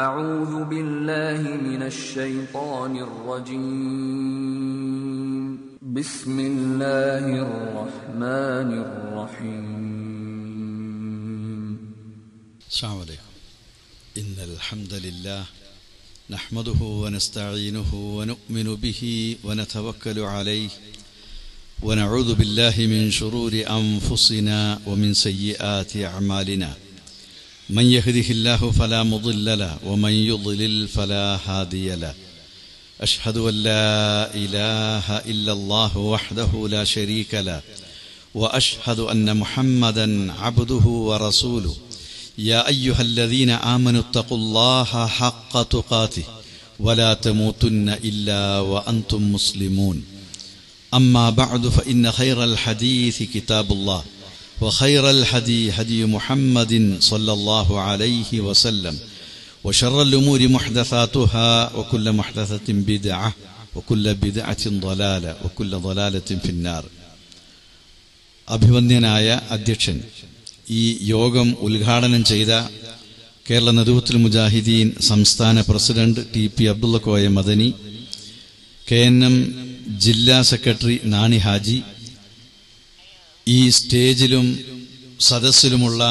أعوذ بالله من الشيطان الرجيم بسم الله الرحمن الرحيم السلام عليكم. إن الحمد لله نحمده ونستعينه ونؤمن به ونتوكل عليه ونعوذ بالله من شرور أنفسنا ومن سيئات أعمالنا من يهده الله فلا مضل له ومن يضلل فلا هادي له أشهد أن لا إله إلا الله وحده لا شريك له وأشهد أن محمدا عبده ورسوله يا أيها الذين آمنوا اتقوا الله حق تقاته ولا تموتن إلا وأنتم مسلمون أما بعد فإن خير الحديث كتاب الله وخير الهدي هدي محمد صلى الله عليه وسلم وشر الأمور محدثاتها وكل محدثة بدعة وكل بدعة ضلالة وكل ضلالة في النار. അഭിവന്ദ്യനായ അധ്യക്ഷൻ, ഈ യോഗം ഉദ്ഘാടനം ചെയ്ത കേരള നദുവത്തുൽ മുജാഹിദീൻ സംസ്ഥാന president T P. Abdulla Koya Madani, KNM ജില്ലാ സെക്രട്ടറി നാണി ഹാജി, ഈ സ്റ്റേജിലും സദസ്സിലുമുള്ള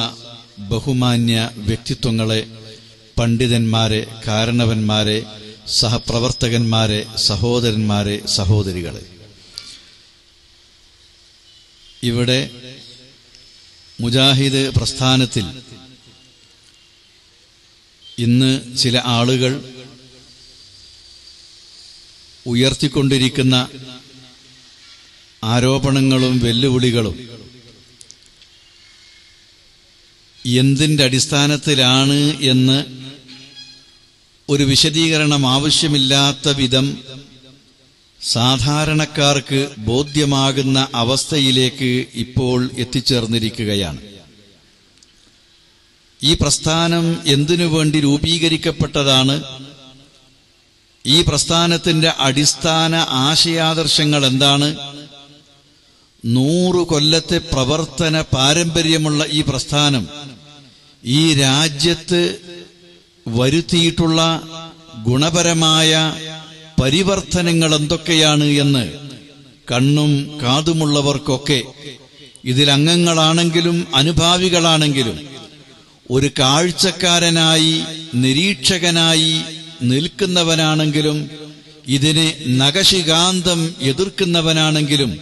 ബഹുമാന്യ വ്യക്തിത്വങ്ങളെ, പണ്ഡിതന്മാരെ, കാരണവന്മാരെ, സഹപ്രവർത്തകന്മാരെ, സഹോദരന്മാരെ, സഹോദരികളെ, ഇവിടെ മുജാഹിദ് പ്രസ്ഥാനത്തിൽ ഇന്ന് ചില ആളുകൾ ഉയർത്തിക്കൊണ്ടിരിക്കുന്ന ആരോപണങ്ങളും വെല്ലുവിളികളും എന്തിൻ്റെ അടിസ്ഥാനത്തിലാണ് എന്ന് ഒരു വിശദീകരണം ആവശ്യമില്ലാത്ത വിധം സാധാരണക്കാർക്ക് ബോധ്യമാകുന്ന അവസ്ഥയിലേക്ക് ഇപ്പോൾ എത്തിച്ചേർന്നിരിക്കുകയാണ്. ഈ പ്രസ്ഥാനം എന്തിനു വേണ്ടി രൂപീകരിക്കപ്പെട്ടതാണ്? ഈ പ്രസ്ഥാനത്തിന്റെ അടിസ്ഥാന ആശയാദർശങ്ങൾ എന്താണ്? 100 കൊല്ലത്തെ പ്രവർത്തന പാരമ്പര്യമുള്ള ഈ പ്രസ്ഥാനം ഈ രാജ്യത്ത് വരുത്തിയിട്ടുള്ള ഗുണപരമായ പരിവർത്തനങ്ങൾ എന്തൊക്കെയാണ് എന്ന് കണ്ണും കാതുമുള്ളവർക്കൊക്കെ, ഇതിൽ അംഗങ്ങളാണെങ്കിലും അനുഭാവികളാണെങ്കിലും ഒരു കാഴ്ചക്കാരനായി, നിരീക്ഷകനായി നിൽക്കുന്നവനാണെങ്കിലും ഇതിനെ നഖശികാന്തം എതിർക്കുന്നവനാണെങ്കിലും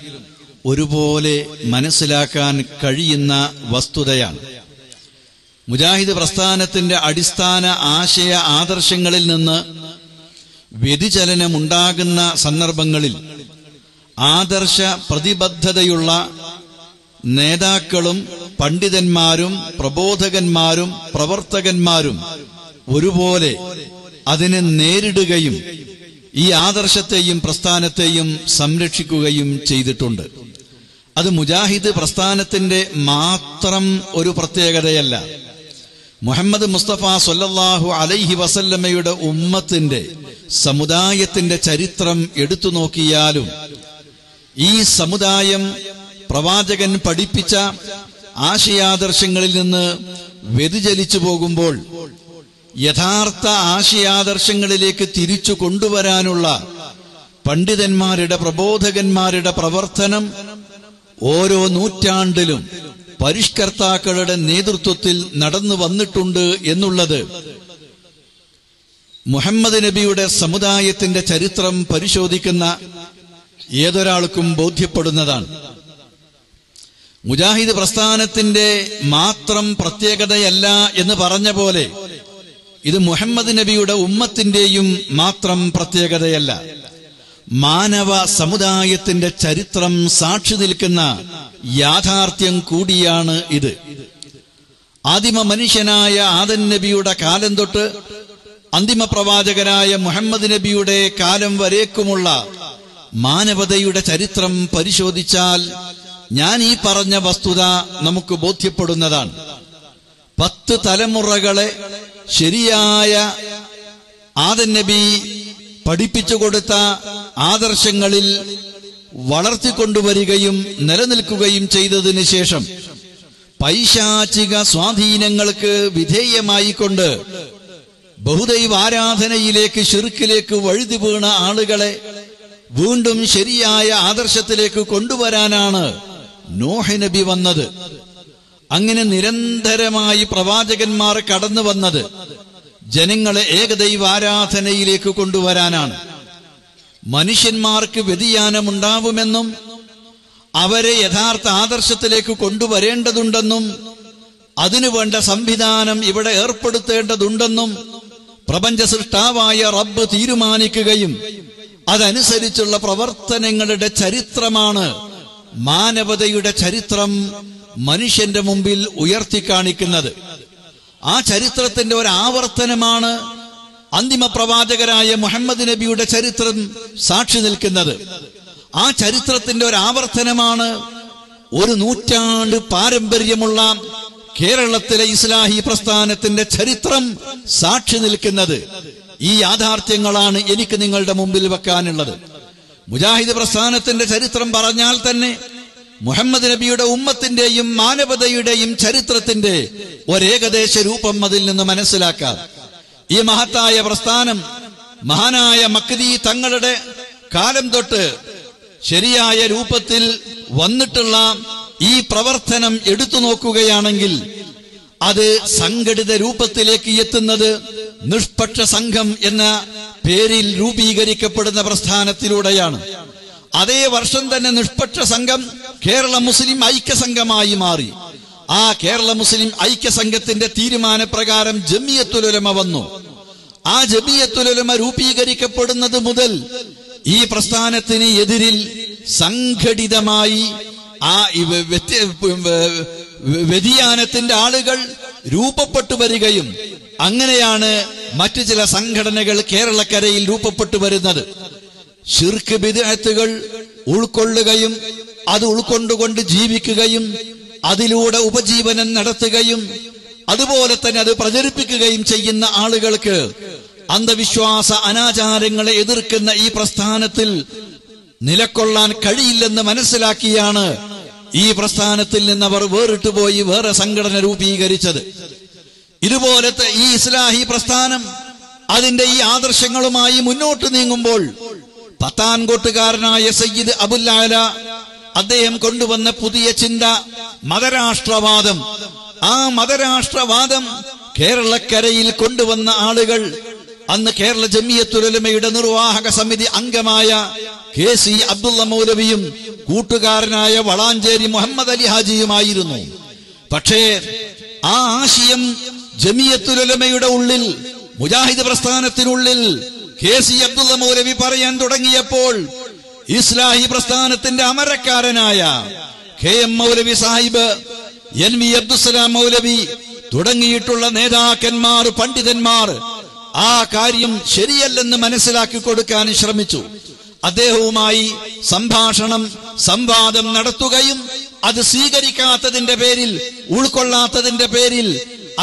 ഒരുപോലെ മനസ്സിലാക്കാൻ കഴിയുന്ന വസ്തുതയാണ്. മുജാഹിദ് പ്രസ്ഥാനത്തിന്റെ അടിസ്ഥാന ആശയ ആദർശങ്ങളിൽ നിന്ന് വ്യതിചലനമുണ്ടാകുന്ന സന്ദർഭങ്ങളിൽ ആദർശ പ്രതിബദ്ധതയുള്ള നേതാക്കളും പണ്ഡിതന്മാരും പ്രബോധകന്മാരും പ്രവർത്തകന്മാരും ഒരുപോലെ അതിനെ നേരിടുകയും ഈ ആദർശത്തെയും പ്രസ്ഥാനത്തെയും സംരക്ഷിക്കുകയും ചെയ്തിട്ടുണ്ട്. അത് മുജാഹിദ് പ്രസ്ഥാനത്തിന്റെ മാത്രം ഒരു പ്രത്യേകതയല്ല. മുഹമ്മദ് മുസ്തഫ സ്വല്ലല്ലാഹു അലൈഹി വസല്ലമയുടെ ഉമ്മത്തിന്റെ, സമുദായത്തിന്റെ ചരിത്രം എടുത്തു നോക്കിയാലും ഈ സമുദായം പ്രവാചകൻ പഠിപ്പിച്ച ആശയാദർശങ്ങളിൽ നിന്ന് വ്യതിചലിച്ചു പോകുമ്പോൾ യഥാർത്ഥ ആശയാദർശങ്ങളിലേക്ക് തിരിച്ചു കൊണ്ടുവരാനുള്ള പണ്ഡിതന്മാരുടെ, പ്രബോധകന്മാരുടെ പ്രവർത്തനം ഓരോ നൂറ്റാണ്ടിലും പരിഷ്കർത്താക്കളുടെ നേതൃത്വത്തിൽ നടന്നു വന്നിട്ടുണ്ട് എന്നുള്ളത് മുഹമ്മദ് നബിയുടെ സമുദായത്തിന്റെ ചരിത്രം പരിശോധിക്കുന്ന ഏതൊരാൾക്കും ബോധ്യപ്പെടുന്നതാണ്. മുജാഹിദ് പ്രസ്ഥാനത്തിന്റെ മാത്രം പ്രത്യേകതയല്ല എന്ന് പറഞ്ഞ പോലെ ഇത് മുഹമ്മദ് നബിയുടെ ഉമ്മത്തിന്റെയും മാത്രം പ്രത്യേകതയല്ല. മാനവ സമുദായത്തിന്റെ ചരിത്രം സാക്ഷി നിൽക്കുന്ന യാഥാർത്ഥ്യം കൂടിയാണ് ഇത്. ആദിമ മനുഷ്യനായ ആദം നബിയുടെ കാലം തൊട്ട് അന്തിമ പ്രവാചകനായ മുഹമ്മദ് നബിയുടെ കാലം വരേക്കുമുള്ള മാനവതയുടെ ചരിത്രം പരിശോധിച്ചാൽ ഞാൻ ഈ പറഞ്ഞ വസ്തുത നമുക്ക് ബോധ്യപ്പെടുന്നതാണ്. 10 തലമുറകളെ ശരിയായ ആദം നബി പഠിപ്പിച്ചു കൊടുത്ത ആദർശങ്ങളിൽ വളർത്തിക്കൊണ്ടുവരികയും നിലനിൽക്കുകയും ചെയ്തതിനു ശേഷം പൈശാചിക സ്വാധീനങ്ങൾക്ക് വിധേയമായിക്കൊണ്ട് ബഹുദൈവ ആരാധനയിലേക്ക് ശിർക്കിലേക്ക് വഴുതി വീണ ആളുകളെ വീണ്ടും ശരിയായ ആദർശത്തിലേക്ക് കൊണ്ടുവരാനാണ് നോഹ് നബി വന്നത്. അങ്ങനെ നിരന്തരമായി പ്രവാചകന്മാർ കടന്നു വന്നത് ജനങ്ങളെ ഏകദൈവ ആരാധനയിലേക്ക് കൊണ്ടുവരാനാണ്. മനുഷ്യന്മാർക്ക് വ്യതിയാനമുണ്ടാവുമെന്നും അവരെ യഥാർത്ഥ ആദർശത്തിലേക്ക് കൊണ്ടുവരേണ്ടതുണ്ടെന്നും അതിനുവേണ്ട സംവിധാനം ഇവിടെ ഏർപ്പെടുത്തേണ്ടതുണ്ടെന്നും പ്രപഞ്ച സൃഷ്ടാവായ റബ്ബ് തീരുമാനിക്കുകയും അതനുസരിച്ചുള്ള പ്രവർത്തനങ്ങളുടെ ചരിത്രമാണ് മാനവതയുടെ ചരിത്രം മനുഷ്യന്റെ മുമ്പിൽ ഉയർത്തിക്കാണിക്കുന്നത്. ആ ചരിത്രത്തിന്റെ ഒരു ആവർത്തനമാണ് അന്തിമ പ്രവാചകരായ മുഹമ്മദ് നബിയുടെ ചരിത്രം സാക്ഷി നിൽക്കുന്നത്. ആ ചരിത്രത്തിന്റെ ഒരു ആവർത്തനമാണ് ഒരു നൂറ്റാണ്ട് പാരമ്പര്യമുള്ള കേരളത്തിലെ ഇസ്ലാഹി പ്രസ്ഥാനത്തിന്റെ ചരിത്രം സാക്ഷി നിൽക്കുന്നത്. ഈ യാഥാർത്ഥ്യങ്ങളാണ് എനിക്ക് നിങ്ങളുടെ മുമ്പിൽ വെക്കാനുള്ളത്. മുജാഹിദ് പ്രസ്ഥാനത്തിന്റെ ചരിത്രം പറഞ്ഞാൽ തന്നെ മുഹമ്മദ് നബിയുടെ ഉമ്മത്തിന്റെയും മാനവതയുടെയും ചരിത്രത്തിന്റെ ഒരേകദേശ രൂപം അതിൽ നിന്ന് മനസ്സിലാക്കാം. ഈ മഹത്തായ പ്രസ്ഥാനം മഹാനായ മക്ദി തങ്ങളുടെ കാലം തൊട്ട് ശരിയായ രൂപത്തിൽ വന്നിട്ടുള്ള ഈ പ്രവർത്തനം എടുത്തു നോക്കുകയാണെങ്കിൽ അത് സംഘടിത രൂപത്തിലേക്ക് എത്തുന്നത് നിഷ്പക്ഷ സംഘം എന്ന പേരിൽ രൂപീകരിക്കപ്പെടുന്ന പ്രസ്ഥാനത്തിലൂടെയാണ്. അതേ വർഷം തന്നെ നിഷ്പക്ഷ സംഘം കേരള മുസ്ലിം ഐക്യസംഘമായി മാറി. ആ കേരള മുസ്ലിം ഐക്യസംഘത്തിന്റെ തീരുമാനപ്രകാരം ജമിയത്തുൽ ഉലമ വന്നു. ആ ജമിയത്തുൽ ഉലമ രൂപീകരിക്കപ്പെടുന്നത് മുതൽ ഈ പ്രസ്ഥാനത്തിന് എതിരിൽ സംഘടിതമായി ആ വ്യതിയാനത്തിന്റെ ആളുകൾ രൂപപ്പെട്ടു വരികയും അങ്ങനെയാണ് മറ്റു ചില സംഘടനകൾ കേരളക്കരയിൽ രൂപപ്പെട്ടു വരുന്നത്. ശിർക്ക് ബിദ്അത്തുകൾ ഉൾക്കൊള്ളുകയും അത് ഉൾക്കൊണ്ടുകൊണ്ട് ജീവിക്കുകയും അതിലൂടെ ഉപജീവനം നടത്തുകയും അതുപോലെ തന്നെ അത് പ്രചരിപ്പിക്കുകയും ചെയ്യുന്ന ആളുകൾക്ക് അന്ധവിശ്വാസ അനാചാരങ്ങളെ എതിർക്കുന്ന ഈ പ്രസ്ഥാനത്തിൽ നിലകൊള്ളാൻ കഴിയില്ലെന്ന് മനസ്സിലാക്കിയാണ് ഈ പ്രസ്ഥാനത്തിൽ നിന്ന് അവർ വേറിട്ടുപോയി വേറെ സംഘടന രൂപീകരിച്ചത്. ഇതുപോലത്തെ ഈ ഇസ്ലാഹി പ്രസ്ഥാനം അതിന്റെ ഈ ആദർശങ്ങളുമായി മുന്നോട്ട് നീങ്ങുമ്പോൾ പത്താൻകോട്ടുകാരനായ സയ്യിദ് അബുൽ അല അദ്ദേഹം കൊണ്ടുവന്ന പുതിയ ചിന്ത മതരാഷ്ട്രവാദം. ആ മതരാഷ്ട്രവാദം കേരളക്കരയിൽ കൊണ്ടുവന്ന ആളുകൾ അന്ന് കേരള ജമിയത്തുൽ ഉലമയുടെ നിർവാഹക സമിതി അംഗമായ KC അബ്ദുള്ള മൗലവിയും കൂട്ടുകാരനായ വളാഞ്ചേരി മുഹമ്മദ് അലി ഹാജിയുമായിരുന്നു. പക്ഷേ ആ ആശയം ജമിയത്തുൽ ഉലമയുടെ ഉള്ളിൽ, മുജാഹിദ് പ്രസ്ഥാനത്തിനുള്ളിൽ KC അബ്ദുള്ള മൗലവി പറയാൻ തുടങ്ങിയപ്പോൾ ഇസ്ലാഹി പ്രസ്ഥാനത്തിന്റെ അമരക്കാരനായ KM മൗലവി സാഹിബ്, NV അബ്ദുസ്സലാം മൗലവി തുടങ്ങിയിട്ടുള്ള നേതാക്കന്മാർ, പണ്ഡിതന്മാർ ആ കാര്യം ശരിയല്ലെന്ന് മനസ്സിലാക്കി കൊടുക്കാൻ ശ്രമിച്ചു. അദ്ദേഹവുമായി സംവാദം നടത്തുകയും അത് സ്വീകരിക്കാത്തതിന്റെ പേരിൽ, ഉൾക്കൊള്ളാത്തതിന്റെ പേരിൽ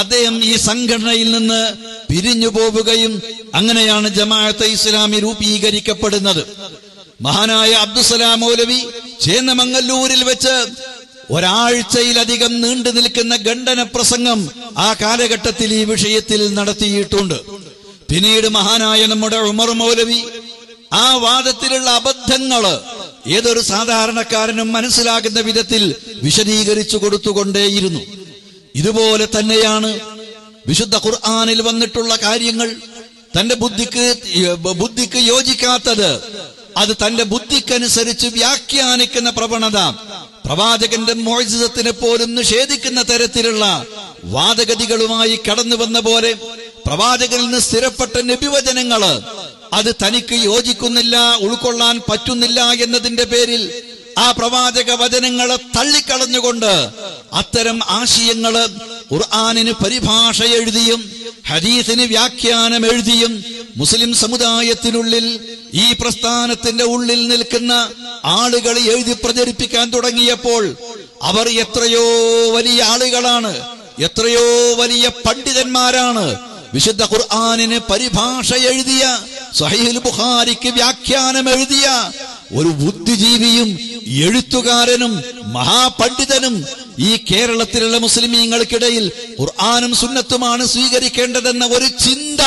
അദ്ദേഹം ഈ സംഘടനയിൽ നിന്ന് പിരിഞ്ഞു പോവുകയും അങ്ങനെയാണ് ജമാഅത്തെ ഇസ്ലാമി രൂപീകരിക്കപ്പെടുന്നത്. മഹാനായ അബ്ദുസ്സലാം മൗലവി ചേന്നമംഗല്ലൂരിൽ വെച്ച് ഒരാഴ്ചയിലധികം നീണ്ടു നിൽക്കുന്ന ഖണ്ഡന പ്രസംഗം ആ കാലഘട്ടത്തിൽ ഈ വിഷയത്തിൽ നടത്തിയിട്ടുണ്ട്. പിന്നീട് മഹാനായ നമ്മുടെ ഉമർ മൗലവി ആ വാദത്തിലുള്ള അബദ്ധങ്ങള് ഏതൊരു സാധാരണക്കാരനും മനസ്സിലാകുന്ന വിധത്തിൽ വിശദീകരിച്ചു കൊടുത്തുകൊണ്ടേയിരുന്നു. ഇതുപോലെ തന്നെയാണ് വിശുദ്ധ ഖുർആനിൽ വന്നിട്ടുള്ള കാര്യങ്ങൾ തന്റെ ബുദ്ധിക്ക് യോജിക്കാത്തത് അത് തന്റെ ബുദ്ധിക്കനുസരിച്ച് വ്യാഖ്യാനിക്കുന്ന പ്രവണത, പ്രവാചകന്റെ മുഅ്ജിസത്തിനെ പോലും നിഷേധിക്കുന്ന തരത്തിലുള്ള വാദഗതികളുമായി കടന്നു വന്ന പോലെ പ്രവാചകനിൽ നിന്ന് സ്ഥിരപ്പെട്ട നബിവചനങ്ങള് അത് തനിക്ക് യോജിക്കുന്നില്ല, ഉൾക്കൊള്ളാൻ പറ്റുന്നില്ല എന്നതിന്റെ പേരിൽ ആ പ്രവാചക വചനങ്ങളെ തള്ളിക്കളഞ്ഞുകൊണ്ട് അത്തരം ആശയങ്ങള് ഖുർആനിന് പരിഭാഷ എഴുതിയും ഹദീസിന് വ്യാഖ്യാനം എഴുതിയും മുസ്ലിം സമുദായത്തിനുള്ളിൽ ഈ പ്രസ്ഥാനത്തിന്റെ ഉള്ളിൽ നിൽക്കുന്ന ആളുകൾ എഴുതി പ്രചരിപ്പിക്കാൻ തുടങ്ങിയപ്പോൾ അവർ എത്രയോ വലിയ ആളുകളാണ്, എത്രയോ വലിയ പണ്ഡിതന്മാരാണ്. വിശുദ്ധ ഖുർആനിന് പരിഭാഷ എഴുതിയ, സ്വഹീഹുൽ ബുഖാരിക്ക് വ്യാഖ്യാനം എഴുതിയ ഒരു ബുദ്ധിജീവിയും എഴുത്തുകാരനും മഹാപണ്ഡിതനും ഈ കേരളത്തിലുള്ള മുസ്ലിമീങ്ങൾക്കിടയിൽ ഖുർആനും സുന്നത്തുമാണ് സ്വീകരിക്കേണ്ടതെന്ന ഒരു ചിന്ത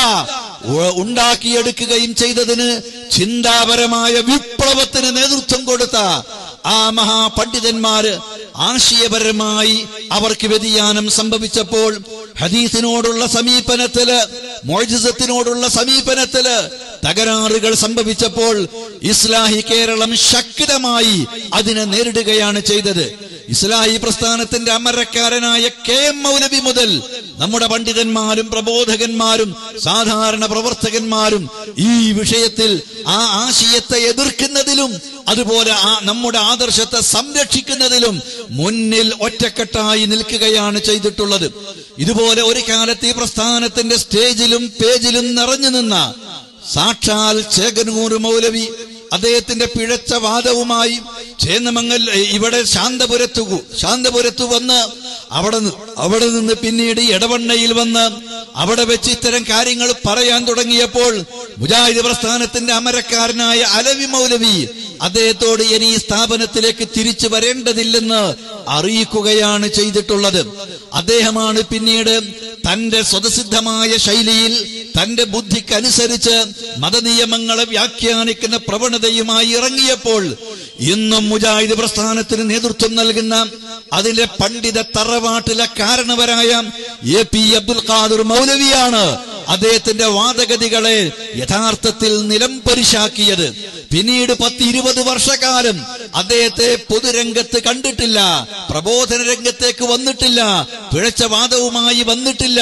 ഉണ്ടാക്കിയെടുക്കുകയും ചെയ്തതിന് ചിന്താപരമായ വിപ്ലവത്തിന് നേതൃത്വം കൊടുത്ത ആ മഹാപണ്ഡിതന്മാര് ആശയപരമായി അവർക്ക് വ്യതിയാനം സംഭവിച്ചപ്പോൾ ഹദീസിനോടുള്ള സമീപനത്തില്, മുഅ്ജിസത്തിനോടുള്ള സമീപനത്തില് തകരാറുകൾ സംഭവിച്ചപ്പോൾ ഇസ്ലാഹി കേരളം ശക്തമായി അതിനെ നേരിടുകയാണ് ചെയ്തത്. ഇസ്ലാഹി പ്രസ്ഥാനത്തിന്റെ അമരക്കാരനായ KM മൗലവി മുതൽ നമ്മുടെ പണ്ഡിതന്മാരും പ്രബോധകന്മാരും സാധാരണ പ്രവർത്തകന്മാരും ഈ വിഷയത്തിൽ ആ ആശയത്തെ എതിർക്കുന്നതിലും അതുപോലെ നമ്മുടെ ആദർശത്തെ സംരക്ഷിക്കുന്നതിലും മുന്നിൽ ഒറ്റക്കെട്ടായി നിൽക്കുകയാണ് ചെയ്തിട്ടുള്ളത്. ഇതുപോലെ ഒരു കാലത്ത് ഈ പ്രസ്ഥാനത്തിന്റെ സ്റ്റേജിലും പേജിലും നിറഞ്ഞു നിന്ന സാക്ഷാൽ ചേകനൂർ മൗലവി അദ്ദേഹത്തിന്റെ പിഴച്ച വാദവുമായി ചേന്നമംഗൽ ഇവിടെ ശാന്തപുരത്തു വന്ന് അവിടെ നിന്ന് പിന്നീട് എടവണ്ണയിൽ വന്ന് അവിടെ വെച്ച് ഇത്തരം കാര്യങ്ങൾ പറയാൻ തുടങ്ങിയപ്പോൾ മുജാഹിദ് പ്രസ്ഥാനത്തിന്റെ അമരക്കാരനായ അലവി മൗലവി അദ്ദേഹത്തോട് ഇനി ഈ സ്ഥാപനത്തിലേക്ക് തിരിച്ചു വരേണ്ടതില്ലെന്ന് അറിയിക്കുകയാണ് ചെയ്തിട്ടുള്ളത്. അദ്ദേഹമാണ് പിന്നീട് തന്റെ സ്വതസിദ്ധമായ ശൈലിയിൽ തന്റെ ബുദ്ധിക്കനുസരിച്ച് മതനിയമങ്ങളെ വ്യാഖ്യാനിക്കുന്ന പ്രവണതയുമായി ഇറങ്ങിയപ്പോൾ ഇന്നും മുജാഹിദ് പ്രസ്ഥാനത്തിന് നേതൃത്വം നൽകുന്ന അതിലെ പണ്ഡിത തറവാട്ടിലെ കാരണവരായ AP അബ്ദുൽ ഖാദിർ മൗലവിയാണ് അദ്ദേഹത്തിന്റെ വാദഗതികളെ യഥാർത്ഥത്തിൽ നിലംപരിശാക്കിയത്. പിന്നീട് 10-20 വർഷക്കാലം അദ്ദേഹത്തെ പൊതുരംഗത്ത് കണ്ടിട്ടില്ല, പ്രബോധന രംഗത്തേക്ക് വന്നിട്ടില്ല, പിഴച്ച വാദവുമായി വന്നിട്ടില്ല.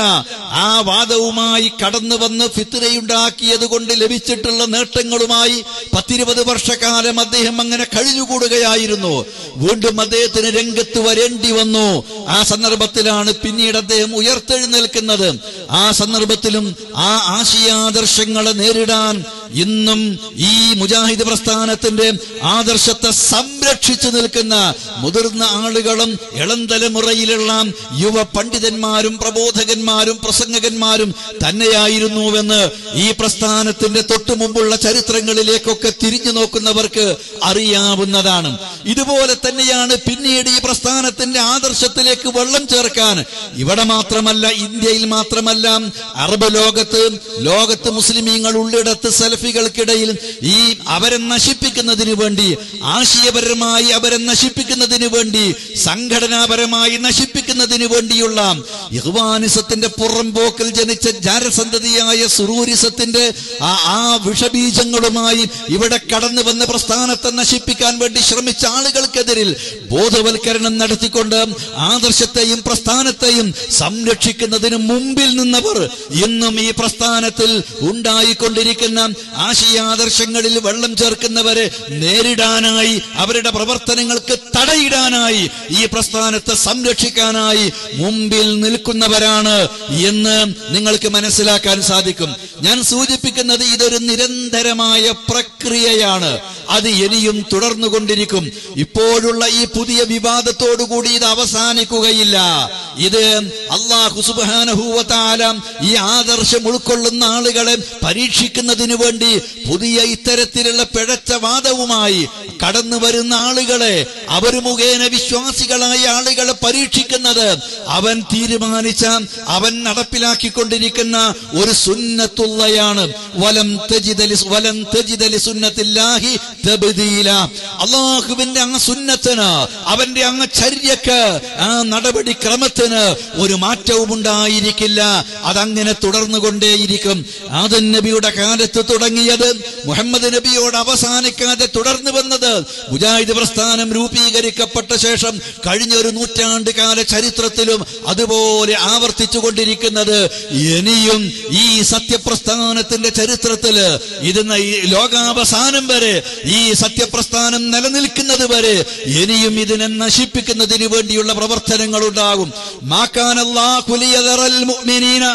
ആ വാദവുമായി കടന്നു വന്ന് ഫിത്നയുണ്ടാക്കിയത് കൊണ്ട് ലഭിച്ചിട്ടുള്ള നേട്ടങ്ങളുമായി 10-20 വർഷക്കാലം അദ്ദേഹം അങ്ങനെ കഴിഞ്ഞുകൂടുകയായിരുന്നു. വീണ്ടും അദ്ദേഹത്തിന് രംഗത്ത് വരേണ്ടി വന്നു. ആ സന്ദർഭത്തിലാണ് പിന്നീട് അദ്ദേഹം ഉയർത്തെഴുന്നേൽക്കുന്നത്. ആ സന്ദർഭത്തിലും ആ ആശയാദർശങ്ങളെ നേരിടാൻ ഇന്നും ഈ മുജാഹിദ് പ്രസ്ഥാനത്തിന്റെ ആദർശത്തെ സംരക്ഷിച്ചു നിൽക്കുന്ന മുതിർന്ന ആളുകളും ഇളം തലമുറയിലുള്ള യുവ പണ്ഡിതന്മാരും പ്രബോധകന്മാരും പ്രസംഗകന്മാരും തന്നെയായിരുന്നുവെന്ന് ഈ പ്രസ്ഥാനത്തിന്റെ തൊട്ടു മുമ്പുള്ള ചരിത്രങ്ങളിലേക്കൊക്കെ തിരിഞ്ഞു നോക്കുന്നവർക്ക് അറിയാവുന്നതാണ്. ഇതുപോലെ തന്നെയാണ് പിന്നീട് ഈ പ്രസ്ഥാനത്തിന്റെ ആദർശത്തിലേക്ക് വെള്ളം ചേർക്കാൻ ഇവിടെ മാത്രമല്ല, ഇന്ത്യയിൽ മാത്രമല്ല, അറബ് ലോകത്ത് മുസ്ലിമീങ്ങൾ ഉള്ളിടത്ത് സലഫികൾക്കിടയിൽ ഈ അവരെ നശിപ്പിക്കുന്നതിന് വേണ്ടി, ആശയപരമായി അവരെ നശിപ്പിക്കുന്നതിന് വേണ്ടി, സംഘടനാപരമായി നശിപ്പിക്കുന്നതിന് വേണ്ടിയുള്ള ഇഖ്വാനിസത്തിന്റെ പുറംപോക്കിൽ ജനിച്ച ജാരസന്തതിയായ സുറൂരിസത്തിന്റെ ആ വിഷബീജങ്ങളുമായി ഇവിടെ കടന്നു വന്ന പ്രസ്ഥാനത്തെ നശിപ്പിക്കാൻ വേണ്ടി ശ്രമിച്ച ആളുകൾക്കെതിരിൽ ബോധവൽക്കരണം നടത്തിക്കൊണ്ട് ആദർശത്തെയും പ്രസ്ഥാനത്തെയും സംരക്ഷിക്കുന്നതിന് മുമ്പിൽ നിന്നവർ ഇന്നും ഈ പ്രസ്ഥാനത്തിൽ ഉണ്ടായിക്കൊണ്ടിരിക്കുന്ന ആശയാദർശങ്ങളിൽ വെള്ളം ചേർക്കുന്നവരെ നേരിടാനായി, അവരുടെ പ്രവർത്തനങ്ങൾക്ക് തടയിടാനായി, ഈ പ്രസ്ഥാനത്തെ സംരക്ഷിക്കാനായി മുമ്പിൽ നിൽക്കുന്നവരാണ് എന്ന് നിങ്ങൾക്ക് മനസ്സിലാക്കാൻ സാധിക്കും. ഞാൻ സൂചിപ്പിക്കുന്നത് ഇതൊരു നിരന്തരമായ പ്രക്രിയയാണ്. അത് ഇനിയും തുടർന്നുകൊണ്ടിരിക്കും. ഇപ്പോഴുള്ള ഈ പുതിയ വിവാദത്തോടുകൂടി ഇത് അവസാനിക്കുകയില്ല. ഇത് അല്ലാഹു സുബ്ഹാനഹു വ തആല ഈ ആദർശം ഉൾക്കൊള്ളുന്ന ആളുകളെ പരീക്ഷിക്കുന്നതിനു വേണ്ടി പുതിയ ഇത്തരത്തിലുള്ള പിഴച്ച വാദവുമായി കടന്നു വരുന്ന ആളുകളെ, അവർ മുഖേന വിശ്വാസികളായ ആളുകളെ പരീക്ഷിക്കുന്നത് അവൻ തീരുമാനിച്ച, അവൻ നടപ്പിലാക്കിക്കൊണ്ടിരിക്കുന്ന ഒരു സുന്നത്തുള്ളയാണ്. വലം തജിദ ലിസുന്നത്തില്ലാഹി തബ്ദീല. അല്ലാഹുവിന്റെ ആ സുന്നത്തിന്, അവന്റെ ആ ചര്യക്ക്, ആ നടപടിക്രമത്തിന് ഒരു മാറ്റവും ഉണ്ടായിരിക്കില്ല. അതങ്ങനെ തുടർന്നുകൊണ്ടേയിരിക്കും. ആദം നബിയുടെ കാലത്ത് തുടങ്ങിയത് മുഹമ്മദ് നബിയോട് അവസാനിക്കാതെ തുടർന്നു വന്നത് മുജാഹിദ് പ്രസ്ഥാനം രൂപീകരിക്കപ്പെട്ട ശേഷം കഴിഞ്ഞ ഒരു നൂറ്റാണ്ട് കാല ചരിത്രത്തിലും അതുപോലെ ആവർത്തിച്ചുകൊണ്ടിരിക്കുന്നത് ഇനിയും ഈ സത്യപ്രസ്ഥാനത്തിന്റെ ചരിത്രത്തില് ഇതിന് ലോകാവസാനം വരെ, ഈ സത്യപ്രസ്ഥാനം നിലനിൽക്കുന്നത് വരെ ഇനിയും ഇതിനെ നശിപ്പിക്കുന്നതിന് വേണ്ടിയുള്ള പ്രവർത്തനങ്ങൾ ഉണ്ടാകും. മാ കാന അല്ലാഹു ലിയദറൽ മുഅ്മിനീന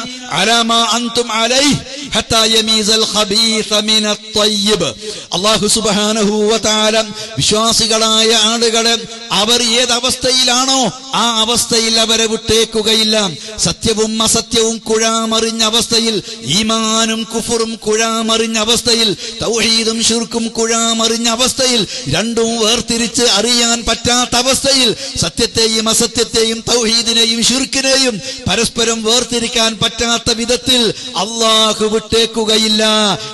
അലാ മാ അൻതും അലൈഹി ഹത്താ യമീസൽ ഖബീസ മിനത് ത്വയ്യിബ്. അല്ലാഹു സുബ്ഹാനഹു വ തആല വിശ്വാസികളായ ആളുകളെ അവർ ഏതവസ്ഥയിലാണോ ആ അവസ്ഥയിൽ അവരെ വിട്ടേക്കുകയില്ല. സത്യവും അസത്യവും കുഴാമറിഞ്ഞ അവസ്ഥയിൽ, ഈമാനും കുഫറും കുഴാമറിഞ്ഞ അവസ്ഥയിൽ, തൗഹീദും ശിർക്കും കുഴാമറിഞ്ഞ അവസ്ഥയിൽ, രണ്ടും വേർതിരിച്ച് അറിയാൻ പറ്റാത്ത അവസ്ഥയിൽ, സത്യത്തെയും അസത്യത്തെയും തൗഹീദിനെയും ശിർക്കിനെയും പരസ്പരം വേർതിരിക്കാൻ പറ്റാത്ത വിധത്തിൽ അല്ലാഹു വിട്ടേക്കുകയില്ല.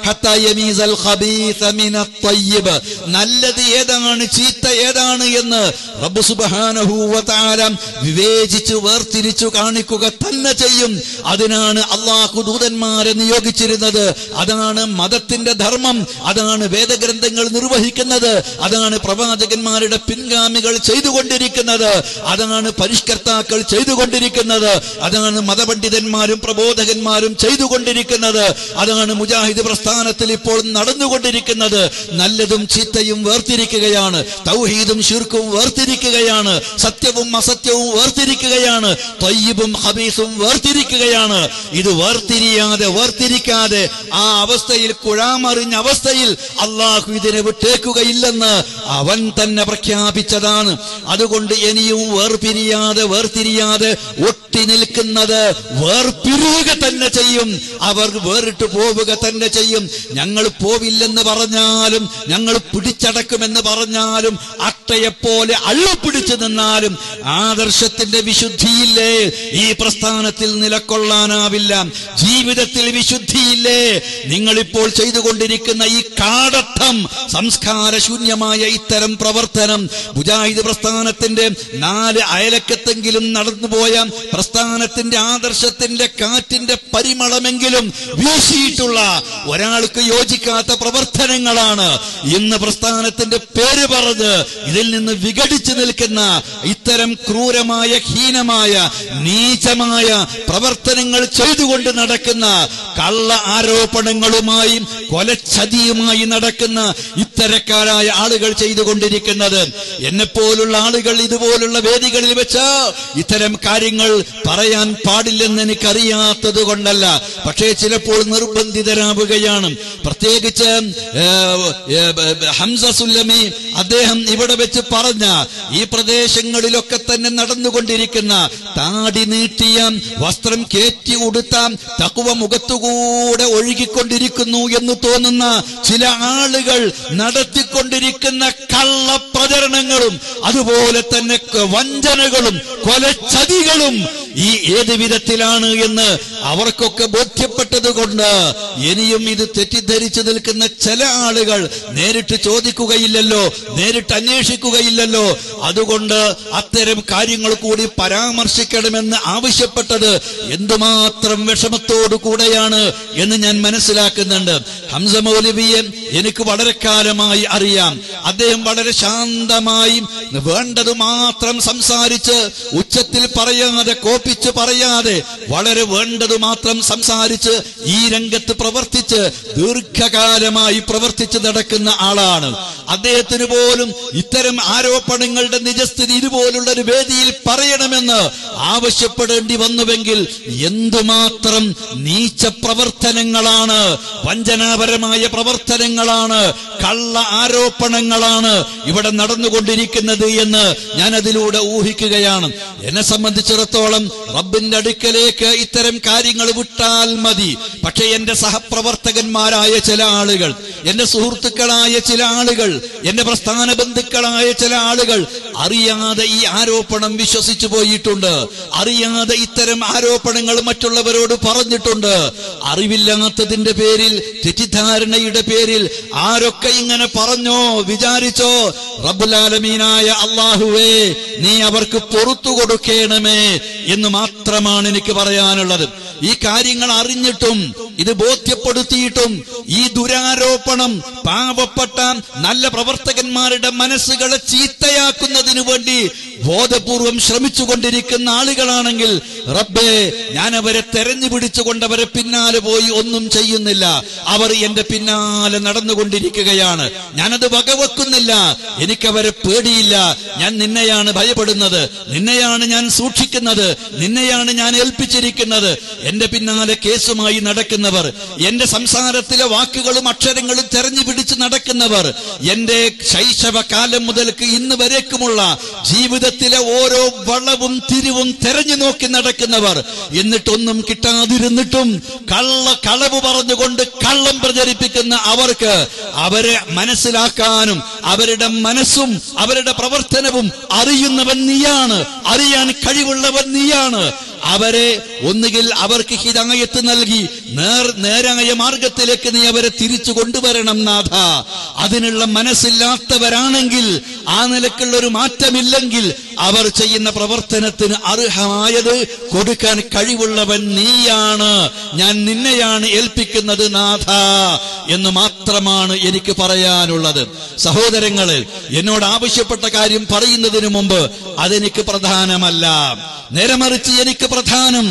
ഹത്താ യമീസൽ ഖബീസ മിനത് ത്വയ്യിബ്. നല്ലത് ഏതാണ് ചീത്ത ഏതാണ് എന്ന് റബ്ബ് സുബ്ഹാനഹു വ തആല വിവേചിച്ചു വേർതിരിച്ചു കാണിക്കുക തന്നെ ചെയ്യും. അതിനാണ് അല്ലാഹു ദൂതന്മാരെ നിയോഗിച്ചിരുന്നത്. അതാണ് മതത്തിന്റെ ധർമ്മം. അതാണ് വേദഗ്രന്ഥങ്ങൾ നിർവഹിക്കുന്നത്. അതാണ് പ്രവാചകന്മാരുടെ പിൻഗാമികൾ ചെയ്തുകൊണ്ടിരിക്കുന്നത്. അതാണ് പരിഷ്കർത്താക്കൾ ചെയ്തുകൊണ്ടിരിക്കുന്നത്. അതാണ് മതപണ്ഡിതന്മാരും പ്രബോധകന്മാരും ചെയ്തുകൊണ്ടിരിക്കുന്നത്. അതാണ് മുജാഹിദ് പ്രസ്ഥാനത്തിൽ ഇപ്പോൾ നടന്നുകൊണ്ടിരിക്കുന്നത്. നല്ലതും ചീത്തയും വേർതിരിക്കുകയാണ്. തൗഹീദും ശിർക്കും വേർതിരിക്കുകയാണ്. സത്യവും അസത്യവും വേർതിരിക്കുകയാണ്. ത്വയ്യിബും ഖബീസും വേർതിരിക്കുകയാണ്. ഇത് വേർതിരിക്കാതെ ആ അവസ്ഥയിൽ കുഴാമറിഞ്ഞ അവസ്ഥയിൽ അല്ലാഹു ഇതിനെ വിട്ടേക്കുകയില്ലെന്ന് അവൻ തന്നെ പ്രഖ്യാപിച്ചതാണ്. അതുകൊണ്ട് ഇനിയും വേർതിരിയാതെ ഒട്ടി നിൽക്കുന്നത് വേർപിരിയുക തന്നെ ചെയ്യും. അവർ വേറിട്ട് പോവുക തന്നെ ചെയ്യും. ഞങ്ങൾ പോവില്ലെന്ന് പറഞ്ഞാലും, ഞങ്ങൾ പിടിച്ചടക്കുമെന്ന് പറഞ്ഞാലും, അട്ടയെപ്പോലെ അള്ളിപ്പിടിച്ചു നിന്നാലും ആദർശത്തിന്റെ വിശുദ്ധിയില്ലേ ഈ പ്രസ്ഥാനത്തിൽ നിലകൊള്ളാനാവില്ല. ജീവിതത്തിൽ വിശുദ്ധിയില്ലേ? നിങ്ങളിപ്പോൾ ചെയ്തുകൊണ്ടിരിക്കുന്ന ഈ കാടത്തം, സംസ്കാരശൂന്യമായ ഇത്തരം പ്രവർത്തനം, മുജാഹിദ് പ്രസ്ഥാനത്തിന്റെ 4 അയലക്കത്തെങ്കിലും നടന്നുപോയ പ്രസ്ഥാനത്തിന്റെ ആദർശത്തിന്റെ കാറ്റിന്റെ പരിമളമെങ്കിലും വീശിയിട്ടുള്ള ഒരാൾക്ക് യോജിക്കാത്ത പ്രവർത്തനങ്ങളാണ്. ഇന്ന് പ്രസ്ഥാനത്തിന്റെ പേര് പറഞ്ഞ് ഇതിൽ നിന്ന് വിഘടിച്ചു നിൽക്കുന്ന ഇത്തരം ക്രൂരമായ, ഹീനമായ, നീചമായ പ്രവർത്തനങ്ങൾ ചെയ്തുകൊണ്ട് നടക്കുന്ന, കള്ള ആരോപണങ്ങളുമായി കൊലച്ചതിയുമായി നടക്കുന്ന ഇത്തരക്കാരായ ആളുകൾ ചെയ്തുകൊണ്ടിരിക്കുന്നത്. എന്നെപ്പോലുള്ള ആളുകൾ ഇതുപോലുള്ള വേദികളിൽ വെച്ച് ഇത്തരം കാര്യങ്ങൾ പറയാൻ പാടില്ലെന്ന് എനിക്കറിയാത്തത് കൊണ്ടല്ല. പക്ഷേ ചിലപ്പോൾ നിർബന്ധിതരാവുകയാണ്. പ്രത്യേകിച്ച് ഹംസ സുല്ലമി അദ്ദേഹം ഇവിടെ വെച്ച് പറഞ്ഞ ഈ പ്രദേശങ്ങളിലൊക്കെ തന്നെ നടന്നുകൊണ്ടിരിക്കുന്ന താടി നീട്ടിയ, വസ്ത്രം കേറ്റി ഉടുത്ത, തഖ്വ മുഖത്തുകൂടെ ഒഴുകിക്കൊണ്ടിരിക്കുന്നു എന്ന് തോന്നുന്ന ചില ആളുകൾ നടത്തിക്കൊണ്ടിരിക്കുന്ന കള്ളപ്രചരണങ്ങളും അതുപോലെ തന്നെ വഞ്ചനകളും കൊലച്ചതികളും ഈ ഏത് വിധത്തിലാണ് എന്ന് അവർക്കൊക്കെ ബോധ്യപ്പെട്ടത് കൊണ്ട് ഇനിയും ഇത് തെറ്റിദ്ധരിച്ചു നിൽക്കുന്ന ചില ആളുകൾ നേരിട്ട് ചോദിക്കുകയില്ലല്ലോ, നേരിട്ട് അന്വേഷിക്കുകയില്ലല്ലോ. അതുകൊണ്ട് അത്തരം കാര്യങ്ങൾ കൂടി പരാമർശിക്കണമെന്ന് ആവശ്യപ്പെട്ടത് എന്തുമാത്രം വിഷമത്തോടു കൂടെയാണ് എന്ന് ഞാൻ മനസ്സിലാക്കുന്നുണ്ട്. ഹംസ മൗലവിയെ എനിക്ക് വളരെ കാലമായി അറിയാം. അദ്ദേഹം വളരെ ശാന്തമായി വേണ്ടത് മാത്രം സംസാരിച്ച്, ഉച്ചത്തിൽ പറയാതെ, കോപ്പിച്ച് പറയാതെ, വളരെ വേണ്ടത് മാത്രം സംസാരിച്ച് ഈ രംഗത്ത് പ്രവർത്തിച്ച് ദീർഘകാലമായി പ്രവർത്തിച്ച് നടക്കുന്ന ആളാണ്. അദ്ദേഹത്തിന് പോലും ഇത്തരം ആരോപണങ്ങളുടെ നിജസ്ഥിതി ഇതുപോലുള്ള ഒരു വേദിയിൽ പറയണമെന്ന് ആവശ്യപ്പെടേണ്ടി വന്നുവെങ്കിൽ എന്തുമാത്രം നീച്ച പ്രവർത്തനങ്ങളാണ്, വഞ്ചനാപരമായ പ്രവർത്തനങ്ങളാണ്, കള്ള ആരോപണങ്ങളാണ് ഇവിടെ നടന്നുകൊണ്ടിരിക്കുന്നത് എന്ന് ഞാൻ അതിലൂടെ ഊഹിക്കുകയാണ്. എന്നെ സംബന്ധിച്ചിടത്തോളം റബ്ബിന്റെ അടുക്കലേക്ക് ഇത്തരം കാര്യങ്ങൾ വിട്ടാൽ മതി. പക്ഷെ എന്റെ സഹപ്രവർത്തകന്മാരായ ചില ആളുകൾ, എന്റെ സുഹൃത്തുക്കളായ ചില ആളുകൾ, എന്റെ പ്രസ്ഥാന ബന്ധുക്കളായ ചില ആളുകൾ അറിയാതെ ഈ ആരോപണം വിശ്വസിച്ചു പോയിട്ടുണ്ട്. അറിയാതെ ഇത്തരം ആരോപണങ്ങൾ മറ്റുള്ളവരോട് പറഞ്ഞിട്ടുണ്ട്. അറിവില്ലാത്തതിന്റെ പേരിൽ, തെറ്റിദ്ധാരണയുടെ പേരിൽ ആരൊക്കെ ഇങ്ങനെ പറഞ്ഞോ വിചാരിച്ചോ, റബ്ബുൽ ആലമീനായ അല്ലാഹുവേ നീ അവർക്ക് പുറത്തു കൊടുക്കണമേ എന്ന് മാത്രമാണ് എനിക്ക് പറയാനുള്ളത്. ഈ കാര്യങ്ങൾ അറിഞ്ഞിട്ടും ഇത് ബോധ്യപ്പെടുത്തിയിട്ടും ഈ ദുരാരോപണം പാവപ്പെട്ട നല്ല പ്രവർത്തകന്മാരുടെ മനസ്സുകളെ ചീത്തയാക്കുന്നതിനു വേണ്ടി ബോധപൂർവം ശ്രമിച്ചുകൊണ്ടിരിക്കുന്ന ആളുകളാണെങ്കിൽ റബ്ബേ, ഞാൻ അവരെ തെരഞ്ഞു പിടിച്ചുകൊണ്ട് അവരെ പിന്നാലെ പോയി ഒന്നും ചെയ്യുന്നില്ല. അവർ എന്റെ പിന്നാലെ നടന്നുകൊണ്ടിരിക്കുകയാണ്. ഞാനത് വകവെക്കുന്നില്ല. എനിക്കവരെ പേടിയില്ല. ഞാൻ നിന്നെയാണ് ഭയപ്പെടുന്നത്, നിന്നെയാണ് ഞാൻ സൂക്ഷിക്കുന്നത്, നിന്നെയാണ് ഞാൻ ഏൽപ്പിച്ചിരിക്കുന്നത്. എന്റെ പിന്നാലെ കേസുമായി നടക്കുന്നവർ, എന്റെ സംസാരത്തിലെ വാക്കുകളും അക്ഷരങ്ങളും തെരഞ്ഞു പിടിച്ച് നടക്കുന്നവർ, എന്റെ ശൈശവകാലം മുതൽക്ക് ഇന്ന് വരേക്കുമുള്ള ജീവിതത്തിലെ ഓരോ വളവും തിരിവും തെരഞ്ഞു നോക്കി നടക്കുന്നവർ, എന്നിട്ടൊന്നും കിട്ടാതിരുന്നിട്ടും കളവ് പറഞ്ഞുകൊണ്ട് കള്ളം പ്രചരിപ്പിക്കുന്ന അവർക്ക് അവരെ മനസ്സിലാക്കാനും അവരുടെ മനസ്സും അവരുടെ പ്രവർത്തനവും അറിയുന്നവൻ നീയാണ്, അറിയാൻ കഴിവുള്ളവൻ നീയാണ്. അവരെ ഒന്നുകിൽ അവർക്ക് ഹിദായത്ത് നൽകി നേരായ മാർഗത്തിലേക്ക് നീ അവരെ തിരിച്ചു കൊണ്ടുവരണം നാഥ. അതിനുള്ള മനസ്സില്ലാത്തവരാണെങ്കിൽ, ആ നിലക്കുള്ള ഒരു മാറ്റമില്ലെങ്കിൽ, അവർ ചെയ്യുന്ന പ്രവർത്തനത്തിന് അർഹമായത് കൊടുക്കാൻ കഴിവുള്ളവൻ നീയാണ്. ഞാൻ നിന്നെയാണ് ഏൽപ്പിക്കുന്നത് നാഥ എന്ന് മാത്രമാണ് എനിക്ക് പറയാനുള്ളത്. സഹോദരങ്ങളെ, എന്നോട് ആവശ്യപ്പെട്ട കാര്യം പറയുന്നതിന് മുമ്പ് അതെനിക്ക് പ്രധാനമല്ല. നേരെ മറിച്ച് എനിക്ക് പ്രധാനം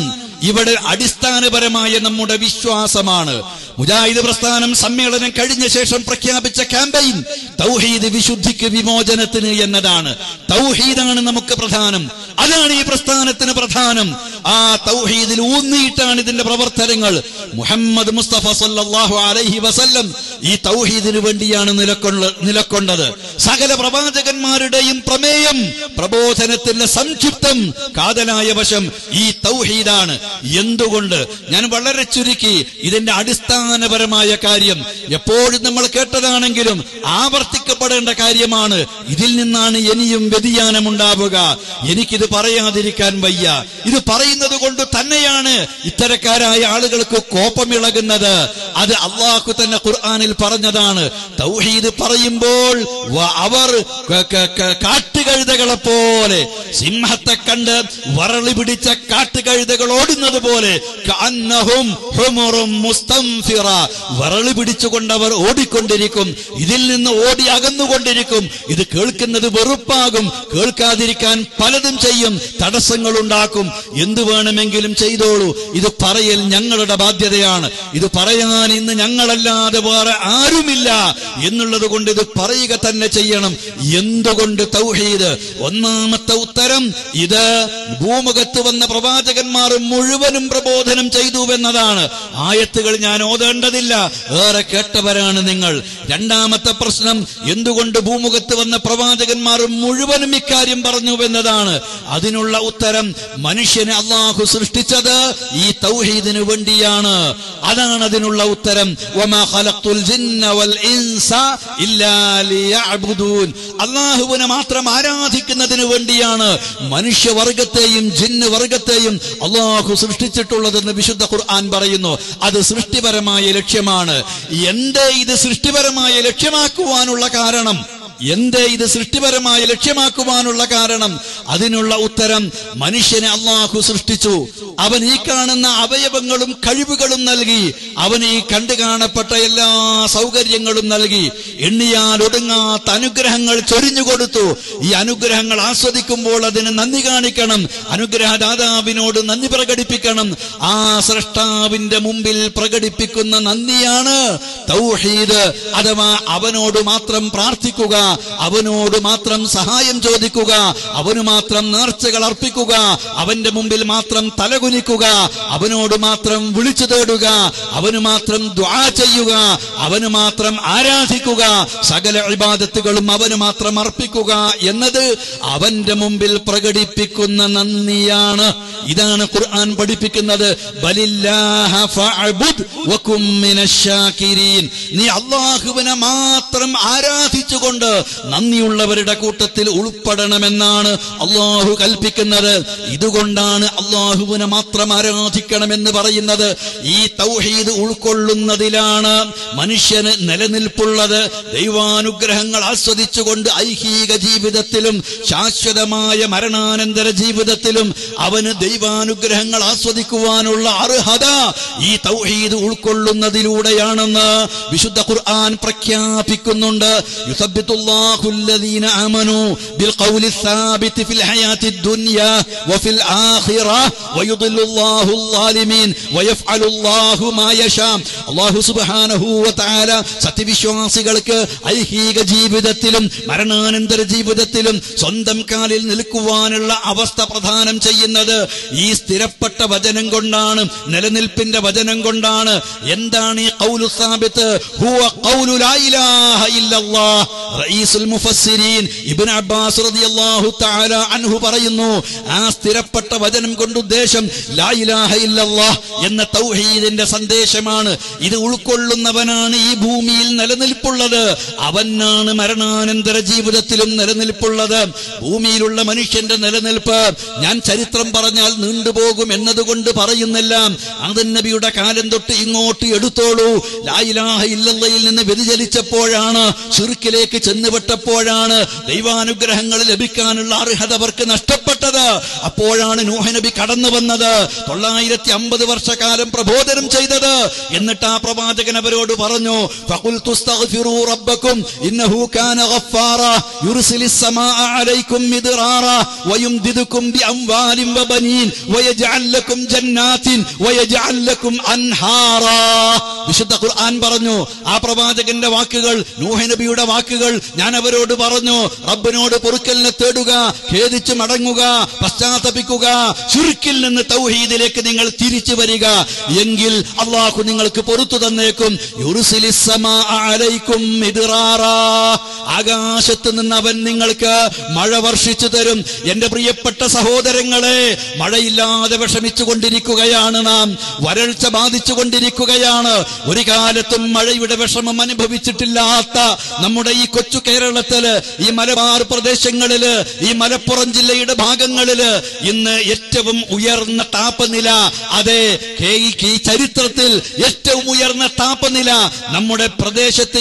ഇവിടെ അടിസ്ഥാനപരമായ നമ്മുടെ വിശ്വാസമാണ്. മുജാഹിദ് പ്രസ്ഥാനം സമ്മേളനം കഴിഞ്ഞ ശേഷം പ്രഖ്യാപിച്ച ക്യാമ്പയിൻ തൗഹീദ് വിശുദ്ധിക്ക് വിമോചനത്തിന് എന്നതാണ്. തൗഹീദാണ് നമുക്ക് പ്രധാനം, അതാണ് ഈ പ്രസ്ഥാനത്തിന് പ്രധാനം. ആ തൗഹീദിൽ ഊന്നിയിട്ടാണ് ഇതിന്റെ പ്രവർത്തനങ്ങൾ. മുഹമ്മദ് മുസ്തഫ സല്ലല്ലാഹു അലൈഹി വസല്ലം ഈ തൗഹീദിന് വേണ്ടിയാണ് നിലകൊണ്ടത്. സകല പ്രവാചകന്മാരുടെയും പ്രമേയം, പ്രബോധനത്തിന്റെ സംക്ഷിപ്തം, കാതലായ വശം ഈ തൗഹീദാണ്. എന്തുകൊണ്ട്? ഞാൻ വളരെ ചുരുക്കി ഇതിന്റെ അടിസ്ഥാനപരമായ കാര്യം എപ്പോഴും നമ്മൾ കേട്ടതാണെങ്കിലും ആവർത്തിക്കപ്പെടേണ്ട കാര്യമാണ്. ഇതിൽ നിന്നാണ് ഇനിയും വ്യതിയാനമുണ്ടാവുക. എനിക്കിത് പറയാതിരിക്കാൻ വയ്യ. ഇത് പറയുന്നത് കൊണ്ട് തന്നെയാണ് ഇത്തരക്കാരായ ആളുകൾക്ക് കോപമിളകുന്നത്. അത് അള്ളാഹു തന്നെ ഖുർആനിൽ പറഞ്ഞതാണ്. തൗഹീദ് പറയുമ്പോൾ അവർ കാട്ടുകഴുതകളെ പോലെ, സിംഹത്തെ കണ്ട് വരളി പിടിച്ച കാട്ടുകഴുതകൾ ഓടുന്നത് പോലെ, വരളി പിടിച്ചുകൊണ്ടവർ ഓടിക്കൊണ്ടിരിക്കും. ഇതിൽ നിന്ന് ഓടി അകന്നുകൊണ്ടിരിക്കും. ഇത് കേൾക്കുന്നത് വെറുപ്പാകും. കേൾക്കാതിരിക്കാൻ പലതും ചെയ്യും, തടസ്സങ്ങൾ ഉണ്ടാക്കും. എന്തു വേണമെങ്കിലും ചെയ്തോളൂ, ഇത് പറയൽ ഞങ്ങളുടെ ബാധ്യതയാണ്. ഇത് പറയാൻ ഇന്ന് ഞങ്ങളല്ലാതെ വേറെ ആരുമില്ല എന്നുള്ളത് കൊണ്ട് ഇത് പറയുക തന്നെ ചെയ്യണം. എന്തുകൊണ്ട് തൗഹീദ്? ഒന്നാമത്തെ ഉത്തരം, ഇത് ഭൂമുഖത്ത് വന്ന പ്രവാചകന്മാർ മുഴുവനും പ്രബോധനം ചെയ്തുവെന്നതാണ്. ആയത്തുകൾ ഞാൻ ഓതേണ്ടതില്ല, ഏറെ കേട്ടവരാണ് നിങ്ങൾ. രണ്ടാമത്തെ പ്രശ്നം, എന്തുകൊണ്ട് ഭൂമുഖത്ത് വന്ന പ്രവാചകന്മാർ മുഴുവനും ഇക്കാര്യം പറഞ്ഞുവെന്നതാണ്. അതിനുള്ള ഉത്തരം, മനുഷ്യനെ അള്ളാഹു സൃഷ്ടിച്ചത് ഈ തൗഹീദിന് വേണ്ടിയാണ്. അതാണ് അതിനുള്ള ഉത്തരം. വമാ ഖലഖ്തുൽ ജിന്ന വൽ ഇൻസ ഇല്ലാ ലിയഅ്ബുദൂൻ. അള്ളാഹുവിനെ മാത്രം ആരാധിക്കുന്നതിന് വേണ്ടിയാണ് മനുഷ്യവർഗത്തെയും ജിന്ന് വർഗത്തെയും അള്ളാഹു സൃഷ്ടിച്ചിട്ടുള്ളതെന്ന് വിശുദ്ധ ഖുർആൻ പറയുന്നു. അത് സൃഷ്ടിപരമായ ലക്ഷ്യമാണ്. എന്തേ ഇത് സൃഷ്ടിപരമായ ലക്ഷ്യമാക്കുവാനുള്ള കാരണം? അതിനുള്ള ഉത്തരം, മനുഷ്യനെ അള്ളാഹു സൃഷ്ടിച്ചു. അവൻ ഈ കാണുന്ന അവയവങ്ങളും കഴിവുകളും നൽകി. അവൻ ഈ കണ്ടു കാണപ്പെട്ട എല്ലാ സൗകര്യങ്ങളും നൽകി. എണ്ണിയാൽ ഒടുങ്ങാത്ത അനുഗ്രഹങ്ങൾ ചൊരിഞ്ഞുകൊടുത്തു. ഈ അനുഗ്രഹങ്ങൾ ആസ്വദിക്കുമ്പോൾ അതിന് നന്ദി കാണിക്കണം. അനുഗ്രഹദാതാവിനോട് നന്ദി പ്രകടിപ്പിക്കണം. ആ സ്രഷ്ടാവിന്റെ മുമ്പിൽ പ്രകടിപ്പിക്കുന്ന നന്ദിയാണ് തൗഹീദ്. അഥവാ അവനോട് മാത്രം പ്രാർത്ഥിക്കുക, അവനോട് മാത്രം സഹായം ചോദിക്കുക, അവന് മാത്രം നേർച്ചകൾ അർപ്പിക്കുക, അവന്റെ മുമ്പിൽ മാത്രം തലകുനിക്കുക, അവനോട് മാത്രം വിളിച്ചു തേടുക, അവന് മാത്രം ദുആ ചെയ്യുക, അവന് മാത്രം ആരാധിക്കുക, സകല ഇബാദത്തുകളും അവന് മാത്രം അർപ്പിക്കുക എന്നത് അവന്റെ മുമ്പിൽ പ്രകടിപ്പിക്കുന്ന നന്ദിയാണ്. ഇതാണ് ഖുർആൻ പഠിപ്പിക്കുന്നത്. ബലില്ലാഹ ഫഅബ്ദ് വകും മിനശ്ശാകിരീൻ. നീ അല്ലാഹുവിനെ മാത്രം ആരാധിച്ചുകൊണ്ട് നന്ദിയുള്ളവരുടെ കൂട്ടത്തിൽ ഉൾപ്പെടണമെന്നാണ് അള്ളാഹു കൽപ്പിക്കുന്നത്. ഇതുകൊണ്ടാണ് അള്ളാഹുവിനെ മാത്രം ആരാധിക്കണമെന്ന് പറയുന്നത്. ഈ തൗഹീദ് ഉൾക്കൊള്ളുന്നതിലാണ് മനുഷ്യന് നിലനിൽപ്പുള്ളത്. ദൈവാനുഗ്രഹങ്ങൾ ആസ്വദിച്ചുകൊണ്ട് ഐഹിക ജീവിതത്തിലും ശാശ്വതമായ മരണാനന്തര ജീവിതത്തിലും അവന് ദൈവാനുഗ്രഹങ്ങൾ ആസ്വദിക്കുവാനുള്ള അർഹത ഈ തൗഹീദ് ഉൾക്കൊള്ളുന്നതിലൂടെയാണെന്ന് വിശുദ്ധ ഖുർആൻ പ്രഖ്യാപിക്കുന്നുണ്ട്. യുസബ്ബിതു الله الذين آمنوا بالقول الثابت في الحياة الدنيا وفي الآخرة ويضل الله الظالمين ويفعل الله ما يشاء. അല്ലാഹു സുബ്ഹാനഹു വ തആല സത്യവിശ്വാസികൾക്ക് ഐഹിക ജീവിതത്തിലും മരണാനന്തര ജീവിതത്തിലും സ്വന്തം കാലിൽ നിൽക്കുവാനുള്ള അവസ്ഥ പ്രദാനം ചെയ്യുന്നത് ഈ സ്ഥിരപ്പെട്ട വചനം കൊണ്ടാണ്, നിലനിൽപ്പിന്റെ വചനം കൊണ്ടാണ്. എന്താണ് ഈ ഖൗലു സാബിത്ത്? ഹുവ ഖൗലു ലാ ഇലാഹ ഇല്ലല്ലാഹ്. റഈസുൽ മുഫസ്സിരീൻ ഇബ്നു അബ്ബാസ് റളിയല്ലാഹു തആല അൻഹു പറയുന്നു, ആ സ്ഥിരപ്പെട്ട വചനം കൊണ്ട് ഉദ്ദേശം ലാ ഇലാഹ ഇല്ലല്ലാഹ് എന്ന തൗഹീദിന്റെ സന്ദേശമാണ്. ഇത് ഉൾക്കൊള്ളുന്നവനാണ് ഈ ഭൂമിയിൽ നിലനിൽപ്പുള്ളത്, അവനാണ് മരണാനന്തര ജീവിതത്തിലും നിലനിൽപ്പുള്ളത്. ഭൂമിയിലുള്ള മനുഷ്യന്റെ നിലനിൽപ്പ് ഞാൻ ചരിത്രം പറഞ്ഞാൽ നീണ്ടുപോകും എന്നതുകൊണ്ട് പറയുന്നില്ല. ആദം നബിയുടെ കാലം തൊട്ട് ഇങ്ങോട്ട് എടുത്തോളൂ. ലാ ഇലാഹ ഇല്ലല്ലാഹയിൽ നിന്ന് വ്യതിചലിച്ചപ്പോഴാണ്, ശിർക്കിലേക്ക് ചെന്നുപെട്ടപ്പോഴാണ് ദൈവാനുഗ്രഹങ്ങൾ ലഭിക്കാനുള്ള അർഹത അവർക്ക് നഷ്ടപ്പെട്ടത്. അപ്പോഴാണ് നൂഹ് നബി കടന്നു വന്നത്, 950 വർഷക്കാലം പ്രബോധനം ചെയ്തത്. എന്നിട്ട് ആ പ്രവാചകൻ അവരോട് പറഞ്ഞു, ഫഖുൽതുസ്തഗ്ഫിറൂ റബ്ബക്കും ഇന്നഹു കാന ഗഫാറാ യുർസിലിസ് സമാഅ അലൈക്കും മിദ്റാറാ വയുംദിദുക്കും ബിഅംവാലിൻ വബനീൻ വയജ്അൽ ലക്കും ജന്നാത്തിൻ വയജ്അൽ ലക്കും അൻഹാറാ. വിശുദ്ധ ഖുർആൻ പറഞ്ഞു, ആ പ്രവാചകന്റെ വാക്കുകൾ, നൂഹ് നബിയുടെ വാക്കുകൾ ഞാൻ അവരോട് പറഞ്ഞു, റബ്ബിനോട് പൊറുക്കലിനെ തേടുക, ഖേദിച്ച് മടങ്ങുക, പശ്ചാത്തപിക്കുക, ശിർക്കിൽ നിന്ന് തൗഹീദിലേക്ക് നിങ്ങൾ തിരിച്ചു വരിക, എങ്കിൽ അല്ലാഹു നിങ്ങൾക്ക് പൊറുത്തു തന്നേക്കും. യുർസിലിസ് സമാഅ അലൈക്കും മിദ്റാറാ, ആകാശത്ത് നിന്ന് അവൻ നിങ്ങൾക്ക് മഴ വർഷിച്ചു തരും. എന്റെ പ്രിയപ്പെട്ട സഹോദരങ്ങളെ, മഴയില്ലാതെ വിഷമിച്ചു കൊണ്ടിരിക്കുകയാണ് നാം, വരൾച്ച ബാധിച്ചു കൊണ്ടിരിക്കുകയാണ്. ഒരു കാലത്തും മഴയുടെ വിഷമം അനുഭവിച്ചിട്ടില്ലാത്ത നമ്മുടെ ഈ കൊച്ചു കേരളത്തില്, ഈ മലബാർ പ്രദേശങ്ങളില്, ഈ മലപ്പുറം ജില്ലയുടെ ഭാഗങ്ങളില് ഇന്ന് ഏറ്റവും ഉയർന്ന താപനില, അതെ ഈ ചരിത്രത്തിൽ ഏറ്റവും ഉയർന്ന താപനില നമ്മുടെ പ്രദേശത്ത്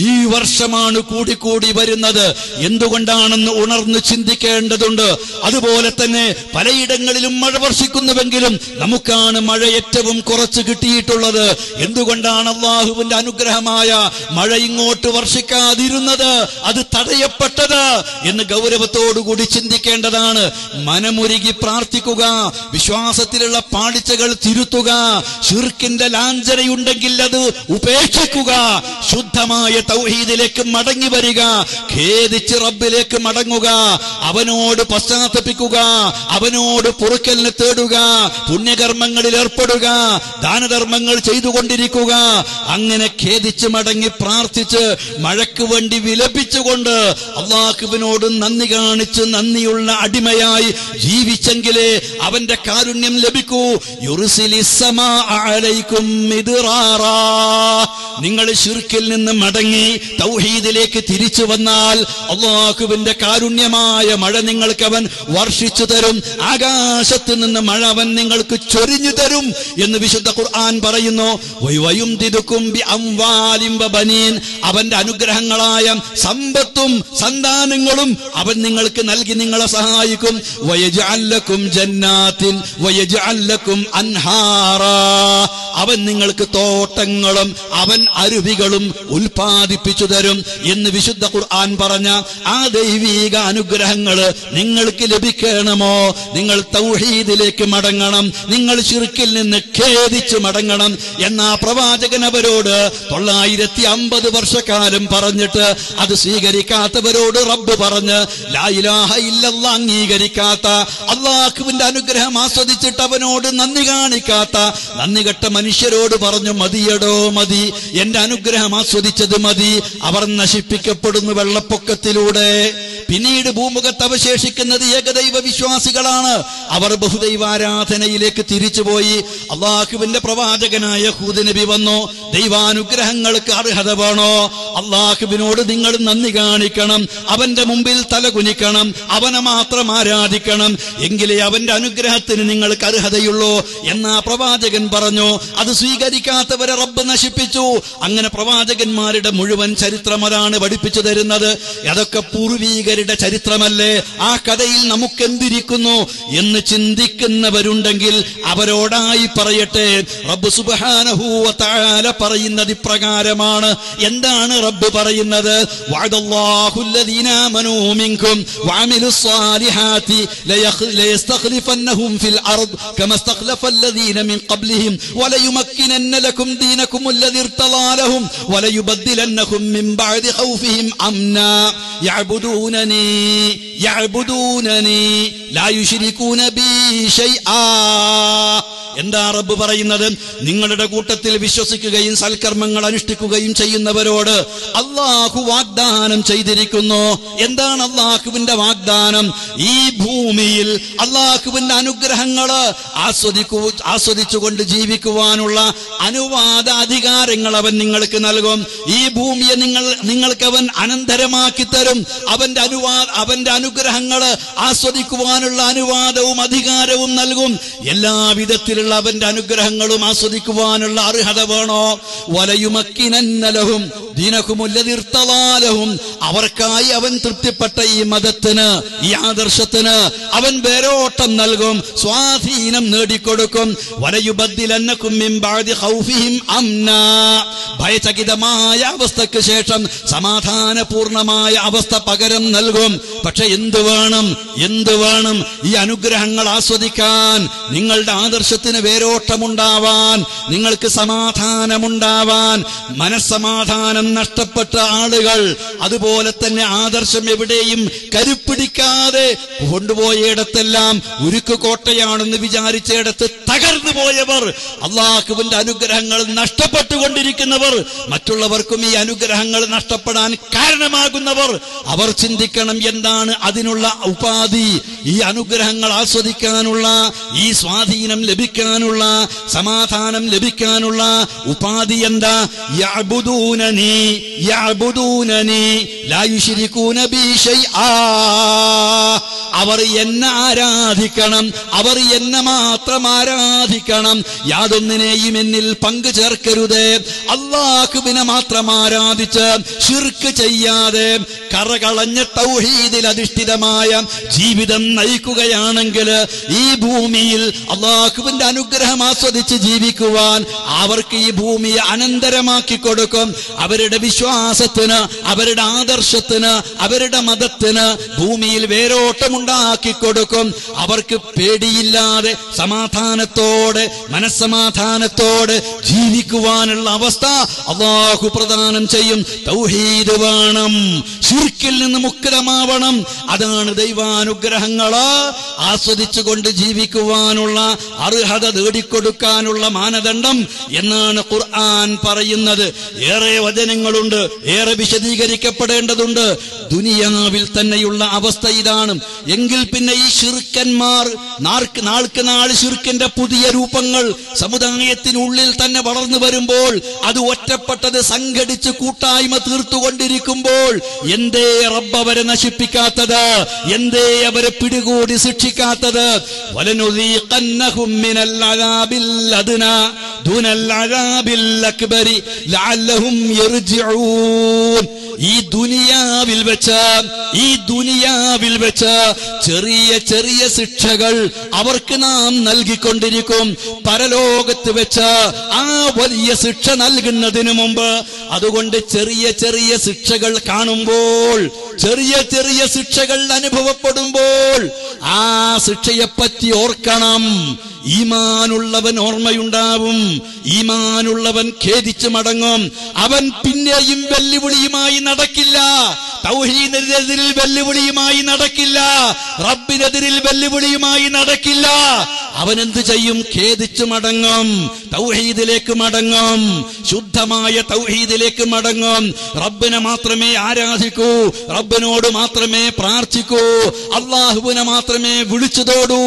ഈ വർഷമാണ് കൂടിക്കൂടി വരുന്നത്. എന്തുകൊണ്ടാണെന്ന് ഉണർന്ന് ചിന്തിക്കേണ്ടതുണ്ട്. അതുപോലെ തന്നെ പലയിടങ്ങളിലും മഴ വർഷിക്കുന്നുവെങ്കിലും നമുക്കാണ് മഴ ഏറ്റവും കുറച്ച് കിട്ടിയിട്ടുള്ളത്. എന്തുകൊണ്ടാണ് അല്ലാഹുവിന്റെ അനുഗ്രഹമായ മഴ ഇങ്ങോട്ട് വർഷിക്കാതിരുന്നത്, അത് തടയപ്പെട്ടത് എന്ന് ഗൗരവത്തോടുകൂടി ചിന്തിക്കേണ്ടതാണ്. മനമുരുകി പ്രാർത്ഥിക്കുക, വിശ്വാസത്തിലുള്ള പാളിച്ചകൾ തിരുത്തുക, ശിർക്കിന്റെ ലാഞ്ചനയുണ്ടെങ്കിൽ അത് ഉപേക്ഷിക്കുക, ശുദ്ധമായ തൗഹീദിലേക്ക് മടങ്ങി വരിക, ഖേദിച്ച് റബ്ബിലേക്ക് മടങ്ങുക, അവനോട് പശ്ചാത്തപിക്കുക, അവനോട് പൊറുക്കലിനെ തേടുക, പുണ്യകർമ്മങ്ങളിൽ ഏർപ്പെടുക, ദാനധർമ്മങ്ങൾ ചെയ്തുകൊണ്ടിരിക്കുക. അങ്ങനെ ഖേദിച്ച് മടങ്ങി പ്രാർത്ഥിച്ച് മഴയ്ക്ക് വേണ്ടി വിലപിച്ചുകൊണ്ട് അല്ലാഹുവിനോട് നന്ദി കാണിച്ച് നന്ദിയുള്ള അടിമയായി ജീവിച്ചെങ്കിലേ അവന്റെ കാരുണ്യം ലഭിക്കൂ. യുർസിലിസ് സമാഅ അലൈക്കും മിദ്റാറാ, നിങ്ങൾ ശിർക്കിൽ നിന്ന് മടങ്ങി തൗഹീദിലേക്ക് തിരിച്ചു വന്നാൽ അല്ലാഹുവിന്റെ കാരുണ്യമായ മഴ നിങ്ങൾക്ക് അവൻ വർഷിച്ചു തരും. ആകാശത്ത് നിന്ന് മഴ അവൻ നിങ്ങൾക്ക് ചൊരിഞ്ഞു തരും എന്ന് വിശുദ്ധ ഖുർആൻ പറയുന്നു. വയുംദിദുക്കും ബിഅംവാലിൻ വബനീൻ, അവന്റെ അനുഗ്രഹങ്ങളായ സമ്പത്തും സന്താനങ്ങളും അവൻ നിങ്ങൾക്ക് നൽകി നിങ്ങളെ സഹായിക്കും. വയജ്അൽ ലക്കും ജന്നാത്തിൻ വയജ്അൽ ലക്കും അൻഹാറാ, അവൻ നിങ്ങൾക്ക് തോട്ടങ്ങളും അവൻ അരുവികളും ഉൽപ്പാദിപ്പിച്ചു തരും എന്ന് വിശുദ്ധ ഖുർആൻ പറഞ്ഞ ആ ദൈവീക അനുഗ്രഹങ്ങൾ നിങ്ങൾക്ക് ലഭിക്കണമോ? നിങ്ങൾ തൗഹീദിലേക്ക് മടങ്ങണം, നിങ്ങൾ ശിർക്കിൽ നിന്ന് ഖേദിച്ചു മടങ്ങണം എന്ന പ്രവാചകൻ അവരോട് 950 വർഷക്കാലം പറഞ്ഞിട്ട് അത് സ്വീകരിക്കാത്തവരോട് റബ്ബ് പറഞ്ഞ് ലാ ഇലാഹ ഇല്ലല്ലാഹ് അംഗീകരിക്കാത്ത, അല്ലാഹുവിന്റെ അനുഗ്രഹം ആസ്വദിച്ചിട്ട് അവനോട് നന്ദി കാണിക്കാത്ത നന്ദികെട്ട മനുഷ്യരോട് പറഞ്ഞു, മതിയടോ മതി, എന്റെ അനുഗ്രഹം ആസ്വദിച്ചത് മതി. അവർ നശിപ്പിക്കപ്പെടുന്നു വെള്ളപ്പൊക്കത്തിലൂടെ. പിന്നീട് ഭൂമുഖത്ത് അവശേഷിക്കുന്നത് ഏകദൈവ വിശ്വാസികളാണ്. അവർ ബഹുദൈവാരാധനയിലേക്ക് തിരിച്ചുപോയി. അള്ളാഹുവിന്റെ പ്രവാചകനായ ഹൂദ് നബി വന്നു, ദൈവാനുഗ്രഹങ്ങൾക്ക് അർഹത വേണോ? അള്ളാഹുവിനോട് നിങ്ങൾ നന്ദി കാണിക്കണം, അവന്റെ മുമ്പിൽ തലകുനിക്കണം, അവനെ മാത്രം ആരാധിക്കണം, എങ്കിലേ അവന്റെ അനുഗ്രഹത്തിന് നിങ്ങൾക്ക് അർഹതയുള്ളൂ എന്നാ പ്രവാചകൻ പറഞ്ഞു. അത് സ്വീകരിക്കാത്തവരെ റബ്ബ് നശിപ്പിച്ചു. അങ്ങനെ പ്രവാചകന്മാരുടെ മുഴുവൻ ചരിത്രം അതാണ് പഠിപ്പിച്ചു തരുന്നത്. അതൊക്കെ പൂർവീക പൂർവികരുടെ ചരിത്രമല്ലേ, ആ കഥയിൽ നമുക്കെന്തിരിക്കുന്നു എന്ന് ചിന്തിക്കുന്നവരുണ്ടെങ്കിൽ അവരോടായി പറയട്ടെ, റബ്ബ് സുബ്ഹാനഹു വ തആല പറയുന്നത് ഇപ്രകാരമാണ്. എന്താണ് റബ്ബ് പറയുന്നത്? വഅദല്ലാഹു അല്ലദീന ആമനൂ മിൻകും വഅമിലുസ് സാലിഹാതി ലയസ്തഖ്ലിഫന്നഹും ഫിൽ അർദ് കമാ ഇസ്തഖ്ലഫ അല്ലദീന മിൻ ഖബ്ലിഹിം വലയുമക്കിനന്ന ലക്കും ദീനകും അല്ലദീ ഇർതളാ ലഹും വലയുബദ്ദിലന്നഹും മിൻ ബഅദി ഖൗഫിഹിം അംനാ യഅബുദൂനനി ലാ യുശ്രികൂന ബി ശൈആ. എന്താ റബ്ബ് പറയുന്നത്? നിങ്ങളുടെ കൂട്ടത്തിൽ വിശ്വസിക്കുകയും സൽക്കർമ്മങ്ങൾ അനുഷ്ഠിക്കുകയും ചെയ്യുന്നവരോട് അല്ലാഹു വാഗ്ദാനം ചെയ്തിരിക്കുന്നു. എന്താണ് അല്ലാഹുവിന്റെ വാഗ്ദാനം? ഈ ഭൂമിയിൽ അല്ലാഹുവിന്റെ അനുഗ്രഹങ്ങൾ ആസ്വദിച്ചുകൊണ്ട് ജീവിക്കുവാനുള്ള അനുവാദ അധികാരങ്ങൾ അവൻ നിങ്ങൾക്ക് നൽകും. ഈ ഭൂമിയെ നിങ്ങൾക്ക് അവൻ അനന്തരമാക്കി തരും. അവന്റെ അനുഗ്രഹങ്ങൾ ആസ്വദിക്കുവാനുള്ള അനുവാദവും അധികാരവും നൽകും. എല്ലാവിധത്തിലുള്ള അവന്റെ അനുഗ്രഹങ്ങളും ആസ്വദിക്കുവാനുള്ള അർഹത വേണോ? വലയുമക്കിനന്ന ലഹും ദീനകും അല്ലദീ ഇർതളാ ലഹും. അവർക്കായി അവൻ തൃപ്തിപ്പെട്ട ഈ മതത്തിന്, ഈ ആദർശത്തിന് അവൻ വേരോട്ടം നൽകും, സ്വാധീനം നേടിക്കൊടുക്കും. വലയുബദ്ദിലന്നകും മിൻ ബഅദി ഖൗഫിഹിം അംനാ. ഭയചകിതമായ അവസ്ഥയ്ക്ക് ശേഷം സമാധാനപൂർണമായ അവസ്ഥ പകരം നൽകും. പക്ഷെ എന്ത് വേണം? ഈ അനുഗ്രഹങ്ങൾ ആസ്വദിക്കാൻ, നിങ്ങളുടെ ആദർശത്തിന് വേരോട്ടമുണ്ടാവാൻ, നിങ്ങൾക്ക് സമാധാനമുണ്ടാവാൻ. മനസ്സമാധാനം നഷ്ടപ്പെട്ട ആളുകൾ, അതുപോലെ തന്നെ ആദർശം എവിടെയും കരുപ്പിടിക്കാതെ കൊണ്ടുപോയിടത്തെല്ലാം ഉരുക്ക് കോട്ടയാണെന്ന് വിചാരിച്ചിടത്ത് തകർന്നു പോയവർ, അല്ലാഹുവിന്റെ അനുഗ്രഹങ്ങൾ നഷ്ടപ്പെട്ടുകൊണ്ടിരിക്കുന്നവർ, മറ്റുള്ളവർക്കും ഈ അനുഗ്രഹങ്ങൾ നഷ്ടപ്പെടാൻ കാരണമാകുന്നവർ, അവർ ചിന്തിക്കണം എന്താണ് അതിനുള്ള ഉപാധി. ഈ അനുഗ്രഹങ്ങൾ ആസ്വദിക്കാനുള്ള, ഈ സ്വാധീനം ലഭിക്കാനുള്ള, സമാധാനം ലഭിക്കാനുള്ള ഉപാധി എന്താ? യഅബുദൂനനി ലാ യുശ്രികൂന ബി ശൈആ. അവർ എന്നെ ആരാധിക്കണം, അവർ എന്നെ മാത്രം ആരാധിക്കണം, യാതൊന്നിനെയും എന്നിൽ പങ്കു ചേർക്കരുത്. അല്ലാഹുവിനെ മാത്രം ആരാധിച്ച് ശിർക്ക് ചെയ്യാതെ കറകളഞ്ഞ തൗഹീദിൽ അധിഷ്ഠിതമായ ജീവിതം നയിക്കുകയാണെങ്കിൽ ഈ ഭൂമിയിൽ അല്ലാഹുവിന്റെ അനുഗ്രഹം ആസ്വദിച്ച് ജീവിക്കുവാൻ അവർക്ക് ഈ ഭൂമിയെ അനന്തരമാക്കി കൊടുക്കും. അവരുടെ വിശ്വാസത്തിന്, അവരുടെ ആദർശത്തിന്, അവരുടെ മതത്തിന് ഭൂമിയിൽ വേരോട്ടമുണ്ടാക്കി കൊടുക്കും. അവർക്ക് പേടിയില്ലാതെ സമാധാനത്തോടെ, മനസ്സമാധാനത്തോടെ ജീവിക്കുവാനുള്ള അവസ്ഥ അല്ലാഹു പ്രദാനം ചെയ്യും. തൗഹീദ് വേണം, ശിർക്കിൽ നിന്ന് മുക്തമാവണം. അതാണ് ദൈവാനുഗ്രഹങ്ങള് ആസ്വദിച്ചുകൊണ്ട് ജീവിക്കുവാനുള്ള അർഹത നേടിക്കൊടുക്കാനുള്ള മാനദണ്ഡം എന്നാണ് ഖുർആൻ പറയുന്നത്. ഏറെ വചനങ്ങളുണ്ട്, ഏറെ വിശദീകരിക്കപ്പെടേണ്ടതുണ്ട്. ദുനിയാവിൽ തന്നെയുള്ള അവസ്ഥ ഇതാണ്. എങ്കിൽ പിന്നെ ഈ ശിർക്കന്മാർ നാൾക്ക് നാൾ ശിർക്കിന്റെ പുതിയ രൂപങ്ങൾ സമുദായത്തിനുള്ളിൽ തന്നെ വളർന്നു വരുമ്പോൾ, അത് ഒറ്റപ്പെട്ടത് സംഘടിച്ച് കൂട്ടായ്മ തീർത്തുകൊണ്ടിരിക്കുമ്പോൾ എന്തേ റബ്ബ് അവരെ നശിപ്പിക്കാത്തത്? എന്തേ അവരെ പിടികൂടി ശിക്ഷിക്കാത്തത്? വലനുദീഖന്നഹും മിനൽ അദാബിൽ അദ്നാ ദുനൽ അദാബിൽ അക്ബരി ലഅല്ലഹും യർജിഊൻ. ഈ ദുനിയാവിൽ വെച്ച് ചെറിയ ചെറിയ ശിക്ഷകൾ അവർക്ക് നാം നൽകിക്കൊണ്ടിരിക്കും. പരലോകത്ത് വെച്ച് ആ വലിയ ശിക്ഷ നൽകുന്നതിന് മുമ്പ് അതുകൊണ്ട് ചെറിയ ചെറിയ ശിക്ഷകൾ കാണുമ്പോൾ, ചെറിയ ചെറിയ ശിക്ഷകൾ അനുഭവപ്പെടുമ്പോൾ ആ ശിക്ഷയെപ്പറ്റി ഓർക്കണം. ഈമാനുള്ളവൻ ഓർമ്മയുണ്ടാവും, ഈമാനുള്ളവൻ ഖേദിച്ചു മടങ്ങും. അവൻ പിന്നെയും വെല്ലുവിളിയുമായി നടക്കില്ല, തൗഹീദിനെതിരിൽ വെല്ലുവിളിയുമായി നടക്കില്ല, റബ്ബിനെതിരിൽ വെല്ലുവിളിയുമായി നടക്കില്ല. അവൻ എന്ത് ചെയ്യും? ഖേദിച്ചു മടങ്ങും, തൗഹീദിലേക്ക് മടങ്ങും, ശുദ്ധമായ തൗഹീദിലേക്ക് മടങ്ങും. റബ്ബിനെ മാത്രമേ ആരാധിക്കൂ, റബ്ബിനോട് മാത്രമേ പ്രാർത്ഥിക്കൂ, അല്ലാഹുവിനെ മാത്രമേ വിളിച്ചു തേടൂ,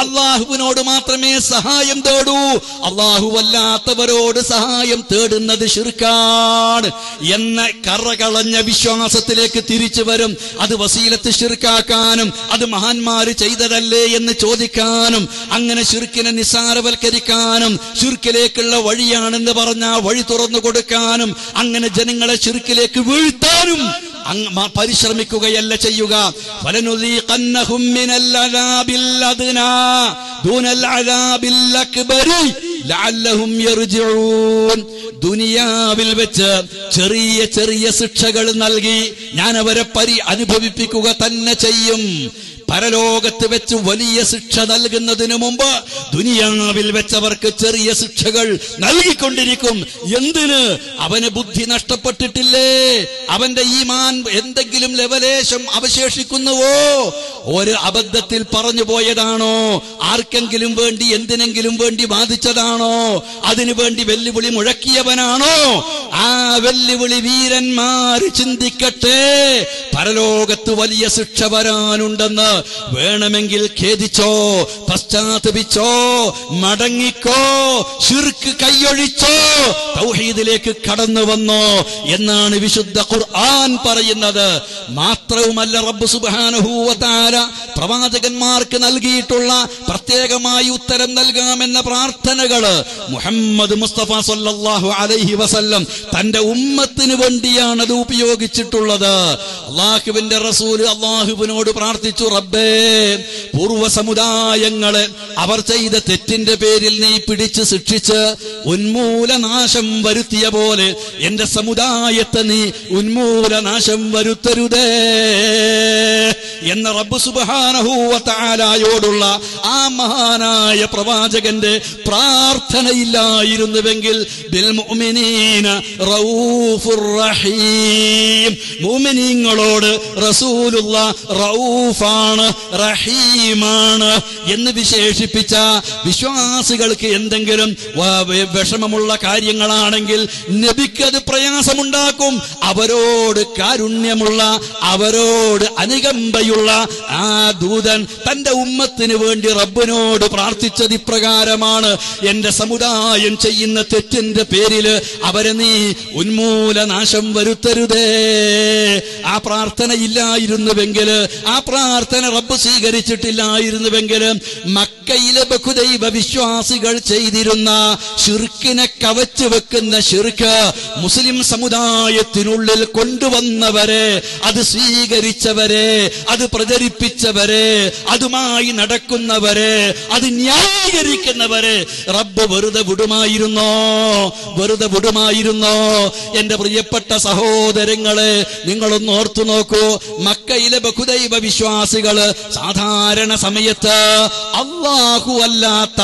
അല്ലാഹുവിനോട് മാത്രമേ സഹായം തേടൂ. അല്ലാഹുവല്ലാത്തവരോട് സഹായം തേടുന്നത് ശിർക്കാണ് എന്ന കറകളഞ്ഞ വിശ്വാസത്തിലേക്ക് തിരിച്ചു വരും. അത് വസീലത്ത് ശിർക്കാക്കാനും അത് മഹാന്മാര് ചെയ്തതല്ലേ എന്ന് ചോദിക്കാനും അങ്ങനെ ശിർക്കിനെ നിസ്സാരവൽക്കരിക്കാനും ശിർക്കിലേക്കുള്ള വഴിയാണെന്ന് പറഞ്ഞ വഴി തുറന്നു കൊടുക്കാനും അങ്ങനെ ജനങ്ങളെ ശിർക്കിലേക്ക് വീഴ്ത്താനും പരിശ്രമിക്കുകയല്ല ചെയ്യുക. ഫലനുദീഖന്നഹും മിനൽ അദാബിൽ അദ്നാ ദൂനൽ അദാബിൽ അക്ബരി ലഅല്ലഹും യർജിഊൻ. ദുനിയാവിൽ വെച്ച് ചെറിയ ചെറിയ ശിക്ഷകൾ നൽകി ഞാൻ അവരെ അനുഭവിപ്പിക്കുക തന്നെ ചെയ്യും. പരലോകത്ത് വെച്ച് വലിയ ശിക്ഷ നൽകുന്നതിനു മുമ്പ് ദുനിയാവിൽ വെച്ചവർക്ക് ചെറിയ ശിക്ഷകൾ നൽകിക്കൊണ്ടിരിക്കും. എന്തിന്? അവന് ബുദ്ധി നഷ്ടപ്പെട്ടിട്ടില്ലേ? അവന്റെ ഈമാൻ എന്തെങ്കിലും ലവലേശം അവശേഷിക്കുന്നുവോ? ഒരു അബദ്ധത്തിൽ പറഞ്ഞു പോയതാണോ? ആർക്കെങ്കിലും വേണ്ടി എന്തിനെങ്കിലും വേണ്ടി ബാധിച്ചതാണോ? അതിനു വേണ്ടി വെല്ലുവിളി മുഴക്കിയവനാണോ? ആ വെല്ലുവിളി വീരന്മാര് ചിന്തിക്കട്ടെ. പരലോകത്ത് വലിയ ശിക്ഷ വരാനുണ്ടെന്ന്. വേണമെങ്കിൽ ഖേദിച്ചോ, പശ്ചാത്തപിച്ചോ, മടങ്ങിക്കോ, ശിർക്ക് കൈയൊഴിച്ചോ, തൗഹീദിലേക്ക് കടന്നു വന്നോ എന്നാണ് വിശുദ്ധ ഖുർആൻ പറയുന്നത്. മാത്രവുമല്ല, റബ്ബ് സുബ്ഹാനഹു വ തആല പ്രവാചകന്മാർക്ക് നൽകിയിട്ടുള്ള പ്രത്യേകമായി ഉത്തരം നൽകാമെന്ന പ്രാർത്ഥനകള് മുഹമ്മദ് മുസ്തഫ സല്ലല്ലാഹു അലൈഹി വസല്ലം തന്റെ ഉമ്മത്തിന് വേണ്ടിയാണ് അത് ഉപയോഗിച്ചിട്ടുള്ളത്. അള്ളാഹുവിന്റെ റസൂല് അള്ളാഹുവിനോട് പ്രാർത്ഥിച്ചു, റബ്ബേ, പൂർവ്വ സമുദായങ്ങളെ അവർ ചെയ്ത തെറ്റിന്റെ പേരിൽ നീ പിടിച്ച് ശിക്ഷിച്ച് ഉന്മൂലനാശം വരുത്തിയ പോലെ എന്റെ സമുദായത്തെ നീ ഉന്മൂലനാശം വരുത്തരുതേ എന്ന റബ്ബ് സുബ്ഹാനഹു വ തആലയോടുള്ള ആ മഹാനായ പ്രവാചകന്റെ പ്രാർത്ഥനയില്ലായിരുന്നുവെങ്കിൽ ബിൽ മുഅ്മിനീന റഊഫുർ റഹീം, മുഅ്മിനീങ്ങളോട് റസൂലുള്ളാഹ് റഊഫാണ്, റഹീമാണ് എന്ന് വിശേഷിപ്പിച്ച വിശ്വാസികൾക്ക് എന്തെങ്കിലും വിഷമമുള്ള കാര്യങ്ങളാണെങ്കിൽ നബിക്ക് അത് പ്രയാസമുണ്ടാക്കും. അവരോട് കാരുണ്യമുള്ള, അവരോട് അനുകമ്പയുള്ള ആ ദൂതൻ തന്റെ ഉമ്മത്തിന് വേണ്ടി റബ്ബിനോട് പ്രാർത്ഥിച്ചത് ഇപ്രകാരമാണ്: എന്റെ സമുദായം ചെയ്യുന്ന തെറ്റിന്റെ പേരില് അവരെ നീ ഉന്മൂലനാശം വരുത്തരുതേ. ആ പ്രാർത്ഥന ഇല്ലായിരുന്നുവെങ്കിൽ, ആ പ്രാർത്ഥന റബ്ബ് സ്വീകരിച്ചിട്ടില്ലായിരുന്നുവെങ്കിൽ മക്കയിലെ ബഹുദൈവ വിശ്വാസികൾ ചെയ്തിരുന്ന ശിർക്കിനെ കവച്ചു വെക്കുന്ന ശിർക്ക് മുസ്ലിം സമുദായത്തിനുള്ളിൽ കൊണ്ടുവന്നവരെ, അത് സ്വീകരിച്ചവരെ, അത് പ്രചരിപ്പിച്ചവരെ, അതുമായി നടക്കുന്നവരെ, അത് ന്യായീകരിക്കുന്നവരെ റബ്ബ് വെറുതെ വിടുമായിരുന്നോ? വെറുതെ വിടുമായിരുന്നോ? എന്റെ പ്രിയപ്പെട്ട സഹോദരങ്ങളെ, നിങ്ങളൊന്ന് ഓർത്തു നോക്കൂ. മക്കയിലെ ബഹുദൈവ വിശ്വാസികള് സാധാരണ സമയത്ത് അല്ലാഹു അല്ലാത്ത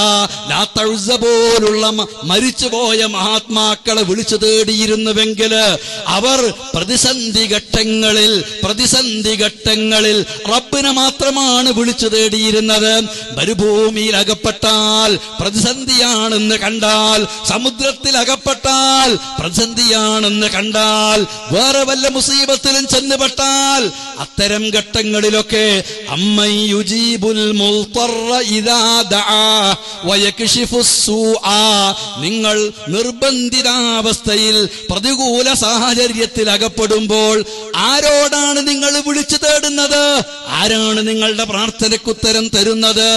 ലാത്ത ഉസ്സ പോലുള്ള മരിച്ചുപോയ മഹാത്മാക്കളെ വിളിച്ചു തേടിയിരുന്നുവെങ്കിൽ അവർ പ്രതിസന്ധി ഘട്ടങ്ങളിൽ റബ്ബിനെ മാത്രമാണ് വിളിച്ചു തേടിയിരുന്നത്. മരുഭൂമിയിൽ അകപ്പെട്ടാൽ പ്രതിസന്ധിയാണെന്ന് കണ്ടാൽ, സമുദ്രത്തിൽ അകപ്പെട്ടാൽ പ്രതിസന്ധിയാണെന്ന് കണ്ടാൽ, വേറെ വല്ല മുസീബത്തിലും ചെന്നുപെട്ടാൽ അത്തരം ഘട്ടങ്ങളിലൊക്കെ അമ്മൻ യുജീബുൽ മുൽത്തറ ഇദാ ദആ വയക്ഷിഫുസ് സൂആ, നിങ്ങൾ നിർബന്ധിതാവസ്ഥയിൽ പ്രതികൂല സാഹചര്യത്തിൽ അകപ്പെടുമ്പോൾ ആരോടാണ് നിങ്ങൾ വിളിച്ചു തേടുന്നത്? ആരാണ് നിങ്ങളുടെ പ്രാർത്ഥനയ്ക്കുത്തരം തരുന്നത്?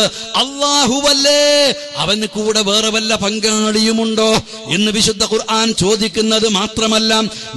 അല്ലാഹുവല്ലേ? അവന് കൂടെ വേറെ വല്ല പങ്കാളിയുമുണ്ടോ എന്ന് വിശുദ്ധ ഖുർആൻ ചോദിക്കുന്നത് മാത്രമല്ല,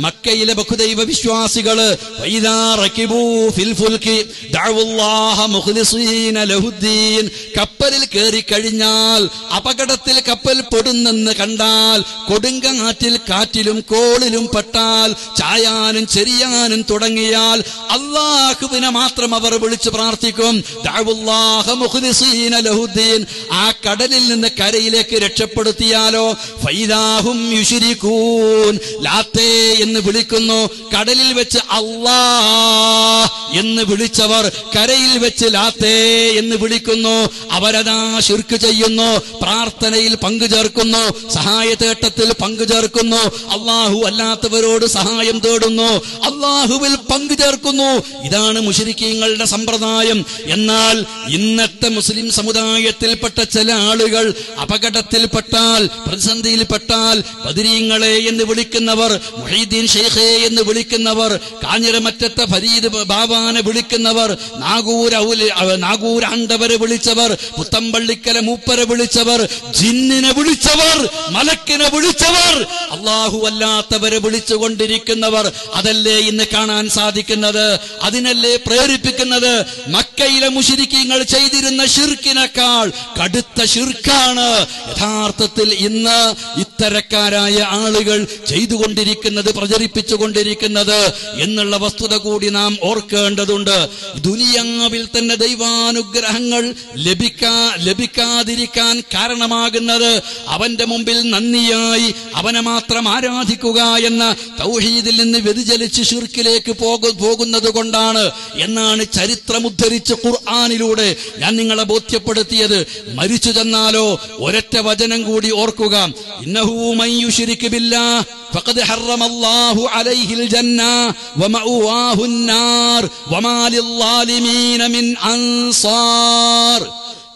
മക്കയിലെ ബഹുദൈവ വിശ്വാസികള് വൈദാ റകിബൂ ഫിൽ ഫുൽകി ദഅവുല്ലാഹ മുഖ്ലിസീന ലഹുദ്ദീൻ, കപ്പലിൽ കയറി കഴിഞ്ഞാൽ, അപകടത്തിൽ കപ്പൽ പെടുന്നെന്ന് കണ്ടാൽ, കൊടുങ്കാറ്റിൽ കാറ്റിലും കോളിലും പെട്ടാൽ, ചായാനും ചെരിയാനും തുടങ്ങിയാൽ അല്ലാഹുവിനെ മാത്രം അവർ വിളിച്ച് പ്രാർത്ഥിക്കും. ദഅവുല്ലാഹ മുഖ്ലിസീന ലഹുദ്ദീൻ. ആ കടലിൽ നിന്ന് കരയിലേക്ക് രക്ഷപ്പെടുത്തിയാലോ ഫൈദാഹും യുശ്രികൂൻ, ലാത്തേ എന്ന് വിളിക്കുന്നു. കടലിൽ വെച്ച് അല്ലാഹ് എന്ന് വിളിച്ചവർ കരയിൽ വെച്ച് ലാത്തേ എന്ന് വിളിക്കുന്നു. അവരതാ ശിർക്ക് ചെയ്യുന്നു, പ്രാർത്ഥനയിൽ പങ്കുചേർക്കുന്നു, സഹായതേട്ടത്തിൽ പങ്കുചേർക്കുന്നു, അല്ലാഹു അല്ലാത്തവരോട് സഹായം തേടുന്നു, അല്ലാഹുവിൽ പങ്കുചേർക്കുന്നു. ഇതാണ് മുശ്രിക്കീങ്ങളുടെ സമ്പ്രദായം. എന്നാൽ ഇന്നത്തെ മുസ്ലിം സമുദായത്തിൽപ്പെട്ട ചില ആളുകൾ അപകടത്തിൽപ്പെട്ടാൽ, പ്രതിസന്ധിയിൽപ്പെട്ടാൽ ബദരീങ്ങളെ എന്ന് വിളിക്കുന്നവർ, മുഹീദ്ദീൻ ഷെയ്ഖേ എന്ന് വിളിക്കുന്നവർ, കാഞ്ഞിരമറ്റത്തെ ഫരീദ് ബാബാനെ വിളിക്കുന്നവർ, നാഗൂർ ആണ്ടവരെ വിളിച്ചവർ, തമ്പള്ളിക്കല മൂപ്പരെ വിളിച്ചവർ, ജിന്നിനെ വിളിച്ചവർ, മലക്കിനെ വിളിച്ചവർ, അല്ലാഹു അല്ലാത്തവരെ വിളിച്ചുകൊണ്ടിരിക്കുന്നവർ. അതല്ലേ ഇന്ന് കാണാൻ സാധിക്കുന്നത്? അതിനല്ലേ പ്രേരിപ്പിക്കുന്നത്? മക്കയിലെ മുശ്രിക്കീങ്ങൾ ചെയ്തിരുന്ന ശിർക്കിനേക്കാൾ കടുത്ത ശിർക്കാണ് യഥാർത്ഥത്തിൽ ഇന്ന് ഇത്തരക്കാരായ ആളുകൾ ചെയ്തുകൊണ്ടിരിക്കുന്നത്, പ്രചരിപ്പിച്ചുകൊണ്ടിരിക്കുന്നത് എന്നുള്ള വസ്തുത കൂടി നാം ഓർക്കേണ്ടതുണ്ട്. ദുനിയാവിൽ തന്നെ ദൈവാനുഗ്രഹങ്ങൾ ലഭിക്കാതിരിക്കാൻ കാരണമാകുന്നത് അവന്റെ മുമ്പിൽ നന്ദിയായി അവനെ മാത്രം ആരാധിക്കുക എന്ന തൗഹീദിൽ നിന്ന് വ്യതിചലിച്ച് ശിർക്കിലേക്ക് പോകുന്നത് കൊണ്ടാണ് എന്നാണ് ചരിത്രമുദ്ധരിച്ച് ഖുർആനിലൂടെ ഞാൻ നിങ്ങളെ ബോധ്യപ്പെടുത്തിയത്. മരിച്ചു ചെന്നാലോ ഒരൊറ്റ വചനം കൂടി ഓർക്കുക, ഇന്നഹു മൻ യുശ്രിക് ബില്ലാഹ് ഫഖദ് ഹറമല്ലാഹു അലൈഹിൽ ജന്ന വമഅവാഹുൻ നാർ വമാ ലിൽളാലിമീന മിൻ അൻസാർ.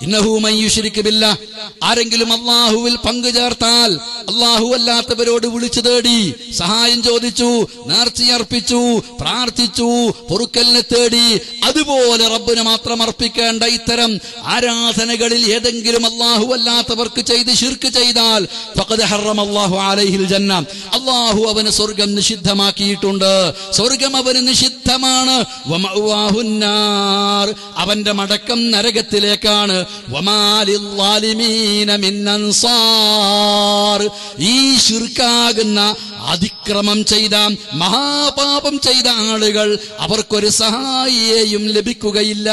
ഇന്നഹു മൻ യുശ്രിക് ബില്ലാഹ്, ആരെങ്കിലും അല്ലാഹുവിൽ പങ്കു ചേർത്താൽ, അല്ലാഹു അല്ലാത്തവരോട് വിളിച്ചു തേടി, സഹായം ചോദിച്ചു, നേർച്ചയർപ്പിച്ചു, പ്രാർത്ഥിച്ചു, പൊറുക്കലിനെ തേടി, അതുപോലെ റബ്ബിന് മാത്രം അർപ്പിക്കേണ്ട ഇത്തരം ആരാധനകളിൽ ഏതെങ്കിലും അല്ലാഹു അല്ലാത്തവർക്ക് ചെയ്ത് ശിർക്ക് ചെയ്താൽ ഫഖദ് ഹറമല്ലാഹു അലൈഹിൽ ജന്ന, അല്ലാഹു അവന് സ്വർഗം നിഷിദ്ധമാക്കിയിട്ടുണ്ട്. സ്വർഗം അവന് നിഷിദ്ധമാണ്. വമഅവാഹുൻ നാർ, അവന്റെ മടക്കം നരകത്തിലേക്കാണ്. വമാ ലിൽളാലിമീന മിൻ അൻസാർ, ഈ ശിർക്കാകുന്ന അതിക്രമം ചെയ്ത മഹാപാപം ചെയ്ത ആളുകൾ അവർക്കൊരു സഹായിയെയും ലഭിക്കുകയില്ല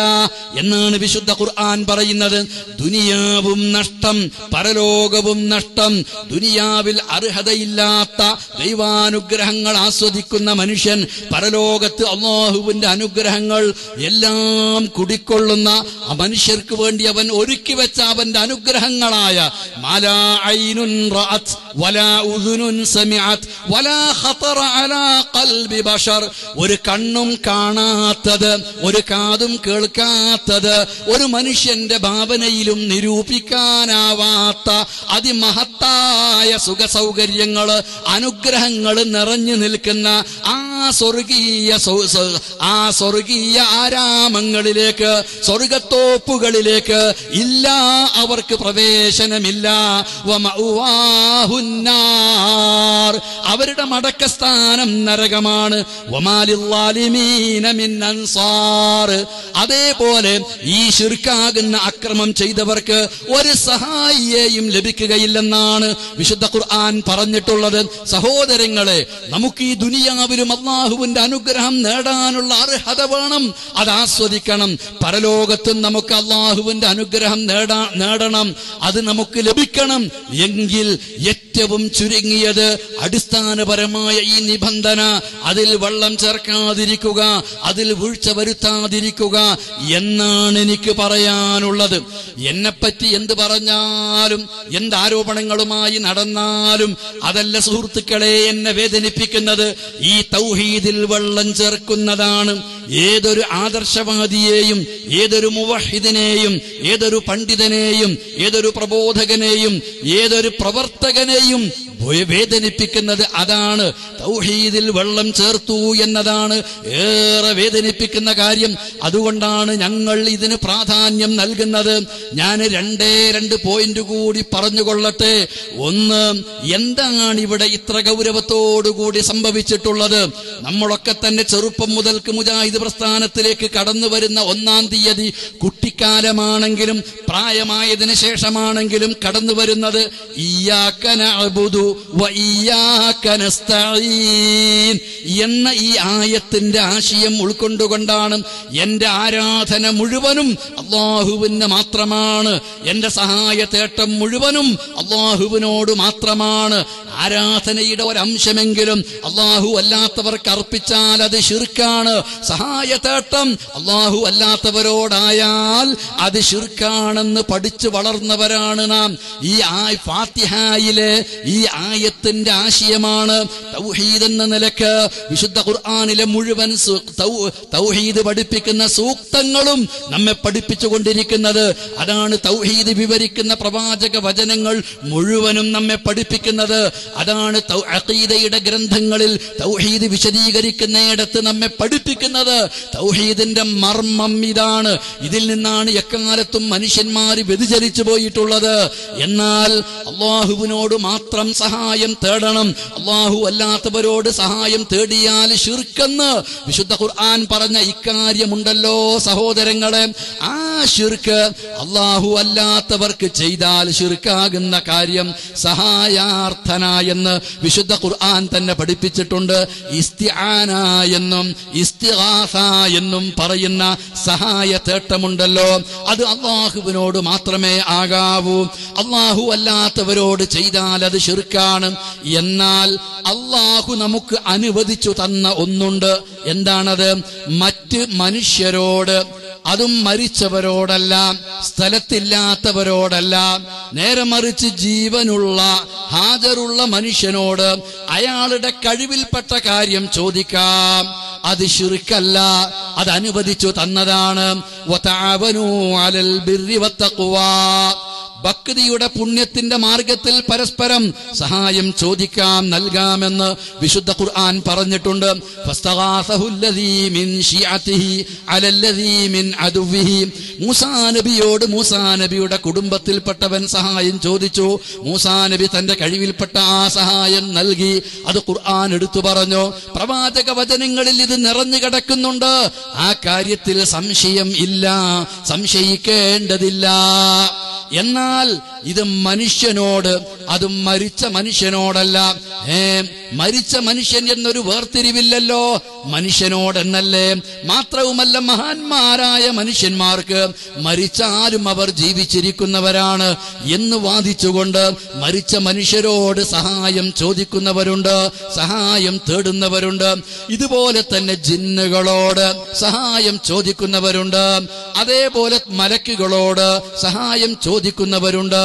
എന്നാണ് വിശുദ്ധ ഖുർആൻ പറയുന്നത്. ദുനിയാവും നഷ്ടം, പരലോകവും നഷ്ടം. ദുനിയാവിൽ അർഹതയില്ലാത്ത ദൈവാനുഗ്രഹങ്ങൾ ആസ്വദിക്കുന്ന മനുഷ്യൻ പരലോകത്ത് അല്ലാഹുവിന്റെ അനുഗ്രഹങ്ങൾ എല്ലാം കുടിക്കൊള്ളുന്ന മനുഷ്യർക്ക് വേണ്ടി അവൻ ഒരുക്കി വെച്ച അവന്റെ അനുഗ്രഹങ്ങളായ മാലാ ഐനുൻ റഅത് വലാ ഉദുനുൻ സമിഅത് വലാ ഖതറ അലാ ഖൽബി ബശർ, ഒരു കണ്ണും കാണാത്തത്, ഒരു കാതും കേൾക്കാത്തത്, ഒരു മനുഷ്യന്റെ ഭാവനയിലും നിരൂപിക്കാനാവാത്ത അതിമഹത്തായ സുഖ സൗകര്യങ്ങള്, അനുഗ്രഹങ്ങൾ നിറഞ്ഞു നിൽക്കുന്ന ആ സ്വർഗീയ ആരാമങ്ങളിലേക്ക്, സ്വർഗത്തോപ്പുകളിലേക്ക് ഇല്ല, അവർക്ക് പ്രവേശനമില്ല. വമഅവാഹുൻ നാർ, അവരുടെ മടക്കസ്ഥാനം നരകമാണ്. വമാ ലിൽളാലിമീന മിൻ അൻസാർ, അതേപോലെ ഈ ശിർക്കാകുന്ന അക്രമം ചെയ്തവർക്ക് ഒരു സഹായിയെയും ലഭിക്കുകയില്ലെന്നാണ് വിശുദ്ധ ഖുർആൻ പറഞ്ഞിട്ടുള്ളത്. സഹോദരങ്ങളെ, നമുക്ക് ഈ ദുനിയാവിലും അല്ലാഹുവിന്റെ അനുഗ്രഹം നേടാനുള്ള അർഹത വേണം, അത് ആസ്വദിക്കണം. പരലോകത്തും നമുക്ക് അല്ലാഹുവിന്റെ അനുഗ്രഹം നേടണം, അത് നമുക്ക് ലഭിക്കണം. എങ്കിൽ ഏറ്റവും ചുരുങ്ങിയത് അടിസ്ഥാനപരമായ ഈ നിബന്ധന, അതിൽ വെള്ളം ചേർക്കാതിരിക്കുക, അതിൽ വീഴ്ച വരുത്താതിരിക്കുക എന്നാണ് എനിക്ക് പറയാനുള്ളത്. എന്നെപ്പറ്റി എന്ത് പറഞ്ഞാലും, എന്ത് ആരോപണങ്ങളുമായി നടന്നാലും അതല്ല സുഹൃത്തുക്കളെ എന്നെ വേദനിപ്പിക്കുന്നത്, ഈ തൗഹീദിൽ വെള്ളം ചേർക്കുന്നതാണ്. ഏതൊരു ആദർശവാദിയെയും, ഏതൊരു മുവഹിദിനെയും, ഏതൊരു പണ്ഡിതനെയും, ഏതൊരു പ്രബോധകനെയും, ഏതൊരു പ്രവർത്തകനെയും വേദനിപ്പിക്കുന്നത് അതാണ്. തൗഹീദിൽ വെള്ളം ചേർത്തു എന്നതാണ് ഏറെ വേദനിപ്പിക്കുന്ന കാര്യം. അതുകൊണ്ടാണ് ഞങ്ങൾ ഇതിന് പ്രാധാന്യം നൽകുന്നത്. ഞാൻ രണ്ട് പോയിന്റ് കൂടി പറഞ്ഞുകൊള്ളട്ടെ. ഒന്ന്, എന്താണ് ഇവിടെ ഇത്ര ഗൗരവത്തോടുകൂടി സംഭവിച്ചിട്ടുള്ളത്? നമ്മളൊക്കെ തന്നെ ചെറുപ്പം മുതൽക്ക് മുജാഹിദ് പ്രസ്ഥാനത്തിലേക്ക് കടന്നു വരുന്ന 1-ാം തീയതി കുട്ടിക്കാലമാണെങ്കിലും പ്രായമായതിനു ശേഷമാണെങ്കിലും കടന്നു വരുന്നത് ഇയ്യാക നഅ്ബുദു വ ഇയ്യാക നസ്തഈൻ എന്ന ഈ ആയത്തിന്റെ ആശയം ഉൾക്കൊണ്ടുകൊണ്ടാണ്. എന്റെ ആരാധന മുഴുവനും അല്ലാഹുവിന് മാത്രമാണ്, എന്റെ സഹായ തേട്ടം മുഴുവനും അല്ലാഹുവിനോട് മാത്രമാണ്. ആരാധനയുടെ ഒരംശമെങ്കിലും അല്ലാഹു അല്ലാത്തവർക്ക് അർപ്പിച്ചാൽ അത് ശിർക്കാണ്. സഹായ തേട്ടം അല്ലാഹു അല്ലാത്തവരോടായാൽ അത് ശിർക്കാണെന്ന് പഠിച്ചു വളർന്നവരാണ് നാം. ഈ ഫാത്തിഹയിലെ ഈ ആയത്തിന്റെ ആശയമാണ്. തൗഹീദ് എന്ന നിലക്ക് വിശുദ്ധ ഖുർആനിലെ മുഴുവൻ തൗഹീദ് പഠിപ്പിക്കുന്ന സൂക്തങ്ങളും നമ്മെ പഠിപ്പിച്ചുകൊണ്ടിരിക്കുന്നത്. അതാണ് തൗഹീദ് വിവരിക്കുന്ന പ്രവാചക വചനങ്ങൾ മുഴുവനും നമ്മെ പഠിപ്പിക്കുന്നത്. അതാണ് അഖീദയുടെ ഗ്രന്ഥങ്ങളിൽ തൗഹീദ് വിശദീകരിക്കുന്നിടത്ത് നമ്മെ പഠിപ്പിക്കുന്നത്. തൗഹീദിന്റെ മർമ്മം ഇതാണ്. ഇതിൽ നിന്നാണ് എക്കാലത്തും മനുഷ്യന്മാർ വ്യതിചലിച്ചു പോയിട്ടുള്ളത്. എന്നാൽ അള്ളാഹുവിനോട് മാത്രം സഹായം തേടണം. അള്ളാഹു അല്ലാത്തവരോട് സഹായം തേടിയാൽ ശിർക്കെന്ന് വിശുദ്ധ ഖുർആൻ പറഞ്ഞ ഇക്കാര്യമുണ്ടല്ലോ സഹോദരങ്ങളെ. ആ ശിർക്ക് അള്ളാഹു അല്ലാത്തവർക്ക് ചെയ്താൽ ശിർക്കാകുന്ന കാര്യം സഹായാർത്ഥന എന്ന് വിശുദ്ധ ഖുർആൻ തന്നെ പഠിപ്പിച്ചിട്ടുണ്ട്. ഇസ്തിആന എന്നും ഇസ്തിഗാസ എന്നും പറയുന്ന സഹായ തേട്ടമുണ്ടല്ലോ, അത് അള്ളാഹുവിനോട് മാത്രമേ ആകാവൂ. അള്ളാഹു അല്ലാത്തവരോട് ചെയ്താൽ അത് ശിർക്കാണ്. എന്നാൽ അള്ളാഹു നമുക്ക് അനുവദിച്ചു തന്ന ഒന്നുണ്ട്. എന്താണത്? മറ്റ് മനുഷ്യരോട്, അതും മരിച്ചവരോടല്ല, സ്ഥലത്തില്ലാത്തവരോടല്ല, നേരെ മറിച്ച് ജീവനുള്ള ഹാജറുള്ള മനുഷ്യനോട് അയാളുടെ കഴിവിൽപ്പെട്ട കാര്യം ചോദിക്കാം. അത് ശിർക്കല്ല, അത് അനുവദിച്ചു തന്നതാണ്. വതഅവനൂ അലൽ ബിർരി വത്തഖ്വാ, ഭക്തിയുടെ പുണ്യത്തിന്റെ മാർഗത്തിൽ പരസ്പരം സഹായം ചോദിക്കാം, നൽകാമെന്ന് വിശുദ്ധ ഖുർആൻ പറഞ്ഞിട്ടുണ്ട്. ഫസ്തഗാസഹുല്ലദീ മിൻ ശിഅതിഹി അലല്ലദീ മിൻ അദുവിഹി, മൂസാ നബിയോട് മൂസാ നബിയുടെ കുടുംബത്തിൽപ്പെട്ടവൻ സഹായം ചോദിച്ചു. മൂസാ നബി തന്റെ കഴിവിൽപ്പെട്ട ആ സഹായം നൽകി. അത് ഖുർആൻ എടുത്തു പറഞ്ഞു. പ്രവാചക വചനങ്ങളിൽ ഇത് നിറഞ്ഞു കിടക്കുന്നുണ്ട്. ആ കാര്യത്തിൽ സംശയം ഇല്ല, സംശയിക്കേണ്ടതില്ല. എന്നാൽ ഇത് മനുഷ്യനോട്, അതും മരിച്ച മനുഷ്യനോടല്ല. മരിച്ച മനുഷ്യൻ എന്നൊരു വേർതിരിവില്ലല്ലോ, മനുഷ്യനോടെന്നല്ലേ. മാത്രവുമല്ല, മഹാന്മാരായ മനുഷ്യന്മാർക്ക് മരിച്ചാലും അവർ ജീവിച്ചിരിക്കുന്നവരാണ് എന്ന് വാദിച്ചുകൊണ്ട് മരിച്ച മനുഷ്യരോട് സഹായം ചോദിക്കുന്നവരുണ്ട്, സഹായം തേടുന്നവരുണ്ട്. ഇതുപോലെ തന്നെ ജിന്നുകളോട് സഹായം ചോദിക്കുന്നവരുണ്ട്. അതേപോലെ മലക്കുകളോട് സഹായം ചോദിക്കുന്നവരുണ്ട്.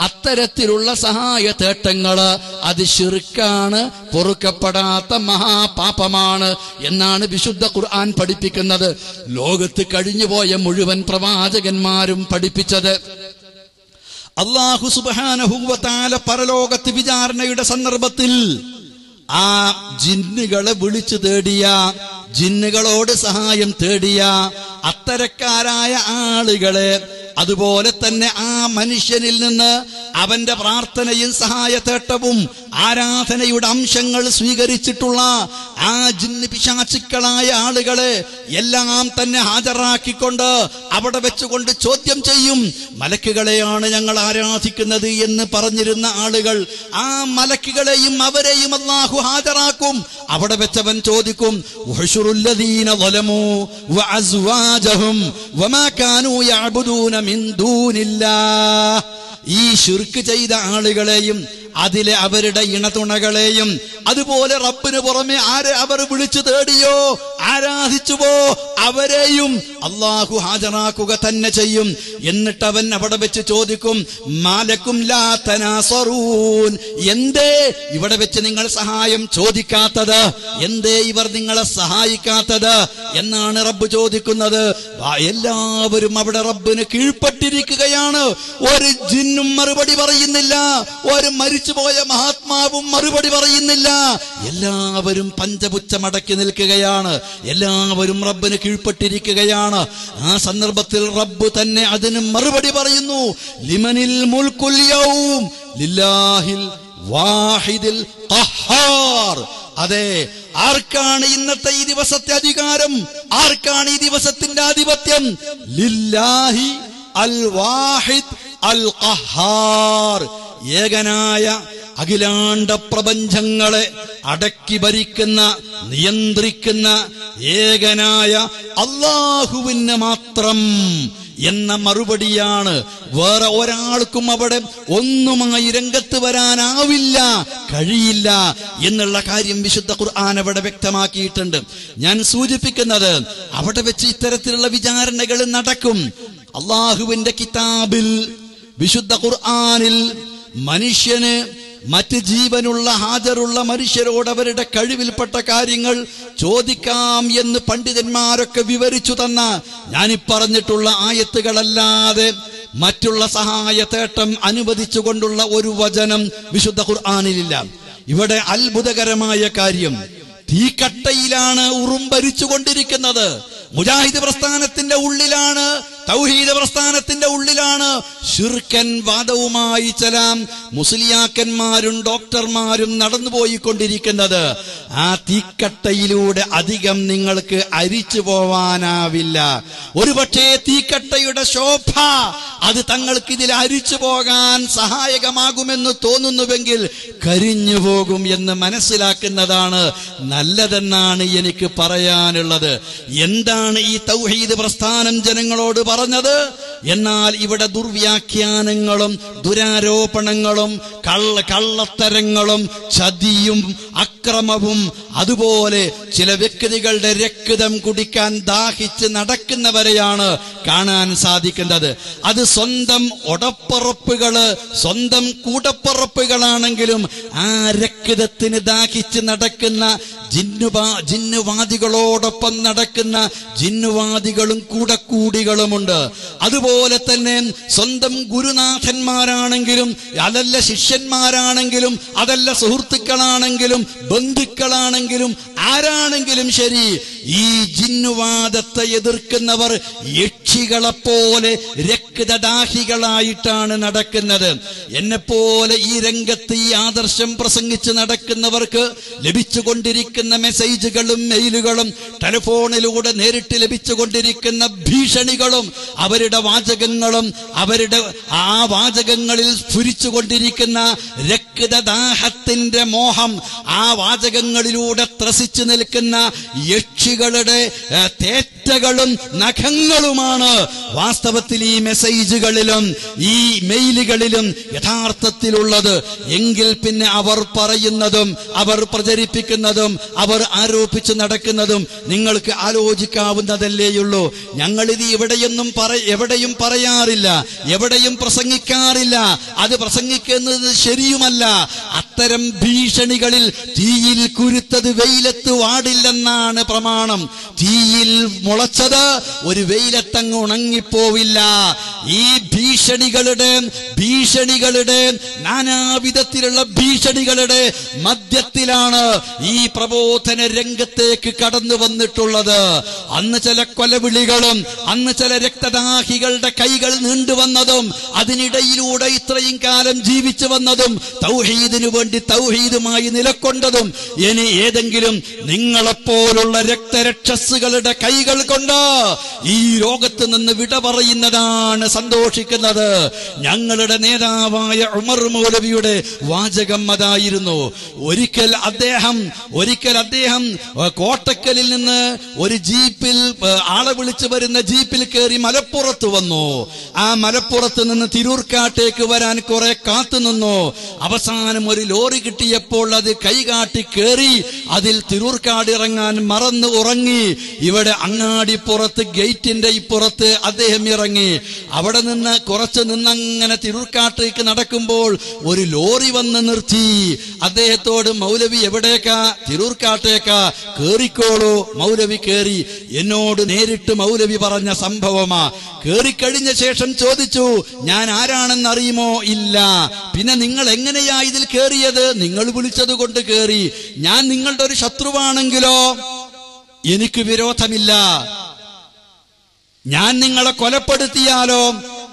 അത്തരത്തിലുള്ള സഹായ തേട്ടങ്ങള് അത് ശിർക്കാണ്, പൊറുക്കപ്പെടാത്ത മഹാപാപമാണ് എന്നാണ് വിശുദ്ധ ഖുർആൻ പഠിപ്പിക്കുന്നത്. ലോകത്ത് കഴിഞ്ഞുപോയ മുഴുവൻ പ്രവാചകന്മാരും പഠിപ്പിച്ചത്. അല്ലാഹു സുബ്ഹാനഹു വ തആല പരലോകത്ത് വിചാരണയുടെ സന്ദർഭത്തിൽ ആ ജിന്നുകളെ വിളിച്ചു തേടിയ, ജിന്നുകളോട് സഹായം തേടിയ അത്തരക്കാരായ ആളുകളെ, അതുപോലെ തന്നെ ആ മനുഷ്യനിൽ നിന്ന് അവന്റെ പ്രാർത്ഥനയും സഹായ തേട്ടവും ആരാധനയുടെ അംശങ്ങൾ സ്വീകരിച്ചിട്ടുള്ള ആ ജിന്ന് പിശാചുക്കളായ ആളുകളെ എല്ലാം തന്നെ ഹാജരാക്കിക്കൊണ്ട് അവിടെ വെച്ചുകൊണ്ട് ചോദ്യം ചെയ്യും. മലക്കുകളെയാണ് ഞങ്ങൾ ആരാധിക്കുന്നത് എന്ന് പറഞ്ഞിരുന്ന ആളുകൾ, ആ മലക്കുകളെയും അവരെയും അല്ലാഹു ഹാജരാക്കും. അവിടെ വെച്ചവൻ ചോദിക്കും, വഹ്ശുറുല്ലദീന ളലമൂ വഅസ്വാജഹും വമാ കാനൂ യഅബുദൂന മിൻ ദൂനില്ലാഹ്. ഈ ശിർക്ക് ചെയ്ത ആളുകളെയും അതിലെ അവരുടെ ഇണതുണകളെയും അതുപോലെ റബ്ബിന് പുറമെ ആരെ അവർ വിളിച്ചു തേടിയോ ആരാധിച്ചുവോ അവരെയും അല്ലാഹു ഹാജരാക്കുക തന്നെ ചെയ്യും. എന്നിട്ട് അവൻ അവിടെ വെച്ച് ചോദിക്കും, മാലക്കും ലാ തനാസറൂൻ, എന്തേ ഇവിടെ വെച്ച് നിങ്ങൾ സഹായം ചോദിക്കാത്തത്? എന്തേ ഇവർ നിങ്ങളെ സഹായിക്കാത്തത് എന്നാണ് റബ്ബ് ചോദിക്കുന്നത്. എല്ലാവരും അവിടെ റബ്ബിന് കീഴ്പ്പെട്ടിരിക്കുകയാണ്. ഒരു ജിന്നും മറുപടി പറയുന്നില്ല, ഒരു മരിച്ചുപോയ മഹാത്മാവും മറുപടി പറയുന്നില്ല. എല്ലാവരും പഞ്ചപുച്ഛമടക്കി നിൽക്കുകയാണ്, എല്ലാവരും റബ്ബിന് കീഴ്പ്പെട്ടിരിക്കുകയാണ്. ആ സന്ദർഭത്തിൽ റബ്ബ് തന്നെ അതിന് മറുപടി പറയുന്നു, ലിമനിൽ മുൽക്കുൽ യൗം ലില്ലാഹിൽ വാഹിദിൽ ഖഹാർ. അതെ, ആർക്കാണ് ഇന്നത്തെ ഈ ദിവസത്തെ അധികാരം? ആർക്കാണ് ഈ ദിവസത്തിന്റെ ആധിപത്യം? ലില്ലാഹി അൽ വാഹിദ് അൽ ഖഹാർ. ഏകനായ അഖിലാണ്ട പ്രപഞ്ചങ്ങളെ അടക്കി ഭരിക്കുന്ന, നിയന്ത്രിക്കുന്ന ഏകനായ അല്ലാഹുവിന് മാത്രം എന്ന മറുപടിയാണ്. വേറെ ഒരാൾക്കും അവിടെ ഒന്നുമായി രംഗത്ത് വരാനാവില്ല, കഴിയില്ല എന്നുള്ള കാര്യം വിശുദ്ധ ഖുർആൻ അവിടെ വ്യക്തമാക്കിയിട്ടുണ്ട്. ഞാൻ സൂചിപ്പിക്കുന്നത്, അവിടെ വെച്ച് ഇത്തരത്തിലുള്ള വിചാരണകൾ നടക്കും. അള്ളാഹുവിന്റെ കിതാബിൽ, വിശുദ്ധ ഖുർആനിൽ മനുഷ്യന് മറ്റ് ജീവനുള്ള ഹാജറുള്ള മനുഷ്യരോട് അവരുടെ കഴിവിൽപ്പെട്ട കാര്യങ്ങൾ ചോദിക്കാം എന്ന് പണ്ഡിതന്മാരൊക്കെ വിവരിച്ചു തന്ന ഞാനിപ്പറഞ്ഞിട്ടുള്ള ആയത്തുകളല്ലാതെ മറ്റുള്ള സഹായത്തേട്ടം അനുവദിച്ചുകൊണ്ടുള്ള ഒരു വചനം വിശുദ്ധ ഖുർആനിലില്ല. ഇവിടെ അത്ഭുതകരമായ കാര്യം, തീക്കട്ടയിലാണ് ഉറുമ്പരിച്ചുകൊണ്ടിരിക്കുന്നത്. മുജാഹിദ് പ്രസ്ഥാനത്തിന്റെ ഉള്ളിലാണ്, തൗഹീദ് പ്രസ്ഥാനത്തിന്റെ ഉള്ളിലാണ് ശിർക്കൻ വാദവുമായി ചില മുസ്ലിയാക്കന്മാരും ഡോക്ടർമാരും നടന്നുപോയിക്കൊണ്ടിരിക്കുന്നത്. ആ തീക്കട്ടയിലൂടെ അധികം നിങ്ങൾക്ക് അരിച്ചു പോവാനാവില്ല. ഒരുപക്ഷേ തീക്കട്ടയുടെ ശോഭ അത് തങ്ങൾക്ക് ഇതിൽ അരിച്ചു പോകാൻ സഹായകമാകുമെന്ന് തോന്നുന്നുവെങ്കിൽ കരിഞ്ഞു പോകും എന്ന് മനസ്സിലാക്കുന്നതാണ് നല്ലതെന്നാണ് എനിക്ക് പറയാനുള്ളത്. എന്താണ് ഈ തൗഹീദ് പ്രസ്ഥാനം ജനങ്ങളോട് പറഞ്ഞത്? എന്നാൽ ഇവിടെ ദുർവ്യാഖ്യാനങ്ങളും ദുരാരോപണങ്ങളും കള്ളത്തരങ്ങളും ചതിയും അക്രമവും അതുപോലെ ചില വ്യക്തികളുടെ രക്തം കുടിക്കാൻ ദാഹിച്ച് നടക്കുന്നവരെയാണ് കാണാൻ സാധിക്കുന്നത്. അത് സ്വന്തം ഒടപ്പുറപ്പുകള്, സ്വന്തം കൂടപ്പുറപ്പുകളാണെങ്കിലും ആ രക്തത്തിന് ദാഹിച്ച് നടക്കുന്ന ജിന്നുവാദികളോടൊപ്പം നടക്കുന്ന ജിന്നുവാദികളും കൂടക്കൂടികളുമുണ്ട്. അതുപോലെ തന്നെ സ്വന്തം ഗുരുനാഥന്മാരാണെങ്കിലും അതല്ല ശിഷ്യന്മാരാണെങ്കിലും അതല്ല സുഹൃത്തുക്കളാണെങ്കിലും ബന്ധുക്കളാണെങ്കിലും ആരാണെങ്കിലും ശരി, ഈ ജിന്നുവാദത്തെ എതിർക്കുന്നവർ യക്ഷികളെപ്പോലെ രക്തദാഹികളായിട്ടാണ് നടക്കുന്നത്. എന്നെപ്പോലെ ഈ രംഗത്ത് ഈ ആദർശം പ്രസംഗിച്ച് നടക്കുന്നവർക്ക് ലഭിച്ചുകൊണ്ടിരിക്കുന്ന മെസ്സേജുകളും മെയിലുകളും ടെലിഫോണിലൂടെ നേരിട്ട് ലഭിച്ചുകൊണ്ടിരിക്കുന്ന ഭീഷണികളും അവരുടെ വാചകങ്ങളും അവരുടെ ആ വാചകങ്ങളിൽ സ്ഫുരിച്ചുകൊണ്ടിരിക്കുന്ന രക്തദാഹത്തിന്റെ മോഹം, ആ വാചകങ്ങളിലൂടെ ത്രസിച്ചു നിൽക്കുന്ന യക്ഷികളുടെ തേറ്റകളും നഖങ്ങളുമാണ് വാസ്തവത്തിൽ ഈ മെസ്സേജുകളിലും ഈ മെയിലുകളിലും യഥാർത്ഥത്തിലുള്ളത്. എങ്കിൽ പിന്നെ അവർ പറയുന്നതും അവർ പ്രചരിപ്പിക്കുന്നതും അവർ ആരോപിച്ച് നടക്കുന്നതും നിങ്ങൾക്ക് ആലോചിക്കാവുന്നതല്ലേയുള്ളൂ. ഞങ്ങളിത് എവിടെയും പറയാറില്ല, എവിടെയും പ്രസംഗിക്കാറില്ല. അത് പ്രസംഗിക്കുന്നത് ശരിയുമല്ല. അത്തരം ഭീഷണികളിൽ തീയിൽ കുരുത്തത് വെയിലത്ത് വാടില്ലെന്നാണ് പ്രമാണം. തീയിൽ മുളച്ചത് ഒരു വെയിലത്തങ്ങ് ഉണങ്ങിപ്പോവില്ല. ഈ ഭീഷണികളുടെ നാനാവിധത്തിലുള്ള ഭീഷണികളുടെ മധ്യത്തിലാണ് ഈ പ്രബോധന രംഗത്തേക്ക് കടന്നു വന്നിട്ടുള്ളത്. അന്ന് ചില കൊലവിളികളും അന്ന് ചില രക്തദാഹികളുടെ കൈകൾ നീണ്ടുവന്നതും അതിനിടയിലൂടെ ഇത്രയും കാലം ജീവിച്ചു വന്നതും തൗഹീദിനു വേണ്ടി തൗഹീദുമായി നിലകൊണ്ടതും ഇനി ഏതെങ്കിലും നിങ്ങളെപ്പോലുള്ള രക്തരക്ഷസുകളുടെ കൈകൾ കൊണ്ട് ഈ ലോകത്ത് നിന്ന് വിട പറയുന്നതാണ് സന്തോഷിക്കുന്നത്. ഞങ്ങളുടെ നേതാവായ ഉമർ മൗലവിയുടെ വാചകം അതായിരുന്നു. ഒരിക്കൽ അദ്ദേഹം കോട്ടക്കലിൽ നിന്ന് ഒരു ജീപ്പിൽ ആളെ വിളിച്ചു വരുന്ന ജീപ്പിൽ കയറി മലപ്പുറത്ത് വന്നു. ആ മലപ്പുറത്ത് നിന്ന് തിരൂർക്കാട്ടേക്ക് വരാൻ കുറെ കാത്തു നിന്നു. അവസാനം ഒരു ലോറി കിട്ടിയപ്പോൾ അത് കൈകാട്ടി കയറി അതിൽ തിരൂർക്കാട് ഇറങ്ങാൻ മറന്ന് ഉറങ്ങി. ഇവിടെ അങ്ങാടിപ്പുറത്ത് ഗേറ്റിന്റെ ഇപ്പുറത്ത് അദ്ദേഹം ഇറങ്ങി. അവിടെ നിന്ന് കുറച്ച് നിന്നങ്ങനെ തിരൂർക്കാട്ടേക്ക് നടക്കുമ്പോൾ ഒരു ലോറി വന്ന് നിർത്തി. അദ്ദേഹത്തോട് മൗലവി എവിടേക്കാ? തിരൂർക്കാട്ടേക്കാ. കേറിക്കോളൂ. മൗലവി കേറി. എന്നോട് നേരിട്ട് മൗലവി പറഞ്ഞ സംഭവമാ. കേറിക്കഴിഞ്ഞ ശേഷം ചോദിച്ചു, ഞാൻ ആരാണെന്നറിയുമോ? ഇല്ല. പിന്നെ നിങ്ങൾ എങ്ങനെയാ ഇതിൽ കേറിയത്? നിങ്ങൾ വിളിച്ചത് കൊണ്ട് കേറി. ഞാൻ നിങ്ങളുടെ ഒരു ശത്രുവാണെങ്കിലോ എനിക്ക് വിരോധമില്ല. ഞാൻ നിങ്ങളെ കൊലപ്പെടുത്തിയാലോ?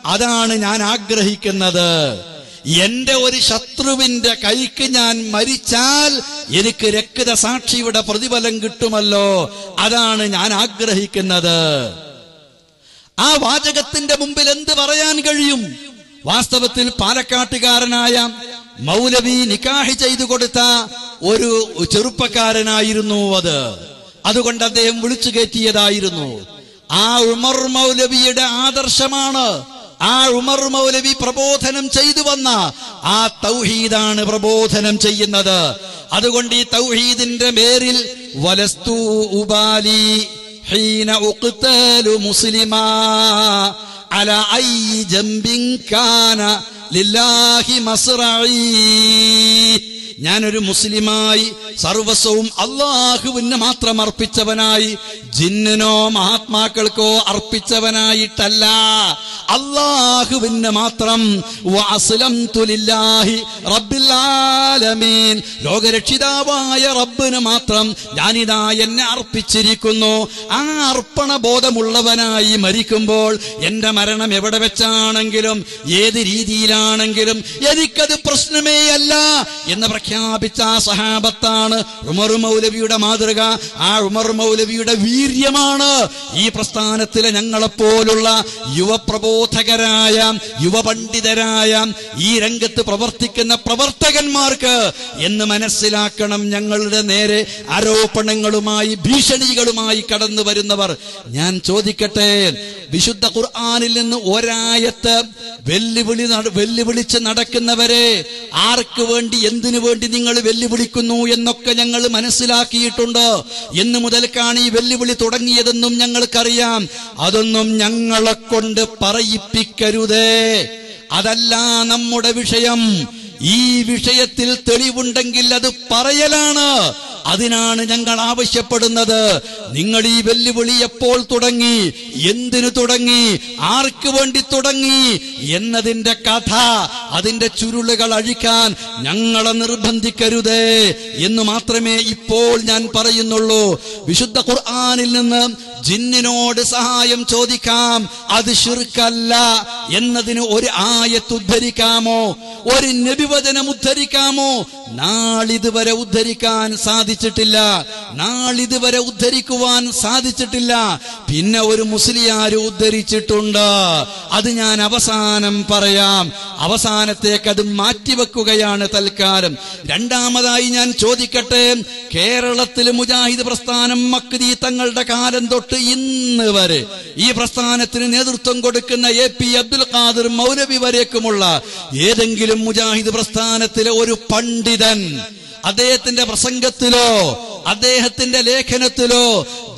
അതാണ് ഞാൻ ആഗ്രഹിക്കുന്നത്. എന്റെ ഒരു ശത്രുവിന്റെ കൈക്ക് ഞാൻ മരിച്ചാൽ എനിക്ക് രക്തസാക്ഷിയുടെ പ്രതിഫലം കിട്ടുമല്ലോ. അതാണ് ഞാൻ ആഗ്രഹിക്കുന്നത്. ആ വാചകത്തിന്റെ മുമ്പിൽ എന്ത് പറയാൻ കഴിയും? വാസ്തവത്തിൽ പാലക്കാട്ടുകാരനായ മൗലവി നിക്കാഹ് ചെയ്തു കൊടുത്ത ഒരു ചെറുപ്പക്കാരനായിരുന്നു അത്. അതുകൊണ്ട് അദ്ദേഹം വിളിച്ചു കയറ്റിയതായിരുന്നു. ആ ഉമർ മൗലവിയുടെ ആദർശമാണ്. ആ ഉമർ മൗലവി പ്രബോധനം ചെയ്തു വന്ന ആ തൗഹീദാണ് പ്രബോധനം ചെയ്യുന്നത്. അതുകൊണ്ട് ഈ തൗഹീദിന്റെ പേരിൽ വലസ്തു ഉബാലി ഹീന ഉഖ്തലു മുസ്ലിമാ അലാ അയ്യി ജംബിൻ കാന ലില്ലാഹി മസ്റഈ, ഞാനൊരു മുസ്ലിമായി സർവസ്വവും അള്ളാഹുവിന് മാത്രം അർപ്പിച്ചവനായി, ജിന്നിനോ മഹാത്മാക്കൾക്കോ അർപ്പിച്ചവനായിട്ടല്ല, അള്ളാഹുവിന് മാത്രം. വഅസ്ലംതു ലില്ലാഹി റബ്ബിൽ ആലമീൻ, ലോകരക്ഷിതാവായ റബ്ബിന് മാത്രം ഞാനിതാ എന്നെ അർപ്പിച്ചിരിക്കുന്നു. ആ അർപ്പണ ബോധമുള്ളവനായി മരിക്കുമ്പോൾ എന്റെ മരണം എവിടെ വെച്ചാണെങ്കിലും ഏത് രീതിയിലാണെങ്കിലും എനിക്കത് പ്രശ്നമേ അല്ല എന്ന് പ്രഖ്യാപിച്ച ആ സഹാബത്താണ് ഉമർ മൗലവിയുടെ മാതൃക. ആ ഉമർ മൗലവിയുടെ വീര്യമാണ് ഈ പ്രസ്ഥാനത്തിലെ ഞങ്ങളെപ്പോലുള്ള യുവപ്രബോധകരായ യുവപണ്ഡിതരായ ഈ രംഗത്ത് പ്രവർത്തിക്കുന്ന പ്രവർത്തകന്മാർക്ക് എന്ന് മനസ്സിലാക്കണം. ഞങ്ങളുടെ നേരെ ആരോപണങ്ങളുമായി ഭീഷണികളുമായി കടന്നു വരുന്നവർ, ഞാൻ ചോദിക്കട്ടെ, വിശുദ്ധ ഖുർആനിൽ നിന്ന് ഒരായത്ത് വെല്ലുവിളിച്ച് നടക്കുന്നവരെ ആർക്ക് വേണ്ടി എന്തിനു വേണ്ടി നിങ്ങൾ വെല്ലുവിളിക്കുന്നു എന്നൊക്കെ ഞങ്ങൾ മനസ്സിലാക്കിയിട്ടുണ്ട്. എന്ന് മുതൽക്കാണ് ഈ വെല്ലുവിളി തുടങ്ങിയതെന്നും ഞങ്ങൾക്കറിയാം. അതൊന്നും ഞങ്ങളെ കൊണ്ട് പറയിപ്പിക്കരുതേ, അതല്ല നമ്മുടെ വിഷയം. ഈ വിഷയത്തിൽ തെളിവുണ്ടെങ്കിൽ അത് പറയലാണ്. അതിനാണ് ഞങ്ങൾ ആവശ്യപ്പെടുന്നത്. നിങ്ങൾ ഈ വെല്ലുവിളി എപ്പോൾ തുടങ്ങി, എന്തിനു തുടങ്ങി, ആർക്ക് വേണ്ടി തുടങ്ങി എന്നതിന്റെ കഥ, അതിന്റെ ചുരുളുകൾ അഴിക്കാൻ ഞങ്ങളെ നിർബന്ധിക്കരുതേ എന്ന് മാത്രമേ ഇപ്പോൾ ഞാൻ പറയുന്നുള്ളൂ. വിശുദ്ധ ഖുർആനിൽ നിന്ന് ജിന്നിനോട് സഹായം ചോദിക്കാം, അത് ശിർക്കല്ല എന്നതിന് ഒരു ആയത്ത് ഉദ്ധരിക്കാമോ, ഒരു നബിവചനം ഉദ്ധരിക്കാമോ? നാളിതുവരെ ഉദ്ധരിക്കാൻ സാധിച്ചിട്ടില്ല, നാളിതുവരെ ഉദ്ധരിക്കുവാൻ സാധിച്ചിട്ടില്ല. പിന്നെ ഒരു മുസ്ലിയാർ ഉദ്ധരിച്ചിട്ടുണ്ട്, അത് ഞാൻ അവസാനം പറയാം. അവസാനത്തേക്ക് അത് മാറ്റിവെക്കുകയാണ് തൽക്കാലം. രണ്ടാമതായി ഞാൻ ചോദിക്കട്ടെ, കേരളത്തിൽ മുജാഹിദ് പ്രസ്ഥാനം മക്തി തങ്ങളുടെ കാലം തൊട്ട് ഇന്ന് വരെ ഈ പ്രസ്ഥാനത്തിന് നേതൃത്വം കൊടുക്കുന്ന AP അബ്ദുൽ ഖാദിർ മൗലവി വരേക്കുമുള്ള ഏതെങ്കിലും മുജാഹിദ് പ്രസ്ഥാനത്തിലെ ഒരു പണ്ഡിതൻ അദ്ദേഹത്തിന്റെ പ്രസംഗത്തിലോ അദ്ദേഹത്തിന്റെ ലേഖനത്തിലോ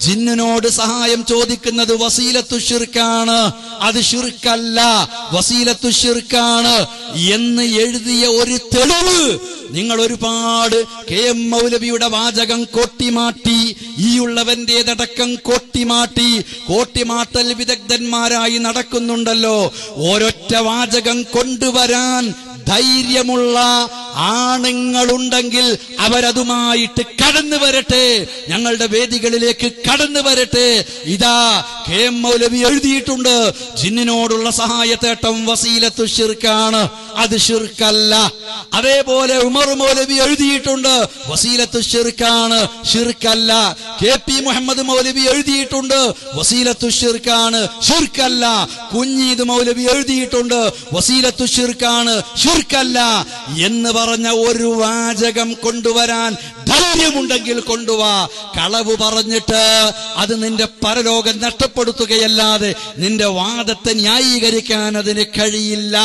ജിന്നിനോട് സഹായം ചോദിക്കുന്നത് വസീലത്തു ശിർക്കാണ്, അത് ശിർക്കല്ല, വസീലത്തു ശിർക്കാണ് എന്ന് എഴുതിയ ഒരു തെളിവ് നിങ്ങൾ ഒരുപാട് KM മൗലവിയുടെ വാചകം കൊട്ടിമാട്ടി, ഈ ഉള്ളവന്റേതടക്കം കോട്ടിമാട്ടൽ വിദഗ്ധന്മാരായി നടക്കുന്നുണ്ടല്ലോ. ഒരൊറ്റ വാചകം കൊണ്ടുവരാൻ ധൈര്യമുള്ള ആണുങ്ങളുണ്ടെങ്കിൽ അവരതുമായിട്ട് കടന്നു വരട്ടെ, ഞങ്ങളുടെ വേദികളിലേക്ക് കടന്നു വരട്ടെ. ഇതാ KM മൗലവി എഴുതിയിട്ടുണ്ട്, ജിന്നിനോടുള്ള സഹായത്തേട്ടം വസീലത്തു ശിർക്കാണ്, അത് ശിർക്കല്ല. അതേപോലെ ഉമർ മൗലവി എഴുതിയിട്ടുണ്ട്, വസീലത്തു ശിർക്കാണ്, ശിർക്കല്ല. KP മുഹമ്മദ് മൗലവി എഴുതിയിട്ടുണ്ട്, വസീലത്തു ശിർക്കാണ്, ശിർക്കല്ല. കുഞ്ഞീദ് മൗലവി എഴുതിയിട്ടുണ്ട്, വസീലത്തു ശിർക്കാണ്, ശിർക്കല്ല എന്ന് പറഞ്ഞ ഒരു വാചകം കൊണ്ടുവരാൻ ധൈര്യമുണ്ടെങ്കിൽ കൊണ്ടുവാ. കളവ് പറഞ്ഞിട്ട് അത് നിന്റെ പരലോകം നഷ്ടപ്പെടുത്തുകയല്ലാതെ നിന്റെ വാദത്തെ ന്യായീകരിക്കാൻ അതിന് കഴിയില്ല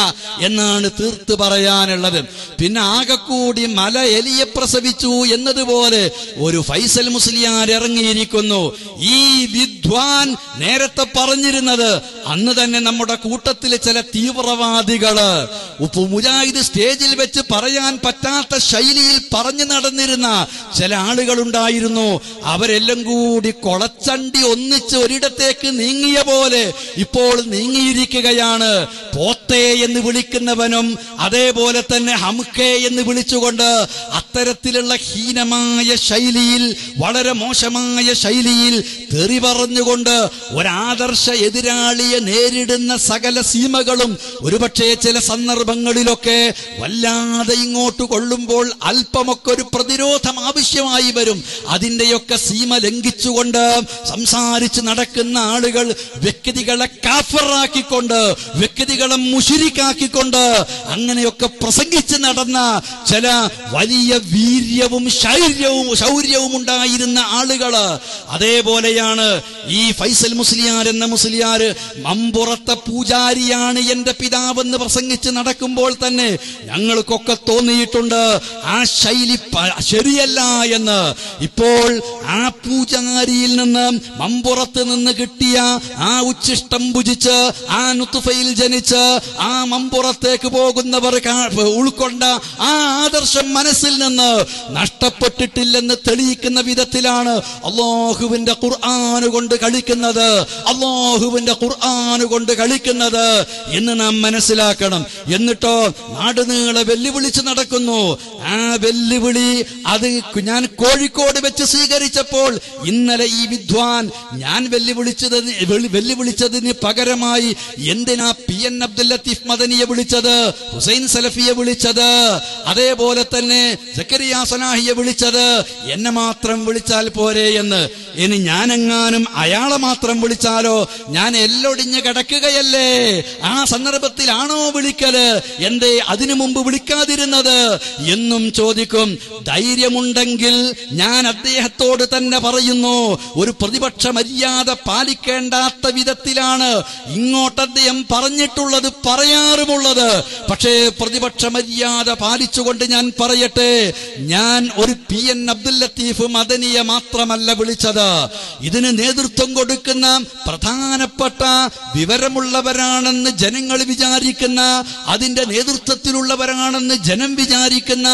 എന്നാണ് തീർത്ത് പറയാനുള്ളത്. പിന്നെ ആകെക്കൂടി മല എലിയെ പ്രസവിച്ചു എന്നതുപോലെ ഒരു ഫൈസൽ മുസ്ലിയാർ ഇറങ്ങിയിരിക്കുന്നു. ഈ വിദ്വാൻ നേരത്തെ പറഞ്ഞിരുന്നത്, അന്ന് തന്നെ നമ്മുടെ കൂട്ടത്തിൽ ചില തീവ്രവാദികള് മുജാഹിദ് സ്റ്റേജിൽ വെച്ച് പറയാൻ പറ്റാത്ത ശൈലിയിൽ പറഞ്ഞു നടന്നിരുന്ന ചില ആളുകളുണ്ടായിരുന്നു. അവരെല്ലാം കൂടി കൊളച്ചണ്ടി ഒന്നിച്ച് ഒരിടത്തേക്ക് നീങ്ങിയ പോലെ ഇപ്പോൾ നീങ്ങിയിരിക്കുകയാണ്. പോത്തേ എന്ന് വിളിക്കുന്നവനും അതേപോലെ തന്നെ ഹംകെ എന്ന് വിളിച്ചുകൊണ്ട് അത്തരത്തിലുള്ള ഹീനമായ ശൈലിയിൽ, വളരെ മോശമായ ശൈലിയിൽ തെറി പറഞ്ഞുകൊണ്ട് ഒരാദർശ എതിരാളിയെ നേരിടുന്ന സകല സീമകളും ഒരുപക്ഷെ ചില സന്ദർഭങ്ങളിലൊക്കെ വല്ലാതെ ഇങ്ങോട്ട് കൊള്ളുമ്പോൾ അല്പമൊക്കെ ഒരു പ്രതിരോധം ആവശ്യമായി വരും. അതിന്റെയൊക്കെ സീമ ലംഘിച്ചുകൊണ്ട് സംസാരിച്ച് നടക്കുന്ന ആളുകൾ വ്യക്തികളെ കാഫിറാക്കിക്കൊണ്ട്, വ്യക്തികളെ മുശ്രിക്കാക്കിക്കൊണ്ട് അങ്ങനെയൊക്കെ പ്രസംഗിച്ച് നടന്ന ചില വലിയ വീര്യവും ശൗര്യവും ഉണ്ടായിരുന്ന ആളുകള്. അതേപോലെയാണ് ഈ ഫൈസൽ മുസ്ലിയാർ എന്ന മുസ്ലിയാർ മമ്പുറത്തെ പൂജാരിയാണ് എന്റെ പിതാവെന്ന് പ്രസംഗിച്ച് നടക്കുമ്പോൾ തന്നെ ഞങ്ങൾക്കൊക്കെ തോന്നിയിട്ടുണ്ട്, ആ ശൈലി ശരിയല്ല എന്ന്. ഇപ്പോൾ ആ പൂജാരിയിൽ നിന്ന് മമ്പുറത്ത് നിന്ന് കിട്ടിയ ആ ഉച്ഛിഷ്ടം ഭുജിച്ച് ആ നുത്ഫയിൽ ജനിച്ച് ആ മമ്പുറത്തേക്ക് പോകുന്നവർ ഉൾക്കൊണ്ട ആ ആദർശം മനസ്സിൽ നിന്ന് നഷ്ടപ്പെട്ടിട്ടില്ലെന്ന് തെളിയിക്കുന്ന വിധത്തിലാണ് അല്ലാഹുവിന്റെ ഖുർആൻ കൊണ്ട് കളിക്കുന്നത്, അല്ലാഹുവിന്റെ ഖുർആൻ കൊണ്ട് കളിക്കുന്നത് എന്ന് നാം മനസ്സിലാക്കണം. എന്നിട്ടോ നാടുനീളെ വെല്ലുവിളിച്ച് നടക്കുന്നു. ആ വെല്ലുവിളി അത് ഞാൻ കോഴിക്കോട് വെച്ച് സ്വീകരിച്ചപ്പോൾ ഇന്നലെ ഈ വിദ്വാൻ ഞാൻ വെല്ലുവിളിച്ചതിന് പകരമായി എന്തിനാ PN അബ്ദുൽ ലത്തീഫ് മദനിയെ വിളിച്ചത്, ഹുസൈൻ സലഫിയെ വിളിച്ചത്, അതേപോലെ തന്നെ സക്കരിയ സനാഹിയെ വിളിച്ചത്, എന്നെ മാത്രം വിളിച്ചാൽ പോരെ എന്ന്. ഇനി ഞാനെങ്ങാനും അയാളെ മാത്രം വിളിച്ചാലോ? ഞാൻ എല്ലൊടിഞ്ഞ് കിടക്കുകയല്ലേ, ആ സന്ദർഭത്തിലാണോ വിളിക്കല്? എന്തേ അതിനു മുമ്പ് വിളിക്കാതിരുന്നത് എന്നും ചോദിക്കും. ധൈര്യമുണ്ടെങ്കിൽ ഞാൻ അദ്ദേഹത്തോട് തന്നെ പറയുന്നു, ഒരു പ്രതിപക്ഷ മര്യാദ പാലിക്കേണ്ടാത്ത വിധത്തിലാണ് ഇങ്ങോട്ട് അദ്ദേഹം പറഞ്ഞിട്ടുള്ളത്, പറയാറുമുള്ളത്. പക്ഷേ പ്രതിപക്ഷ മര്യാദ പാലിച്ചുകൊണ്ട് ഞാൻ പറയട്ടെ, ഞാൻ ഒരു PN അബ്ദുൽ ലത്തീഫ് മദനിയെ മാത്രമല്ല വിളിച്ചത്. ഇതിന് നേതൃത്വം കൊടുക്കുന്ന പ്രധാനപ്പെട്ട വിവരമുള്ളവരാണെന്ന് ജനങ്ങൾ വിചാരിക്കുന്ന, അതിന്റെ നേതൃത്വത്തിലുള്ളവരാണെന്ന് ജനം വിചാരിക്കുന്ന,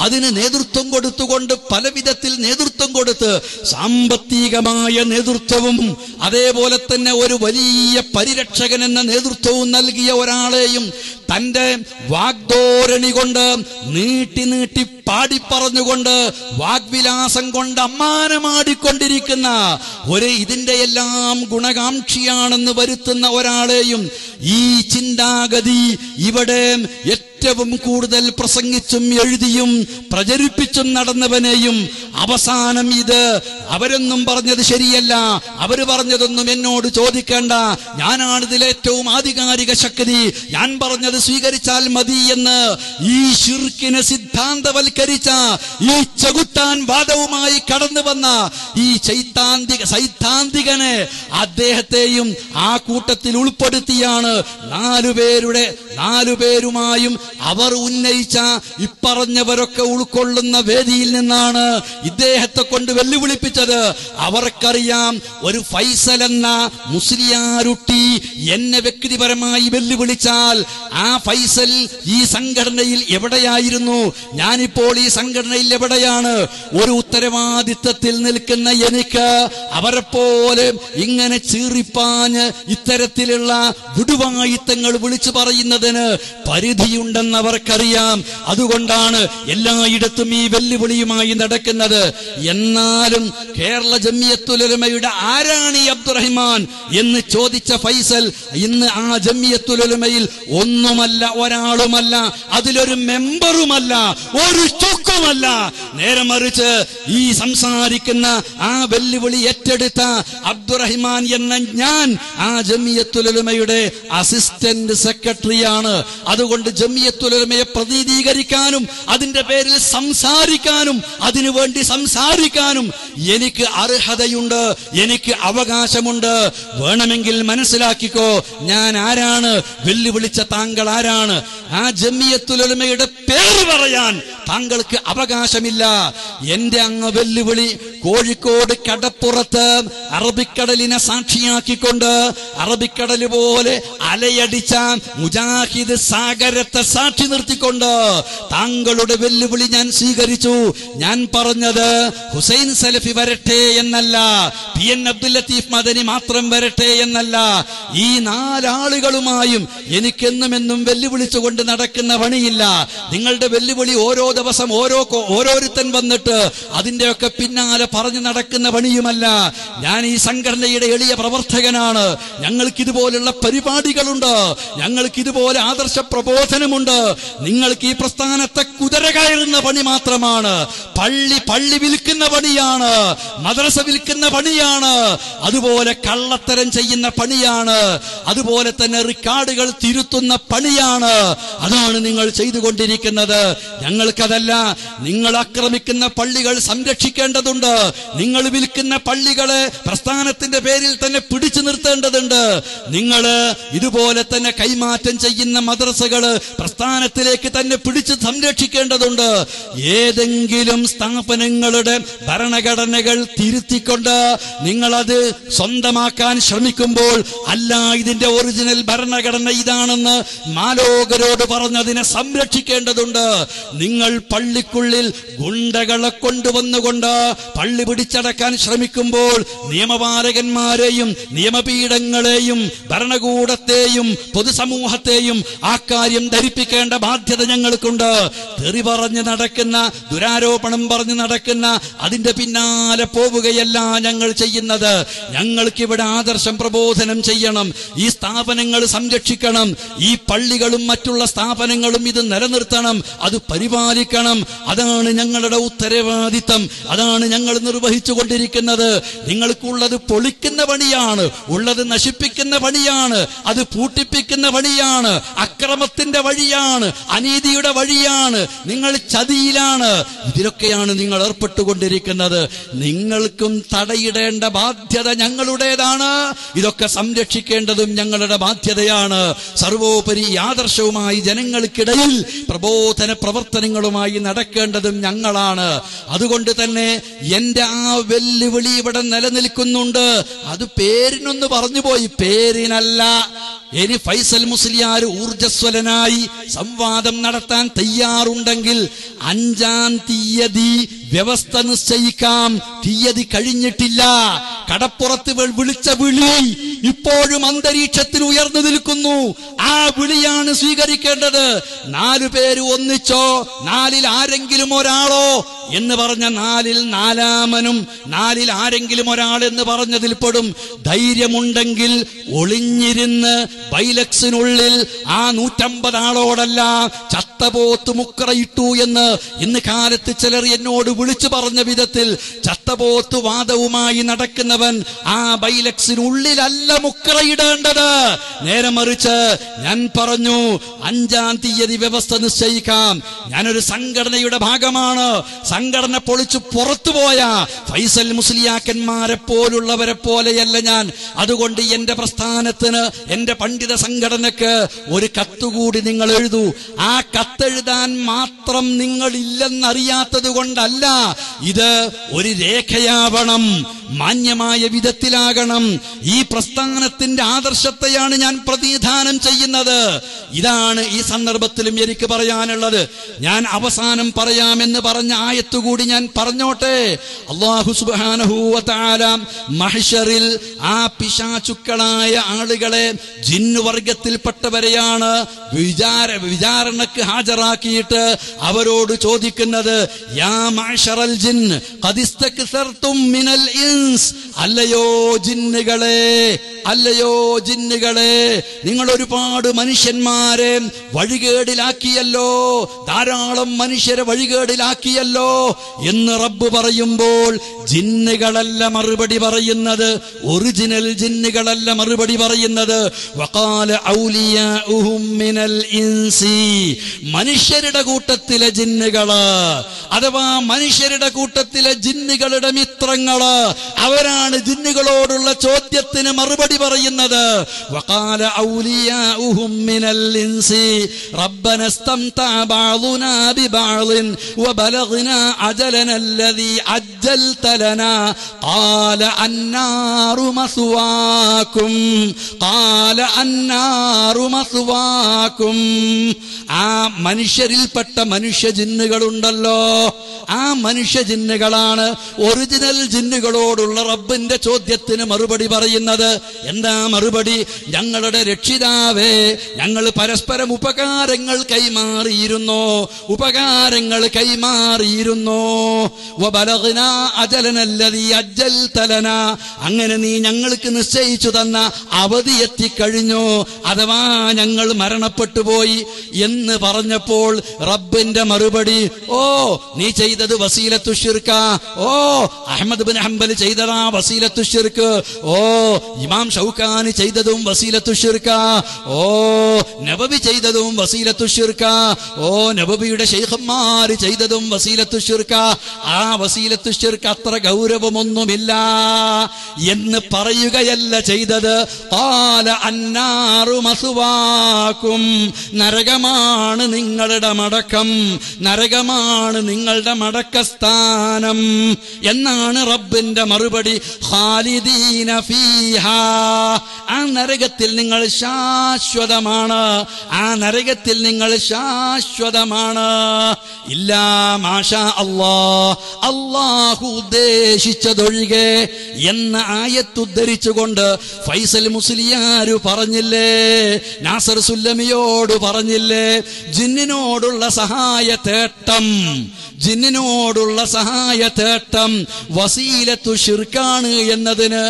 അതിന് നേതൃത്വം കൊടുത്തുകൊണ്ട് പല വിധത്തിൽ നേതൃത്വം കൊടുത്ത് സാമ്പത്തികമായ നേതൃത്വവും അതേപോലെ തന്നെ ഒരു വലിയ പരിരക്ഷകൻ എന്ന നേതൃത്വവും നൽകിയ ഒരാളെയും തന്റെ വാഗ്ദോരണി കൊണ്ട് നീട്ടി നീട്ടി പാടിപ്പറഞ്ഞുകൊണ്ട് വാഗ്വിലാസം കൊണ്ട് അമ്മാനമാടിക്കൊണ്ടിരിക്കുന്ന ഇതിന്റെ എല്ലാം ഗുണകാംക്ഷിയാണെന്ന് വരുത്തുന്ന ഒരാളെയും ഈ ചിന്താഗതി ഇവിടെ ഏറ്റവും കൂടുതൽ പ്രസംഗിച്ചും എഴുതിയും പ്രചരിപ്പിച്ചും നടന്നവനെയും അവസാനം ഇത് അവരൊന്നും പറഞ്ഞത് ശരിയല്ല, അവര് പറഞ്ഞതൊന്നും എന്നോട് ചോദിക്കേണ്ട, ഞാനാണ് ഇതിൽ ഏറ്റവും ആധികാരിക ശക്തി, ഞാൻ പറഞ്ഞത് സ്വീകരിച്ചാൽ മതി എന്ന് ഈ ശിർക്കിനെ സിദ്ധാന്തവൽക്കരിച്ച, ഈ ചെകുത്താൻ വാദവുമായി കടന്നു വന്ന ഈ സൈദ്ധാന്തികനെ അദ്ദേഹത്തെയും ആ കൂട്ടത്തിൽ ഉൾപ്പെടുത്തിയാണ് നാലുപേരുമായും അവർ ഉന്നയിച്ച ഇപ്പറഞ്ഞവരൊക്കെ ഉൾക്കൊള്ളുന്ന വേദിയിൽ നിന്നാണ് ഇദ്ദേഹത്തെ കൊണ്ട് വെല്ലുവിളിപ്പിച്ചത്. അവർക്കറിയാം, ഒരു ഫൈസൽ എന്ന മുസ്ലിയാരുട്ടി എന്നെ വ്യക്തിപരമായി വെല്ലുവിളിച്ചാൽ ആ ഫൈസൽ ഈ സംഘടനയിൽ എവിടെയായിരുന്നു, ഞാനിപ്പോൾ ഈ സംഘടനയിൽ എവിടെയാണ്? ഒരു ഉത്തരവാദിത്തത്തിൽ നിൽക്കുന്ന എനിക്ക് അവരെപ്പോലെ ഇങ്ങനെ ചീറിപ്പാഞ്ഞ് ഇത്തരത്തിലുള്ള വിടുവായിത്തങ്ങൾ വിളിച്ചു പറയുന്നതിന് പരിധിയുണ്ടെന്നവർക്കറിയാം. അതുകൊണ്ടാണ് എല്ലായിടത്തും ഈ വെല്ലുവിളിയുമായി നടക്കുന്നത്. എന്നാലും കേരള ജമിയത്തുൽ ഉലമയുടെ ആരാണ് ഈ അബ്ദുറഹിമാൻ എന്ന് ചോദിച്ച ഫൈസൽ ഇന്ന് ആ ജമിയത്തുൽ ഉലമയിൽ ഒന്നുമല്ല, ഒരാളുമല്ല, അതിലൊരു മെമ്പറുമല്ല, ഒരു ചുക്കുമല്ല. നേരെ മറിച്ച് ഈ സംസാരിക്കുന്ന ആ വെല്ലുവിളി ഏറ്റെടുത്ത അബ്ദുറഹിമാൻ എന്ന ഞാൻ ആ ജമിയത്തുൽ ഉലമയുടെ അസിസ്റ്റന്റ് സെക്രട്ടറിയാണ്. അതുകൊണ്ട് ജമിയത്തുൽ ഉലമയെ പ്രതിനിധീകരിക്കാനും അതിന്റെ പേരിൽ സംസാരിക്കാനും അതിനുവേണ്ടി സംസാരിക്കാനും എനിക്ക് അർഹതയുണ്ട്, എനിക്ക് അവകാശമുണ്ട്. വേണമെങ്കിൽ മനസ്സിലാക്കിക്കോ, ഞാൻ ആരാണ്? വെല്ലുവിളിച്ച താങ്കൾ ആരാണ്? ആ ജമിയത്തുൽ ഉലമയുടെ പേര് പറയാൻ താങ്കൾക്ക് അവകാശമില്ല. എന്റെ അങ്ങ് വെല്ലുവിളി കോഴിക്കോട് കടപ്പുറത്ത് അറബിക്കടലിനെ സാക്ഷിയാക്കിക്കൊണ്ട്, അറബിക്കടൽ പോലെ അലയടിച്ച മുജാഹിദ് സാഗരത്തെ സാക്ഷി നിർത്തിക്കൊണ്ട് താങ്കളുടെ വെല്ലുവിളി ഞാൻ സ്വീകരിച്ചു. ഞാൻ പറഞ്ഞത് ഹുസൈൻ സലഫി വരട്ടെ എന്നല്ല, PN അബ്ദുൽ ലത്തീഫ് മദനി മാത്രം വരട്ടെ എന്നല്ല. ഈ നാലാളുകളുമായും എനിക്കെന്നുമെന്നും വെല്ലുവിളിച്ചുകൊണ്ട് നടക്കുന്ന പണിയില്ല. നിങ്ങളുടെ വെല്ലുവിളി ഓരോ ദിവസം ഓരോരുത്തൻ വന്നിട്ട് അതിന്റെയൊക്കെ പിന്നാലെ പറഞ്ഞു നടക്കുന്ന പണിയുമല്ല. ഞാൻ ഈ സംഘടനയുടെ എളിയ പ്രവർത്തകനാണ്. ഞങ്ങൾക്കിതുപോലുള്ള പരിപാടികളുണ്ട്, ഞങ്ങൾക്കിതുപോലെ ആദർശ പ്രബോധനമുണ്ട്. നിങ്ങൾക്ക് ഈ പ്രസ്ഥാനത്തെ കുതിര കയറുന്ന പണി മാത്രമാണ്. പള്ളി വിൽക്കുന്ന പണിയാണ്, മദ്രസ വിൽക്കുന്ന പണിയാണ്, അതുപോലെ കള്ളത്തരം ചെയ്യുന്ന പണിയാണ്, അതുപോലെ തന്നെ റിക്കാർഡുകൾ തിരുത്തുന്ന പണിയാണ്. അതാണ് നിങ്ങൾ ചെയ്തുകൊണ്ടിരിക്കുന്നത്. ഞങ്ങൾക്കതല്ല. നിങ്ങൾ ആക്രമിക്കുന്ന പള്ളികൾ സംരക്ഷിക്കേണ്ടതുണ്ട്. നിങ്ങൾ വിൽക്കുന്ന പള്ളികളെ പ്രസ്ഥാനത്തിന്റെ പേരിൽ തന്നെ പിടിച്ചു നിർത്തേണ്ടതുണ്ട്. നിങ്ങൾ ഇതുപോലെ തന്നെ കൈമാറ്റം ചെയ്യുന്ന മദ്രസകള് പ്രസ്ഥാനത്തിലേക്ക് തന്നെ പിടിച്ച് സംരക്ഷിക്കേണ്ടതുണ്ട്. ഏതെങ്കിലും സ്ഥാപനങ്ങളുടെ ഭരണഘടനകൾ തിരുത്തിക്കൊണ്ട് നിങ്ങളത് സ്വന്തമാക്കാൻ ശ്രമിക്കുമ്പോൾ, അല്ല ഇതിന്റെ ഒറിജിനൽ ഭരണഘടന ഇതാണെന്ന് മാലോകരോട് പറഞ്ഞതിനെ സംരക്ഷിക്കേണ്ടതുണ്ട്. നിങ്ങൾ പള്ളിക്കുള്ളിൽ ഗുണ്ടകളെ കൊണ്ടുവന്നുകൊണ്ട് പള്ളി പിടിച്ചടക്കാൻ ശ്രമിക്കുമ്പോൾ നിയമപാലകന്മാരെയും നിയമപീഠങ്ങളെയും ഭരണകൂടത്തെയും പൊതുസമൂഹത്തെയും ആ കാര്യം ധരിപ്പിക്കേണ്ട ബാധ്യത ഞങ്ങൾക്കുണ്ട്. തെറി പറഞ്ഞ് നടക്കുന്ന, ദുരാരോപണം പറഞ്ഞ് നടക്കുന്ന, അതിന്റെ പിന്നാലെ പോവുകയല്ല ഞങ്ങൾ ചെയ്യുന്നത്. ഞങ്ങൾക്കിവിടെ ആദർശം പ്രബോധനം ചെയ്യണം, ഈ സ്ഥാപനങ്ങൾ സംരക്ഷിക്കണം, ഈ പള്ളികളും മറ്റുള്ള സ്ഥാപനങ്ങളും ഇത് നിലനിർത്തണം, അത് പരിപാലിക്കണം. അതാണ് ഞങ്ങളുടെ ഉത്തരവാദിത്തം, അതാണ് ഞങ്ങൾ നിർവഹിച്ചു കൊണ്ടിരിക്കുന്നത്. നിങ്ങൾക്കുള്ളത് പൊളിക്കുന്ന പണിയാണ്, ഉള്ളത് നശിപ്പിക്കുന്ന പണിയാണ്, അത് പൂട്ടിപ്പിക്കുന്ന പണിയാണ്, അക്രമത്തിന്റെ വഴിയാണ്, അനീതിയുടെ വഴിയാണ്, നിങ്ങൾ ചതിയിലാണ്. ഇതിലൊക്കെയാണ് നിങ്ങൾ ഏർപ്പെട്ടുകൊണ്ടിരിക്കുന്നത്. നിങ്ങൾക്കും തടയിടേണ്ട ബാധ്യത ഞങ്ങളുടേതാണ്. ഇതൊക്കെ സംരക്ഷിക്കേണ്ടതും ഞങ്ങളുടെ ബാധ്യതയാണ്. സർവോപരി ആദർശവുമായി ജനങ്ങൾക്കിടയിൽ പ്രബോധന പ്രവർത്തനങ്ങളുമായി നടക്കേണ്ടതും ഞങ്ങളാണ്. അതുകൊണ്ട് തന്നെ എന്റെ ആ വെല്ലുവിളി ഇവിടെ നിലനിൽക്കുന്നുണ്ട്. അത് പേരിനൊന്ന് പറഞ്ഞുപോയി, പേരിനല്ല. ഇനി ഫൈസൽ മുസ്ലിയാർ ഊർജ്ജസ്വലനായി സംവാദം നടത്താൻ തയ്യാറുണ്ടെങ്കിൽ 5-ാം തീയതി വ്യവസ്ഥ നിശ്ചയിക്കാം. തീയതി കഴിഞ്ഞിട്ടില്ല. കടപ്പുറത്ത് വിളിച്ച വിളി ഇപ്പോഴും അന്തരീക്ഷത്തിൽ ഉയർന്നു നിൽക്കുന്നു. ആ വിളിയാണ് സ്വീകരിക്കേണ്ടത്. 4 പേര് ഒന്നിച്ചോ, 4-ൽ ആരെങ്കിലും ഒരാളോ എന്ന് പറഞ്ഞ 4-ൽ 4-മനും 4-ൽ ആരെങ്കിലും ഒരാൾ എന്ന് പറഞ്ഞതിൽ പെടും. ധൈര്യമുണ്ടെങ്കിൽ ഒളിഞ്ഞിരുന്ന് ബൈലക്സിനുള്ളിൽ ആ 150 ആളോടല്ല ചത്തപോത്ത് മുക്കറയിട്ടു എന്ന് ഇന്ന് കാലത്ത് ചിലർ എന്നോട് വിളിച്ചു പറഞ്ഞ വിധത്തിൽ ചത്തപോത്ത് വാദവുമായി നടക്കുന്നവൻ ആ ബൈലക്സിനുള്ളിലല്ല മുക്കറയിടേണ്ടത്. നേരെ മറിച്ച് ഞാൻ പറഞ്ഞു 5-ാം തീയതി വ്യവസ്ഥ നിശ്ചയിക്കാം. ഞാനൊരു സംഘടനയുടെ ഭാഗമാണ്. സംഘടന പൊളിച്ചു പുറത്തുപോയ ഫൈസൽ മുസ്ലിയാക്കന്മാരെ പോലുള്ളവരെ പോലെയല്ല ഞാൻ. അതുകൊണ്ട് എന്റെ പ്രസ്ഥാനത്തിന്, എന്റെ പണ്ഡിത സംഘടനക്ക് ഒരു കത്തുകൂടി നിങ്ങൾ എഴുതൂ. ആ കത്തെഴുതാൻ മാത്രം നിങ്ങൾ ഇല്ലെന്നറിയാത്തത് കൊണ്ടല്ല, ഇത് ഒരു രേഖയാവണം, മാന്യമായ വിധത്തിലാകണം. ഈ പ്രസ്ഥാനത്തിന്റെ ആദർശത്തെയാണ് ഞാൻ പ്രതിനിധാനം ചെയ്യുന്നത്. ഇതാണ് ഈ സന്ദർഭത്തിലും എനിക്ക് പറയാനുള്ളത്. ഞാൻ അവസാനം പറയാമെന്ന് പറഞ്ഞ ആയത്തുകൂടി ഞാൻ പറഞ്ഞോട്ടെ. അല്ലാഹു സുബ്ഹാനഹു വ തആല മഹ്ശറിൽ ആ പിശാചുക്കളായ ആളുകളെ ജിന്നുവർഗത്തിൽപ്പെട്ടവരെയാണ് വിചാരണക്ക് ഹാജരാക്കിയിട്ട് അവരോട് ചോദിക്കുന്നത്, യാ മഅ്ശറൽ ജിന്ന് ഖദ് ഇസ്തക്സർതും മിനൽ ഇൻസ്, അല്ലയോ ജിന്നുകളെ, അല്ലയോ ജിന്നുകളെ, നിങ്ങൾ ഒരുപാട് മനുഷ്യന്മാരെ വഴികേടിലാക്കിയല്ലോ, ധാരാളം മനുഷ്യരെ വഴികേടിലാക്കിയല്ലോ എന്ന് റബ്ബ് പറയുമ്പോൾ ജിന്നുകളല്ല മറുപടി പറയുന്നത്, ഒറിജിനൽ ജിന്നുകളല്ല മറുപടി പറയുന്നത്. വഖാല ഔലിയാഉഹും മിനൽ ഇൻസി, മനുഷ്യരുടെ കൂട്ടത്തിലെ ജിന്നുകള്, അഥവാ മനുഷ്യരുടെ കൂട്ടത്തിലെ ജിന്നുകളുടെ മിത്രങ്ങള്, അവരാണ് ജിന്നുകളോടുള്ള ചോദ്യത്തിന് മറുപടി പറയുന്നത്. വഖാല ഔലിയാഉഹും മിനൽ ഇൻസി റബ്ബനാ ഇസ്തംതഅ ബഅദുനാ ബിബഅദിൻ വബലഗ്നാ അജലനാ അല്ലദീ അജ്ജൽത ലനാ ഖാല അന്നാറു മസ്വാകും, ഖാല അന്നാറു മസ്വാകും. ആ മനുഷ്യരിൽപ്പെട്ട മനുഷ്യ ജിന്നുകളുണ്ടല്ലോ, ആ മനുഷ്യ ജിന്നുകളാണ് ഒറിജിനൽ ജിന്നുകളോടുള്ള റബ്ബിന്റെ ചോദ്യത്തിന് മറുപടി പറയുന്നത്. എന്താ മറുപടി? ഞങ്ങളുടെ രക്ഷിതാവേ, ഞങ്ങൾ പരസ്പരം ഉപകാരങ്ങൾ കൈമാറിയിരുന്നു, ഉപകാരങ്ങൾ കൈമാറിയിരുന്നു. വബലഗ്നാ അജലനാ അല്ലദീ അജ്ജൽത ലനാ, അങ്ങനെ നീ ഞങ്ങൾക്ക് നിശ്ചയിച്ചു തന്ന അവധി എത്തിക്കഴിഞ്ഞു, അഥവാ ഞങ്ങൾ മരണപ്പെട്ടു പോയി എന്ന് പറഞ്ഞപ്പോൾ റബ്ബിന്റെ മറുപടി, ഓ നീ ചെയ്തത് വസീലത്തു ശിർക, ഓ അഹ്മദ് ബിൻ ഹംബൽ ചെയ്തതാ വസീലത്തു ശിർക്ക്, ഓ ഇമാം ഷൗക്കാനി ചെയ്തതും വസീലത്തു ശിർക, ഓ നബവി ചെയ്തതും വസീലത്തു ശിർക, ഓ നബവിയുടെ ശൈഖന്മാർ ചെയ്തതും വസീലത്തു ശിർക. ആ വസീലത്തു ശിർക്ക് അത്ര ഗൗരവമൊന്നുമില്ല എന്ന് പറയുകയല്ല ചെയ്തത്. ഖാല അന്നാറു മസ്വാകും, നരകമാണ് നിങ്ങളുടെ മടക്കം, നരകമാണ് നിങ്ങളുടെ മടക്കസ്ഥാനം എന്നാണ് റബ്ബിന്റെ മറുപടി. ഖാലിദീന ഫീഹാ, ആ നരകത്തിൽ നിങ്ങൾ ശാശ്വതമാണ്, ആ നരകത്തിൽ നിങ്ങൾ ശാശ്വതമാണ്. ഇല്ലാ മാഷാ അല്ലാഹ്, അല്ലാഹു ഉദ്ദേശിച്ചതൊഴികെ എന്ന ആയത്തുദ്ധരിച്ചുകൊണ്ട് ഫൈസൽ മുസ്ലിയാര് പറഞ്ഞില്ലേ, നാസർ സുല്ലമിയോട് പറഞ്ഞില്ലേ, ജിന്നിനോടുള്ള സഹായത്തേട്ടം, ജിന്നിനോടുള്ള സഹായത്തേട്ടം വസീലത്തു ശിർക്കാണ് എന്നതിന്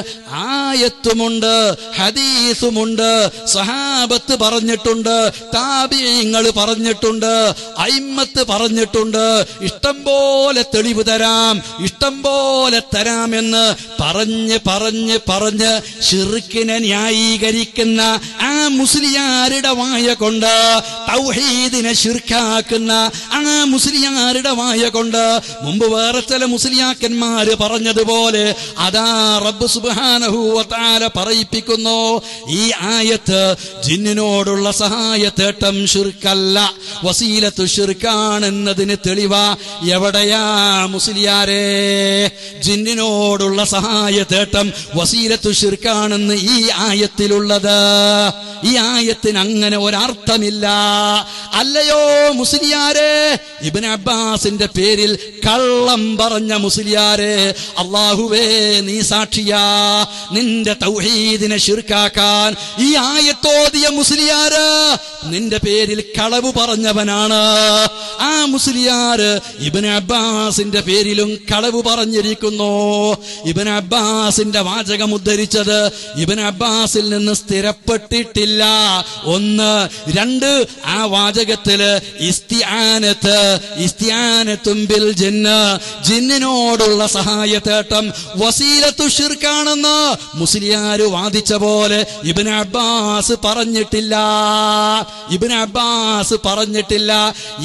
ആയത്തുമുണ്ട്, ഹദീസുമുണ്ട്, സഹാബത്ത് പറഞ്ഞിട്ടുണ്ട്, താബിഈങ്ങൾ പറഞ്ഞിട്ടുണ്ട്, അയിമ്മത്ത് പറഞ്ഞിട്ടുണ്ട്. ഇഷ്ടം പോലെ തെളിവ് തരാം, ഇഷ്ടം പോലെ തരാമെന്ന് പറഞ്ഞ് പറഞ്ഞ് പറഞ്ഞ് ശിർക്കിനെ ന്യായീകരിക്കുന്ന ആ മുസ്ലിയാരുടെ വായ കൊണ്ട്, തൗഹീദിനെ ശിർക്കാക്കുന്ന ആ മുസ്ലിയാരുടെ വായ കൊണ്ട് മുമ്പ് വേറെ ചില മുസ്ലിയാക്കന്മാര് പറഞ്ഞതുപോലെ അതാ റബ്ബ് സുബ്ഹാനഹു വ തആല പറയിപ്പിക്കുന്നു. ഈ ആയത്ത് ജിന്നിനോടുള്ള സഹായത്തേട്ടം ശിർക്കല്ല, വസീലത്തു ശിർക്കാണെന്നതിന് തെളിവാ. എവിടെയാ മുസ്ലിയാരെ ജിന്നിനോടുള്ള സഹായത്തേട്ടം വസീലത്തു ശിർക്കാണെന്ന് ഈ ആയത്തിലുള്ളത്? ഈ ആയത്തിന് അങ്ങനെ ഒരർത്ഥമില്ല. അല്ലയോ മുസ്ലിയാരെ, ഇബ്നു അബ്ബാസിന്റെ പേരിൽ കള്ളം പറഞ്ഞ മുസ്ലിയാരെ, അല്ലാഹുവേ നീ സാക്ഷിയാ, നിന്റെ തൗഹീദിനെ ശിർക്കാക്കാൻ ഈ ആയത്തോതിയ മുസ്ലിയാര് നിന്റെ പേരിൽ കളവ് പറഞ്ഞവനാണ്. ആ മുസ്ലിയാര് ഇബ്നു അബ്ബാസിന്റെ പേരിലും കളവ് പറഞ്ഞിരിക്കുന്നു. ഇബ്നു അബ്ബാസിന്റെ വാചകം ഉദ്ധരിച്ചത് ഇബ്നു അബ്ബാസിൽ നിന്ന് സ്ഥിരപ്പെട്ടിട്ടില്ല. ഒന്ന്. രണ്ട്, ആ വാചകത്തില് ഇസ്തിആനത്തും ബിൽ ജിന്ന്, ജിന്നിനോടുള്ള സഹായത്തേട്ടം വസീലത്തു ശിർക്കാണെന്ന് മുസ്ലിയാര് വാദിച്ച പോലെ ഇബ്നു അബ്ബാസ് പറഞ്ഞിട്ടില്ല. ഇബ്നു അബ്ബാസ് പറഞ്ഞിട്ടില്ല.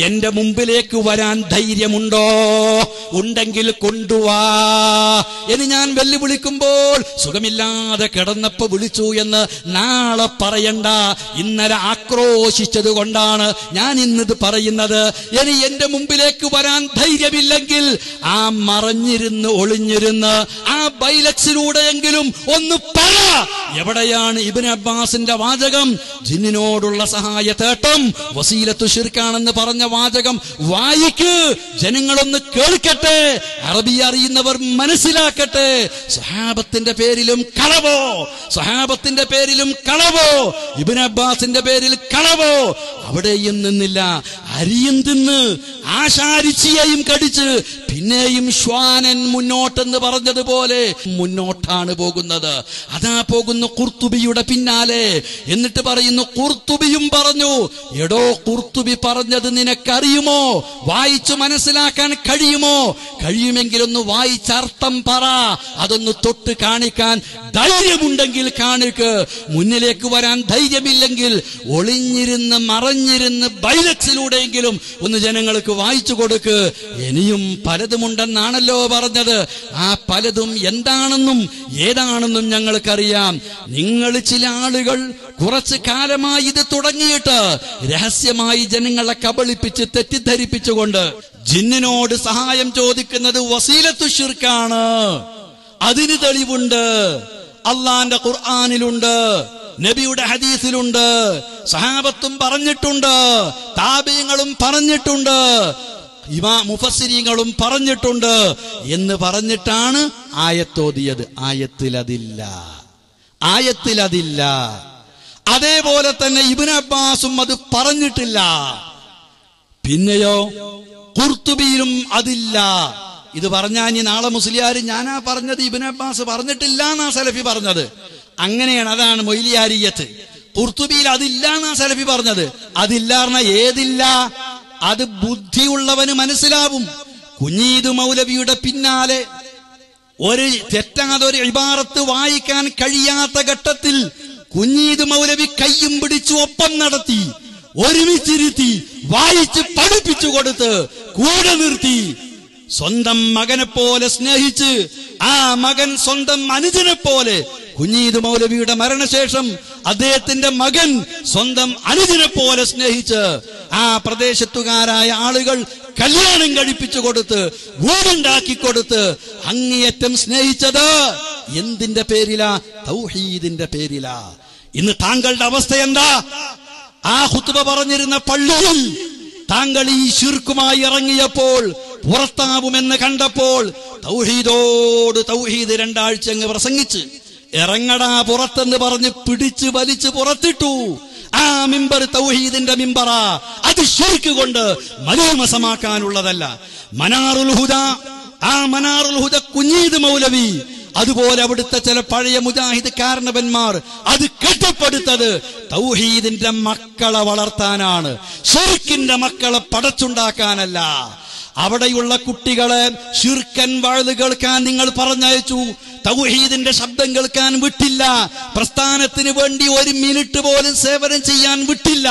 എന്റെ മുമ്പിലേക്ക് വരാൻ ധൈര്യമുണ്ടോ? ഉണ്ടെങ്കിൽ കൊണ്ടുവാ എന്ന് ഞാൻ വെല്ലുവിളിക്കുമ്പോൾ സുഖമില്ലാതെ കിടന്നപ്പോ വിളിച്ചു എന്ന് നാളെ പറയണ്ട. ഇന്നലെ ആക്രോശിച്ചത് കൊണ്ടാണ് ഞാൻ ഇന്നത് പറയുന്നത്. ഇനി എന്റെ മുമ്പിലേക്ക് വരാൻ ധൈര്യമില്ലെങ്കിൽ ആ മറഞ്ഞിരുന്ന് ഒളിഞ്ഞിരുന്ന് ആ ബൈലക്സിലൂടെയെങ്കിലും ഒന്ന് പറ. എവിടെയാണ് ഇബ്നു അബ്ബാസിന്റെ വാചകം? ജിന്നിനോടുള്ള സഹായത്തേട്ടം വസീലത്തു ശിർക്കാണെന്ന് പറഞ്ഞ വാചകം വായിക്ക്, ജനങ്ങളൊന്ന് കേൾക്കട്ടെ, അറബി അറിയുന്നവർ മനസ്സിലാക്കട്ടെ. സഹാബത്തിന്റെ പേരിലും കളവോ, സഹാബത്തിന്റെ പേരിലും കളവോ, ഇബ്നു അബ്ബാസിന്റെ പേരിൽ കളവോ. അവിടെയും നിന്നില്ല. അരിയും തിന്ന് ആശാരിച്ചിയെയും കടിച്ച് പിന്നെയും ശ്വാനൻ മുന്നോട്ടെന്ന് പറഞ്ഞതുപോലെ മുന്നോട്ടാണ് പോകുന്നത്. അതാ പോകുന്നു ഖുർത്തുബിയുടെ പിന്നാലെ. എന്നിട്ട് പറയുന്നു, ഖുർത്തുബിയും പറഞ്ഞു. എടോ, ഖുർത്തുബി പറഞ്ഞത് നിനക്കറിയുമോ? വായിച്ചു മനസ്സിലാക്കാൻ കഴിയുമോ? കഴിയുമെങ്കിലൊന്ന് വായിച്ചർത്ഥം പറ. അതൊന്ന് തൊട്ട് കാണിക്കാൻ ധൈര്യമുണ്ടെങ്കിൽ കാണിക്ക്. മുന്നിലേക്ക് വരാൻ ധൈര്യമില്ലെങ്കിൽ ഒളിഞ്ഞിരുന്ന് മറഞ്ഞിരുന്ന് ബൈലക്സിലൂടെയെങ്കിലും ഒന്ന് ജനങ്ങൾക്ക് വായിച്ചു കൊടുക്ക്. ഇനിയും പലതുമുണ്ടെന്നാണല്ലോ പറഞ്ഞത്. ആ പലതും എന്താണെന്നും ഏതാണെന്നും ഞങ്ങൾക്കറിയാം. നിങ്ങൾ ചില ആളുകൾ കുറച്ചു കാലമായി ഇത് തുടങ്ങിയിട്ട് രഹസ്യമായി ജനങ്ങളെ കബളിപ്പിച്ച് തെറ്റിദ്ധരിപ്പിച്ചുകൊണ്ട് ജിന്നിനോട് സഹായം ചോദിക്കുന്നത് വസീലത്തു ശിർക്കാണ്. അതിന് തെളിവുണ്ട്. അള്ളാന്റെ ഖുർആനിലുണ്ട്, നബിയുടെ ഹദീസിലുണ്ട്, സഹാബത്തും പറഞ്ഞിട്ടുണ്ട്, താബീങ്ങളും പറഞ്ഞിട്ടുണ്ട്, മുഫസ്സിരീങ്ങളും പറഞ്ഞിട്ടുണ്ട് എന്ന് പറഞ്ഞിട്ടാണ് ആയത്തോതിയത്. ആയത്തിലതില്ല, ആയത്തിലതില്ല. അതേപോലെ തന്നെ ഇബ്നു അബ്ബാസും അത് പറഞ്ഞിട്ടില്ല. പിന്നെയോ ഖുർത്തുബിയിലും അതില്ല. ഇത് പറഞ്ഞാൽ ഇനി നാളെ മുസ്ലിയാര് ഞാനാ പറഞ്ഞത്, ഇബ്നു അബ്ബാസ് പറഞ്ഞിട്ടില്ല എന്നാ സലഫി പറഞ്ഞത്. അങ്ങനെയാണ്, അതാണ് മൊയ്ലിയാരിയത്ത്. ഖുർത്തുബിയിൽ അതില്ല എന്നാ സലഫി പറഞ്ഞത്. അതില്ല പറഞ്ഞ ഏതില്ല? അത് ബുദ്ധിയുള്ളവന് മനസ്സിലാവും. കുഞ്ഞീദ് മൗലവിയുടെ പിന്നാലെ ഒരു തെറ്റാതെ ഒരു ഇബാറത്ത് വായിക്കാൻ കഴിയാത്ത ഘട്ടത്തിൽ കുഞ്ഞീദ് മൗലവി കയ്യും പിടിച്ചു ഒപ്പം നടത്തി, ഒരുമിച്ചിരുത്തി വായിച്ച് പഠിപ്പിച്ചു കൊടുത്ത് കൂടെ നിർത്തി. സ്വന്തം മകനെ പോലെ സ്നേഹിച്ച് ആ മകൻ സ്വന്തം അനുജനെ പോലെ കുഞ്ഞീദ് മൗലവിയുടെ മരണശേഷം അദ്ദേഹത്തിന്റെ മകൻ സ്വന്തം അനുജനെ പോലെ സ്നേഹിച്ച് ആ പ്രദേശത്തുകാരായ ആളുകൾ കല്യാണം കഴിപ്പിച്ചു കൊടുത്ത് വീടുണ്ടാക്കി കൊടുത്ത് അങ്ങേയറ്റം സ്നേഹിച്ചത് എന്തിന്റെ പേരിലാ? തൗഹീദിന്റെ പേരിലാ. ഇന്ന് താങ്കളുടെ അവസ്ഥ എന്താ? ആ ഖുത്ബ പറഞ്ഞിരുന്ന പള്ളിയിൽ താങ്കൾ ഈ ശിർക്കുമായി ഇറങ്ങിയപ്പോൾ പുറത്താവുമെന്ന് കണ്ടപ്പോൾ തൗഹീദോട് തൗഹീദ് 2 ആഴ്ച അങ്ങ് പ്രസംഗിച്ച് ഇറങ്ങടാ പുറത്തെന്ന് പറഞ്ഞ് പിടിച്ച് വലിച്ച് പുറത്തിട്ടു. ആ മിമ്പർ തൗഹീദിന്റെ മിമ്പറാ. അത് ശിർക്ക് കൊണ്ട് മലീമസമാക്കാനുള്ളതല്ല. മനാറുൽ ഹുദ, ആ മനാറുൽ ഹുദ കുഞ്ഞീദ് മൗലവി, അതുപോലെ അവിടുത്തെ ചില പഴയ മുജാഹിദ് കാരണവന്മാർ അത് കെട്ടിപ്പടുത്തത് തൗഹീദിന്റെ മക്കളെ വളർത്താനാണ്, ശിർക്കിന്റെ മക്കളെ പടച്ചുണ്ടാക്കാനല്ല. അവിടെയുള്ള കുട്ടികളെ ശിർക്കൻ വാഴ് കേൾക്കാൻ നിങ്ങൾ പറഞ്ഞയച്ചു, തൗഹീദിന്റെ ശബ്ദം കേൾക്കാൻ വിട്ടില്ല, പ്രസ്ഥാനത്തിന് വേണ്ടി 1 മിനിറ്റ് പോലും സേവനം ചെയ്യാൻ വിട്ടില്ല.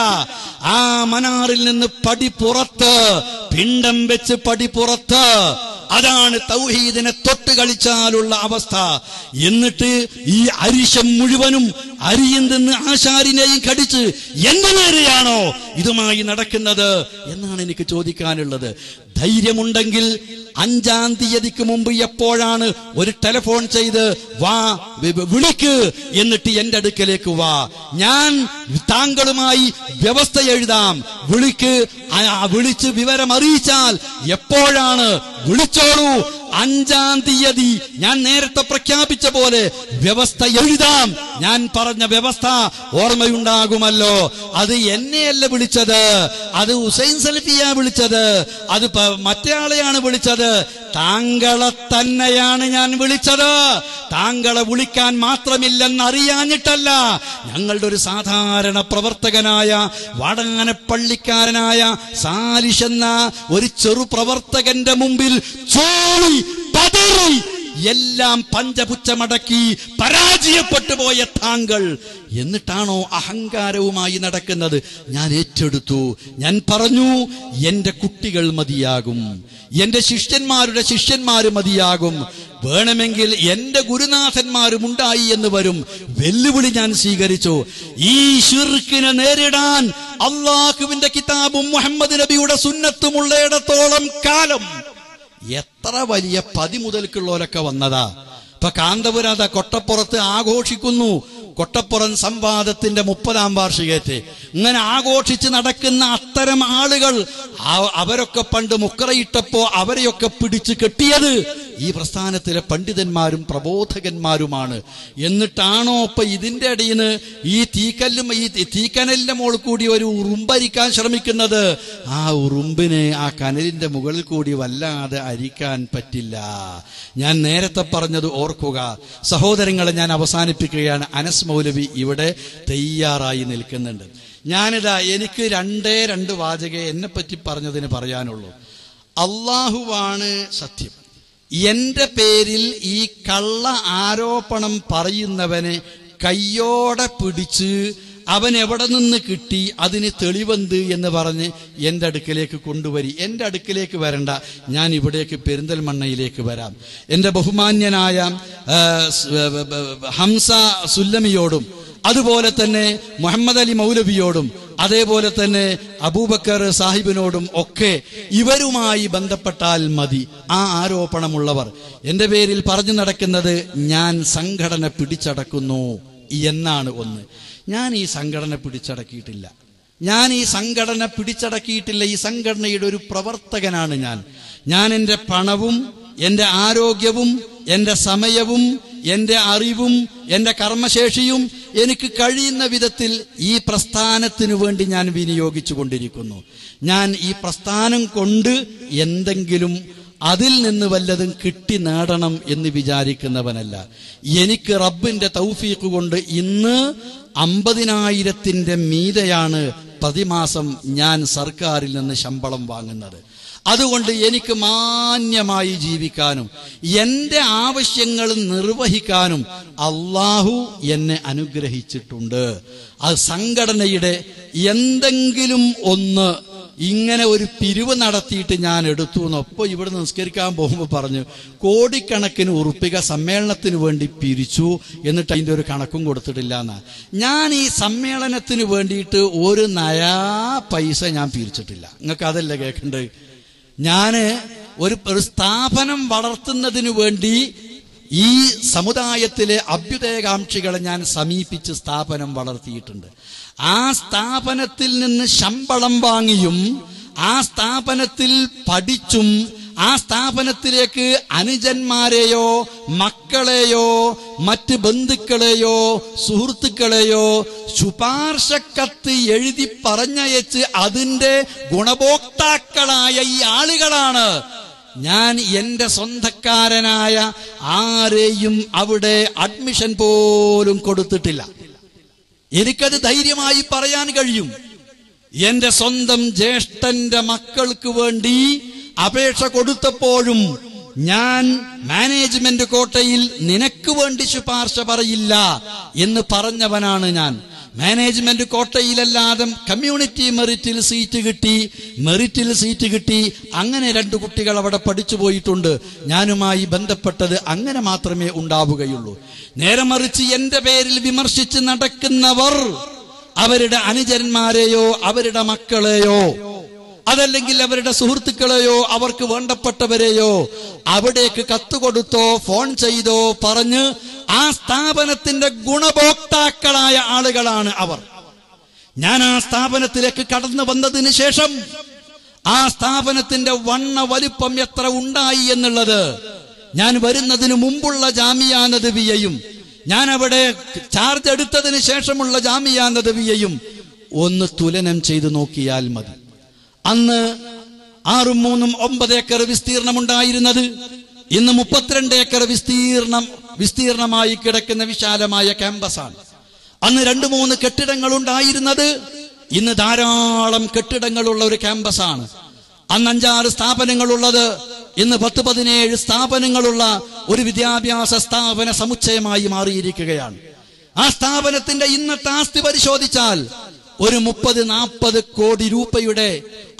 ആ മനാറിൽ നിന്ന് പടി പുറത്ത്, പിണ്ടം വെച്ച് പടി പുറത്ത്. അതാണ് തൗഹീദിനെ തൊട്ട് കളിച്ചാലുള്ള അവസ്ഥ. എന്നിട്ട് ഈ അരിശം മുഴുവനും അരിയിൽ നിന്ന് ആശാരിനെയും കടിച്ച് എന്റെ നേരെയാണോ ഇതുമായി നടക്കുന്നത് എന്നാണ് എനിക്ക് ചോദിക്കാനുള്ളത്. ധൈര്യമുണ്ടെങ്കിൽ 5-ാം തീയതിക്ക് മുമ്പ് എപ്പോഴാണ് ഒരു ടെലിഫോൺ ചെയ്ത് വാ വിളിക്ക്, എന്നിട്ട് എന്റെ അടുക്കലേക്ക് വാ, ഞാൻ താങ്കളുമായി വ്യവസ്ഥ എഴുതാം, വിളിച്ച് വിവരം അറിയിച്ചാൽ എപ്പോഴാണ് വിളിച്ചോളൂ. 5-ാം തീയതി ഞാൻ നേരത്തെ പ്രഖ്യാപിച്ച പോലെ വ്യവസ്ഥ എഴുതാം. ഞാൻ പറഞ്ഞ വ്യവസ്ഥ ഓർമ്മയുണ്ടാകുമല്ലോ. അത് എന്നെയല്ല വിളിച്ചത്, അത് ഹുസൈൻ സലഫിയാ വിളിച്ചത്, അത് മറ്റേ ആളെയാണ് വിളിച്ചത്. താങ്കളെ തന്നെയാണ് ഞാൻ വിളിച്ചത്. താങ്കളെ വിളിക്കാൻ മാത്രമില്ലെന്നറിയാഞ്ഞിട്ടല്ല. ഞങ്ങളുടെ ഒരു സാധാരണ പ്രവർത്തകനായ വാടാനപ്പള്ളിക്കാരനായ സാലിഷ് എന്ന ഒരു ചെറു പ്രവർത്തകന്റെ മുമ്പിൽ ചോളി പതറി എല്ലാം പഞ്ചപുച്ഛമടക്കി പരാജയപ്പെട്ടു പോയ താങ്കൾ എന്നിട്ടാണോ അഹങ്കാരവുമായി നടക്കുന്നത്? ഞാൻ ഏറ്റെടുത്തു. ഞാൻ പറഞ്ഞു എന്റെ കുട്ടികൾ മതിയാകും, എന്റെ ശിഷ്യന്മാരുടെ ശിഷ്യന്മാര് മതിയാകും, വേണമെങ്കിൽ എന്റെ ഗുരുനാഥന്മാരും ഉണ്ടായി എന്ന് വരും. വെല്ലുവിളി ഞാൻ സ്വീകരിച്ചു. ഈ ശിർക്കിനെ നേരിടാൻ അള്ളാഹുവിന്റെ കിതാബും മുഹമ്മദ് നബിയുടെ സുന്നത്തുമുള്ളയിടത്തോളം കാലം എത്ര വലിയ 10 മുതൽക്കുള്ളവരൊക്കെ വന്നതാ. ഇപ്പൊ കാന്തപുരം കൊട്ടപ്പുറത്ത് ആഘോഷിക്കുന്നു. കൊട്ടപ്പുറം സംവാദത്തിന്റെ 30-ാം വാർഷികത്തെ ഇങ്ങനെ ആഘോഷിച്ച് നടക്കുന്ന അത്തരം ആളുകൾ അവരൊക്കെ പണ്ട് മുക്കറയിട്ടപ്പോ അവരെയൊക്കെ പിടിച്ചു കെട്ടിയത് ഈ പ്രസ്ഥാനത്തിലെ പണ്ഡിതന്മാരും പ്രബോധകന്മാരുമാണ്. എന്നിട്ടാണോ ഇപ്പൊ ഇതിന്റെ ഇടയിൽ നിന്ന് ഈ തീക്കനലിന്റെ മുകളിൽ കൂടി ഒരു ഉറുമ്പരിക്കാൻ ശ്രമിക്കുന്നത്? ആ ഉറുമ്പിന് ആ കനലിന്റെ മുകളിൽ കൂടി വല്ലാതെ അരിക്കാൻ പറ്റില്ല. ഞാൻ നേരത്തെ പറഞ്ഞത് ഓർക്കുക. സഹോദരങ്ങളെ, ഞാൻ അവസാനിപ്പിക്കുകയാണ്. അനസ് മൗലവി ഇവിടെ തയ്യാറായി നിൽക്കുന്നുണ്ട്. എനിക്ക് 2 വാചകേ എന്നെപ്പറ്റി പറഞ്ഞതിന് പറയാനുള്ളൂ. അള്ളാഹുവാണ് സത്യം. എന്റെ പേരിൽ ഈ കള്ള ആരോപണം പറയുന്നവനെ കയ്യോടെ പിടിച്ച് അവൻ എവിടെ നിന്ന് കിട്ടി, അതിന് തെളിവെന്ത് എന്ന് പറഞ്ഞ് എന്റെ അടുക്കലേക്ക് കൊണ്ടുവരി. എന്റെ അടുക്കലേക്ക് വരണ്ട, ഞാൻ ഇവിടേക്ക് പെരിന്തൽമണ്ണയിലേക്ക് വരാം. എന്റെ ബഹുമാന്യനായ ഹംസ സുല്ലമിയോടും അതുപോലെ തന്നെ മുഹമ്മദ് അലി മൗലവിയോടും അതേപോലെ തന്നെ അബൂബക്കർ സാഹിബിനോടും ഒക്കെ ഇവരുമായി ബന്ധപ്പെട്ടാൽ മതി. ആ ആരോപണമുള്ളവർ എന്റെ പേരിൽ പറഞ്ഞു നടക്കുന്നത് ഞാൻ സംഘടന പിടിച്ചടക്കുന്നു എന്നാണ്. ഒന്ന്, ഞാൻ ഈ സംഘടന പിടിച്ചടക്കിയിട്ടില്ല. ഈ സംഘടനയുടെ ഒരു പ്രവർത്തകനാണ് ഞാൻ എന്റെ പണവും എന്റെ ആരോഗ്യവും എന്റെ സമയവും എന്റെ അറിവും എന്റെ കർമ്മശേഷിയും എനിക്ക് കഴിയുന്ന വിധത്തിൽ ഈ പ്രസ്ഥാനത്തിനു വേണ്ടി ഞാൻ വിനിയോഗിച്ചു കൊണ്ടിരിക്കുന്നു. ഞാൻ ഈ പ്രസ്ഥാനം കൊണ്ട് എന്തെങ്കിലും അതിൽ നിന്ന് വല്ലതും കിട്ടി നേടണം എന്ന് വിചാരിക്കുന്നവനല്ല. എനിക്ക് റബ്ബിന്റെ തൗഫീഖ് കൊണ്ട് ഇന്ന് 50,000-ന്റെ മീതെയാണ് പ്രതിമാസം ഞാൻ സർക്കാരിൽ നിന്ന് ശമ്പളം വാങ്ങുന്നത്. അതുകൊണ്ട് എനിക്ക് മാന്യമായി ജീവിക്കാനും എന്റെ ആവശ്യങ്ങൾ നിർവഹിക്കാനും അള്ളാഹു എന്നെ അനുഗ്രഹിച്ചിട്ടുണ്ട്. അത് സംഘടനയുടെ എന്തെങ്കിലും ഒന്ന് ഇങ്ങനെ ഒരു പിരിവ് നടത്തിയിട്ട് ഞാൻ എടുത്തു എന്നൊപ്പം ഇവിടെ നിസ്കരിക്കാൻ പോകുമ്പോൾ പറഞ്ഞു, കോടിക്കണക്കിന് ഉറുപ്പിക സമ്മേളനത്തിന് വേണ്ടി പിരിച്ചു, എന്നിട്ട് അതിൻ്റെ ഒരു കണക്കും കൊടുത്തിട്ടില്ല എന്നാ. ഞാൻ ഈ സമ്മേളനത്തിന് വേണ്ടിയിട്ട് ഒരു നയാ പൈസ ഞാൻ പിരിച്ചിട്ടില്ല. നിങ്ങൾക്ക് അതല്ല കേൾക്കേണ്ടത്. ഞാൻ ഒരു സ്ഥാപനം വളർത്തുന്നതിന് വേണ്ടി ഈ സമുദായത്തിലെ അഭ്യുദയകാംക്ഷികളെ ഞാൻ സമീപിച്ച് സ്ഥാപനം വളർത്തിയിട്ടുണ്ട്. ആ സ്ഥാപനത്തിൽ നിന്ന് ശമ്പളം വാങ്ങിയും ആ സ്ഥാപനത്തിൽ പഠിച്ചും ആ സ്ഥാപനത്തിലേക്ക് അനുജന്മാരെയോ മക്കളെയോ മറ്റ് ബന്ധുക്കളെയോ സുഹൃത്തുക്കളെയോ ശുപാർശക്കത്ത് എഴുതി പറഞ്ഞയച്ച് അതിന്റെ ഗുണഭോക്താക്കളായ ഈ ആളുകളാണ്. ഞാൻ എന്റെ സ്വന്തക്കാരനായ ആരെയും അവിടെ അഡ്മിഷൻ പോലും കൊടുത്തിട്ടില്ല. എനിക്കത് ധൈര്യമായി പറയാൻ കഴിയും. എന്റെ സ്വന്തം ജ്യേഷ്ഠന്റെ മക്കൾക്ക് വേണ്ടി അപേക്ഷ കൊടുത്തപ്പോഴും ഞാൻ മാനേജ്മെന്റ് കോട്ടയിൽ നിനക്ക് വേണ്ടി ശുപാർശ പറയില്ല എന്ന് പറഞ്ഞവനാണ് ഞാൻ. മാനേജ്മെന്റ് കോട്ടയിലല്ലാതെ കമ്മ്യൂണിറ്റി മെറിറ്റിൽ സീറ്റ് കിട്ടി. അങ്ങനെ 2 കുട്ടികൾ അവിടെ പഠിച്ചു പോയിട്ടുണ്ട്. ഞാനുമായി ബന്ധപ്പെട്ടത് അങ്ങനെ മാത്രമേ ഉണ്ടാവുകയുള്ളൂ. നേരെ മറിച്ച് എന്റെ പേരിൽ വിമർശിച്ച് നടക്കുന്നവർ അവരുടെ അനുജന്മാരെയോ അവരുടെ മക്കളെയോ അതല്ലെങ്കിൽ അവരുടെ സുഹൃത്തുക്കളെയോ അവർക്ക് വേണ്ടപ്പെട്ടവരെയോ അവിടേക്ക് കത്തുകൊടുത്തോ ഫോൺ ചെയ്തോ പറഞ്ഞ് ആ സ്ഥാപനത്തിന്റെ ഗുണഭോക്താക്കളായ ആളുകളാണ് അവർ. ഞാൻ ആ സ്ഥാപനത്തിലേക്ക് കടന്നു വന്നതിന് ശേഷം ആ സ്ഥാപനത്തിന്റെ വലുപ്പം എത്ര ഉണ്ടായി എന്നുള്ളത് ഞാൻ വരുന്നതിന് മുമ്പുള്ള ജാമിയ നദവിയയും ഞാൻ അവിടെ ചാർജ് എടുത്തതിന് ശേഷമുള്ള ജാമിയ നദവിയയും ഒന്ന് തുലനം ചെയ്തു നോക്കിയാൽ മതി. അന്ന് 6 3 9 ഏക്കർ വിസ്തീർണമുണ്ടായിരുന്നത് ഇന്ന് 32 ഏക്കർ വിസ്തീർണമായി കിടക്കുന്ന വിശാലമായ ക്യാമ്പസാണ്. അന്ന് 2 3 കെട്ടിടങ്ങൾ ഉണ്ടായിരുന്നത് ഇന്ന് ധാരാളം കെട്ടിടങ്ങളുള്ള ഒരു ക്യാമ്പസാണ്. അന്ന് 5 6 സ്ഥാപനങ്ങളുള്ളത് ഇന്ന് 10 17 സ്ഥാപനങ്ങളുള്ള ഒരു വിദ്യാഭ്യാസ സ്ഥാപന സമുച്ചയമായി മാറിയിരിക്കുകയാണ്. ആ സ്ഥാപനത്തിന്റെ ഇന്നത്തെ ആസ്തി പരിശോധിച്ചാൽ ഒരു 30-40 കോടി രൂപയുടെ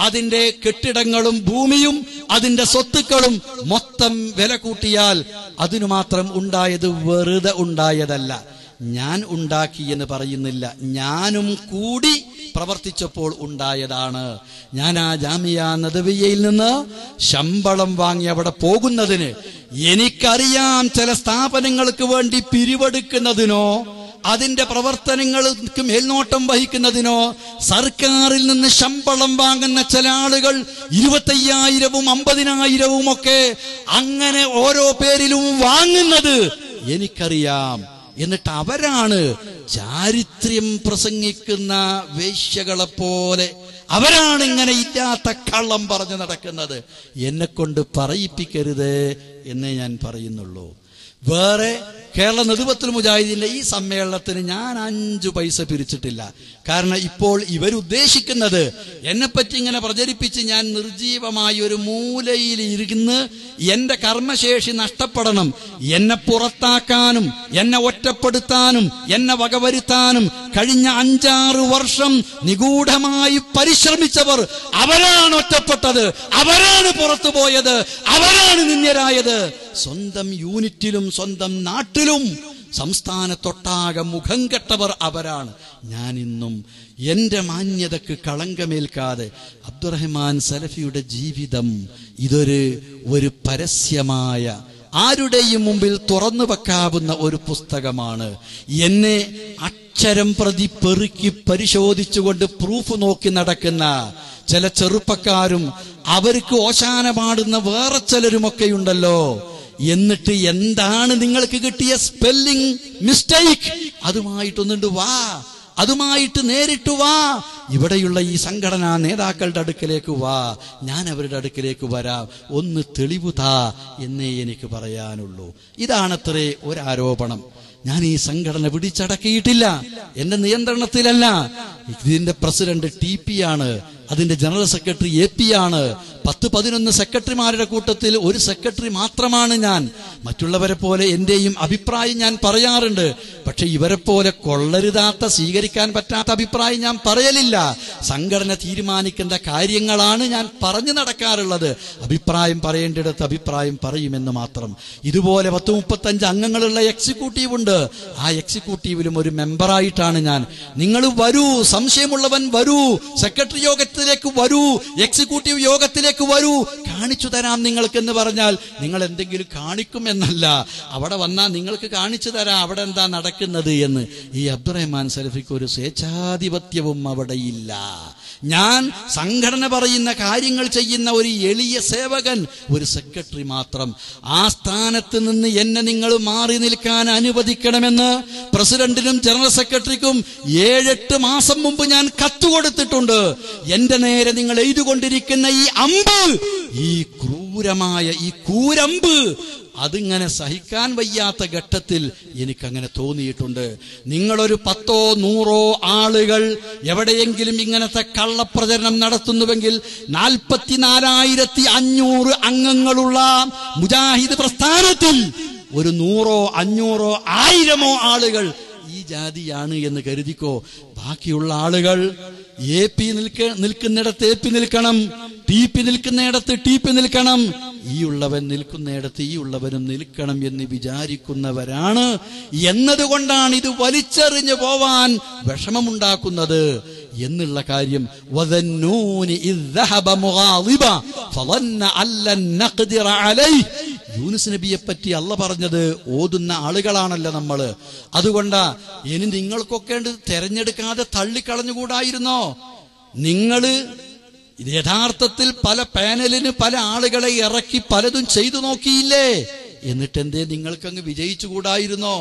അതിന്റെ കെട്ടിടങ്ങളും ഭൂമിയും അതിന്റെ സ്വത്തുക്കളും മൊത്തം വില കൂട്ടിയാൽ അതിനു മാത്രം ഉണ്ടായത് വെറുതെ ഉണ്ടായതല്ല. ഞാൻ ഉണ്ടാക്കി എന്ന് പറയുന്നില്ല, ഞാനും കൂടി പ്രവർത്തിച്ചപ്പോൾ ഉണ്ടായതാണ്. ഞാൻ ആ ജാമിയ നദവിയയിൽ നിന്ന് ശമ്പളം വാങ്ങി അവിടെ പോകുന്നതിന് എനിക്കറിയാം ചില സ്ഥാപനങ്ങൾക്ക് വേണ്ടി പിരിവെടുക്കുന്നതിനോ അതിന്റെ പ്രവർത്തനങ്ങൾക്ക് മേൽനോട്ടം വഹിക്കുന്നതിനോ സർക്കാരിൽ നിന്ന് ശമ്പളം വാങ്ങുന്ന ചില ആളുകൾ 25,000-ഉം 50,000-ഉം ഒക്കെ അങ്ങനെ ഓരോ പേരിലും വാങ്ങുന്നത് എനിക്കറിയാം. എന്നിട്ട് അവരാണ് ചാരിത്രം പ്രസംഗിക്കുന്ന വേശ്യകളെപ്പോലെ അവരാണ് ഇങ്ങനെ ഇല്ലാത്ത കള്ളം പറഞ്ഞു നടക്കുന്നത്. എന്നെ കൊണ്ട് പറയിപ്പിക്കരുത് എന്നേ ഞാൻ പറയുന്നുള്ളൂ. വേറെ കേരള നദുവത്തുൽ മുജാഹിദീന്റെ ഈ സമ്മേളനത്തിന് ഞാൻ 5 പൈസ പിരിച്ചിട്ടില്ല. കാരണം ഇപ്പോൾ ഇവരുദ്ദേശിക്കുന്നത് എന്നെപ്പറ്റി ഇങ്ങനെ പ്രചരിപ്പിച്ച് ഞാൻ നിർജീവമായി ഒരു മൂലയിൽ ഇരുന്ന് എന്റെ കർമ്മശേഷി നഷ്ടപ്പെടണം, എന്നെ പുറത്താക്കാനും എന്നെ ഒറ്റപ്പെടുത്താനും എന്നെ വകവരുത്താനും കഴിഞ്ഞ 5-6 വർഷം നിഗൂഢമായി പരിശ്രമിച്ചവർ അവരാണ് ഒറ്റപ്പെട്ടത്, അവരാണ് പുറത്തുപോയത്, അവരാണ് നിന്ദ്യരായത്. സ്വന്തം യൂണിറ്റിലും സ്വന്തം നാട്ടിലും സംസ്ഥാനത്തൊട്ടാകെ മുഖം കെട്ടവർ അവരാണ്. ഞാൻ ഇന്നും എന്റെ മാന്യതക്ക് കളങ്കമേൽക്കാതെ അബ്ദുറഹ്മാൻ സലഫിയുടെ ജീവിതം ഇതൊരു പരസ്യമായ ആരുടെയും മുമ്പിൽ തുറന്നു വെക്കാവുന്ന ഒരു പുസ്തകമാണ്. എന്നെ അക്ഷരം പ്രതി പെറുക്കി പരിശോധിച്ചുകൊണ്ട് പ്രൂഫ് നോക്കി നടക്കുന്ന ചില ചെറുപ്പക്കാരും അവർക്ക് ഓശാന പാടുന്ന വേറെ ചിലരുമൊക്കെയുണ്ടല്ലോ. എന്നിട്ട് എന്താണ് നിങ്ങൾക്ക് കിട്ടിയ സ്പെല്ലിംഗ് മിസ്റ്റേക്ക്, അതുമായിട്ടൊന്നുണ്ട് വാ, അതുമായിട്ട് നേരിട്ട് വാ, ഇവിടെയുള്ള ഈ സംഘടനാ നേതാക്കളുടെ അടുക്കലേക്ക് വാ, ഞാൻ അവരുടെ അടുക്കലേക്ക് വരാം, ഒന്ന് തെളിവ് താ എന്നേ എനിക്ക് പറയാനുള്ളൂ. ഇതാണത്രേ ഒരാരോപണം. ഞാൻ ഈ സംഘടന പിടിച്ചടക്കിയിട്ടില്ല, എന്റെ നിയന്ത്രണത്തിലല്ല. ഇതിന്റെ പ്രസിഡന്റ് TP ആണ്. അതിന്റെ ജനറൽ സെക്രട്ടറി AP ആണ്. 10-11 സെക്രട്ടറിമാരുടെ കൂട്ടത്തിൽ ഒരു സെക്രട്ടറി മാത്രമാണ് ഞാൻ. മറ്റുള്ളവരെ പോലെ എന്റെയും അഭിപ്രായം ഞാൻ പറയാറുണ്ട്. പക്ഷെ ഇവരെ പോലെ കൊള്ളരുതാത്ത, സ്വീകരിക്കാൻ പറ്റാത്ത അഭിപ്രായം ഞാൻ പറയലില്ല. സംഘടന തീരുമാനിക്കേണ്ട കാര്യങ്ങളാണ് ഞാൻ പറഞ്ഞു നടക്കാറുള്ളത്. അഭിപ്രായം പറയേണ്ടിടത്ത് അഭിപ്രായം പറയുമെന്ന് മാത്രം. ഇതുപോലെ 10-35 അംഗങ്ങളുള്ള എക്സിക്യൂട്ടീവ് ഉണ്ട്. ആ എക്സിക്യൂട്ടീവിലും ഒരു മെമ്പറായിട്ടാണ് ഞാൻ. നിങ്ങൾ വരൂ, സംശയമുള്ളവൻ വരൂ, സെക്രട്ടറി യോഗത്തിലേക്ക് വരൂ, എക്സിക്യൂട്ടീവ് യോഗത്തിലേക്ക് വരൂ, കാണിച്ചു തരാം നിങ്ങൾക്കെന്ന് പറഞ്ഞാൽ നിങ്ങൾ എന്തെങ്കിലും കാണിക്കും എന്നല്ല. അവിടെ വന്നാൽ നിങ്ങൾക്ക് കാണിച്ചു തരാം അവിടെ എന്താ നടക്കുന്നത് എന്ന്. ഈ അബ്ദുറഹ്മാൻ സലഫിക്ക് ഒരു സ്വേച്ഛാധിപത്യവും അവിടെയില്ല. ഞാൻ സംഘടന പറയുന്ന കാര്യങ്ങൾ ചെയ്യുന്ന ഒരു എളിയ സേവകൻ, ഒരു സെക്രട്ടറി മാത്രം. ആ സ്ഥാനത്ത് നിന്ന് എന്നെ നിങ്ങൾ മാറി നിൽക്കാൻ അനുവദിക്കണമെന്ന് പ്രസിഡന്റിനും ജനറൽ സെക്രട്ടറിക്കും 7-8 മാസം മുമ്പ് ഞാൻ കത്തുകൊടുത്തിട്ടുണ്ട്. എന്റെ നേരെ നിങ്ങൾ എഴുതുകൊണ്ടിരിക്കുന്ന ഈ അമ്പ്, ഈ ക്രൂരമായ ഈ കൂരമ്പ്, അതിങ്ങനെ സഹിക്കാൻ വയ്യാത്ത ഘട്ടത്തിൽ എനിക്കങ്ങനെ തോന്നിയിട്ടുണ്ട്. നിങ്ങളൊരു 10-100 ആളുകൾ എവിടെയെങ്കിലും ഇങ്ങനത്തെ കള്ളപ്രചരണം നടത്തുന്നുവെങ്കിൽ 44,500 അംഗങ്ങളുള്ള മുജാഹിദ് പ്രസ്ഥാനത്തിൽ ഒരു 100-500 1000 ആളുകൾ ഈ ജാതിയാണ് എന്ന് കരുതിക്കോ. ബാക്കിയുള്ള ആളുകൾ AP നിൽക്കുന്നിടത്ത് AP നിൽക്കണം, TP നിൽക്കുന്നിടത്ത് TP നിൽക്കണം, ഈ ഉള്ളവൻ നിൽക്കുന്നിടത്ത് ഈ ഉള്ളവനും നിൽക്കണം എന്ന് വിചാരിക്കുന്നവരാണ്. എന്നതുകൊണ്ടാണ് ഇത് വലിച്ചെറിഞ്ഞു പോവാൻ വിഷമമുണ്ടാക്കുന്നത് എന്നുള്ള കാര്യം. യൂനുസ് നബിയെ പറ്റി അല്ല പറഞ്ഞത് ഓതുന്ന ആളുകളാണല്ലോ നമ്മള്. അതുകൊണ്ടാ ഇനി നിങ്ങൾക്കൊക്കെ തെരഞ്ഞെടുക്കാതെ തള്ളിക്കളഞ്ഞുകൂടായിരുന്നോ? നിങ്ങള് യഥാർത്ഥത്തിൽ പല പാനലിന് പല ആളുകളെ ഇറക്കി പലതും ചെയ്തു നോക്കിയില്ലേ? എന്നിട്ടെന്തേ നിങ്ങൾക്കങ്ങ് വിജയിച്ചുകൂടായിരുന്നോ?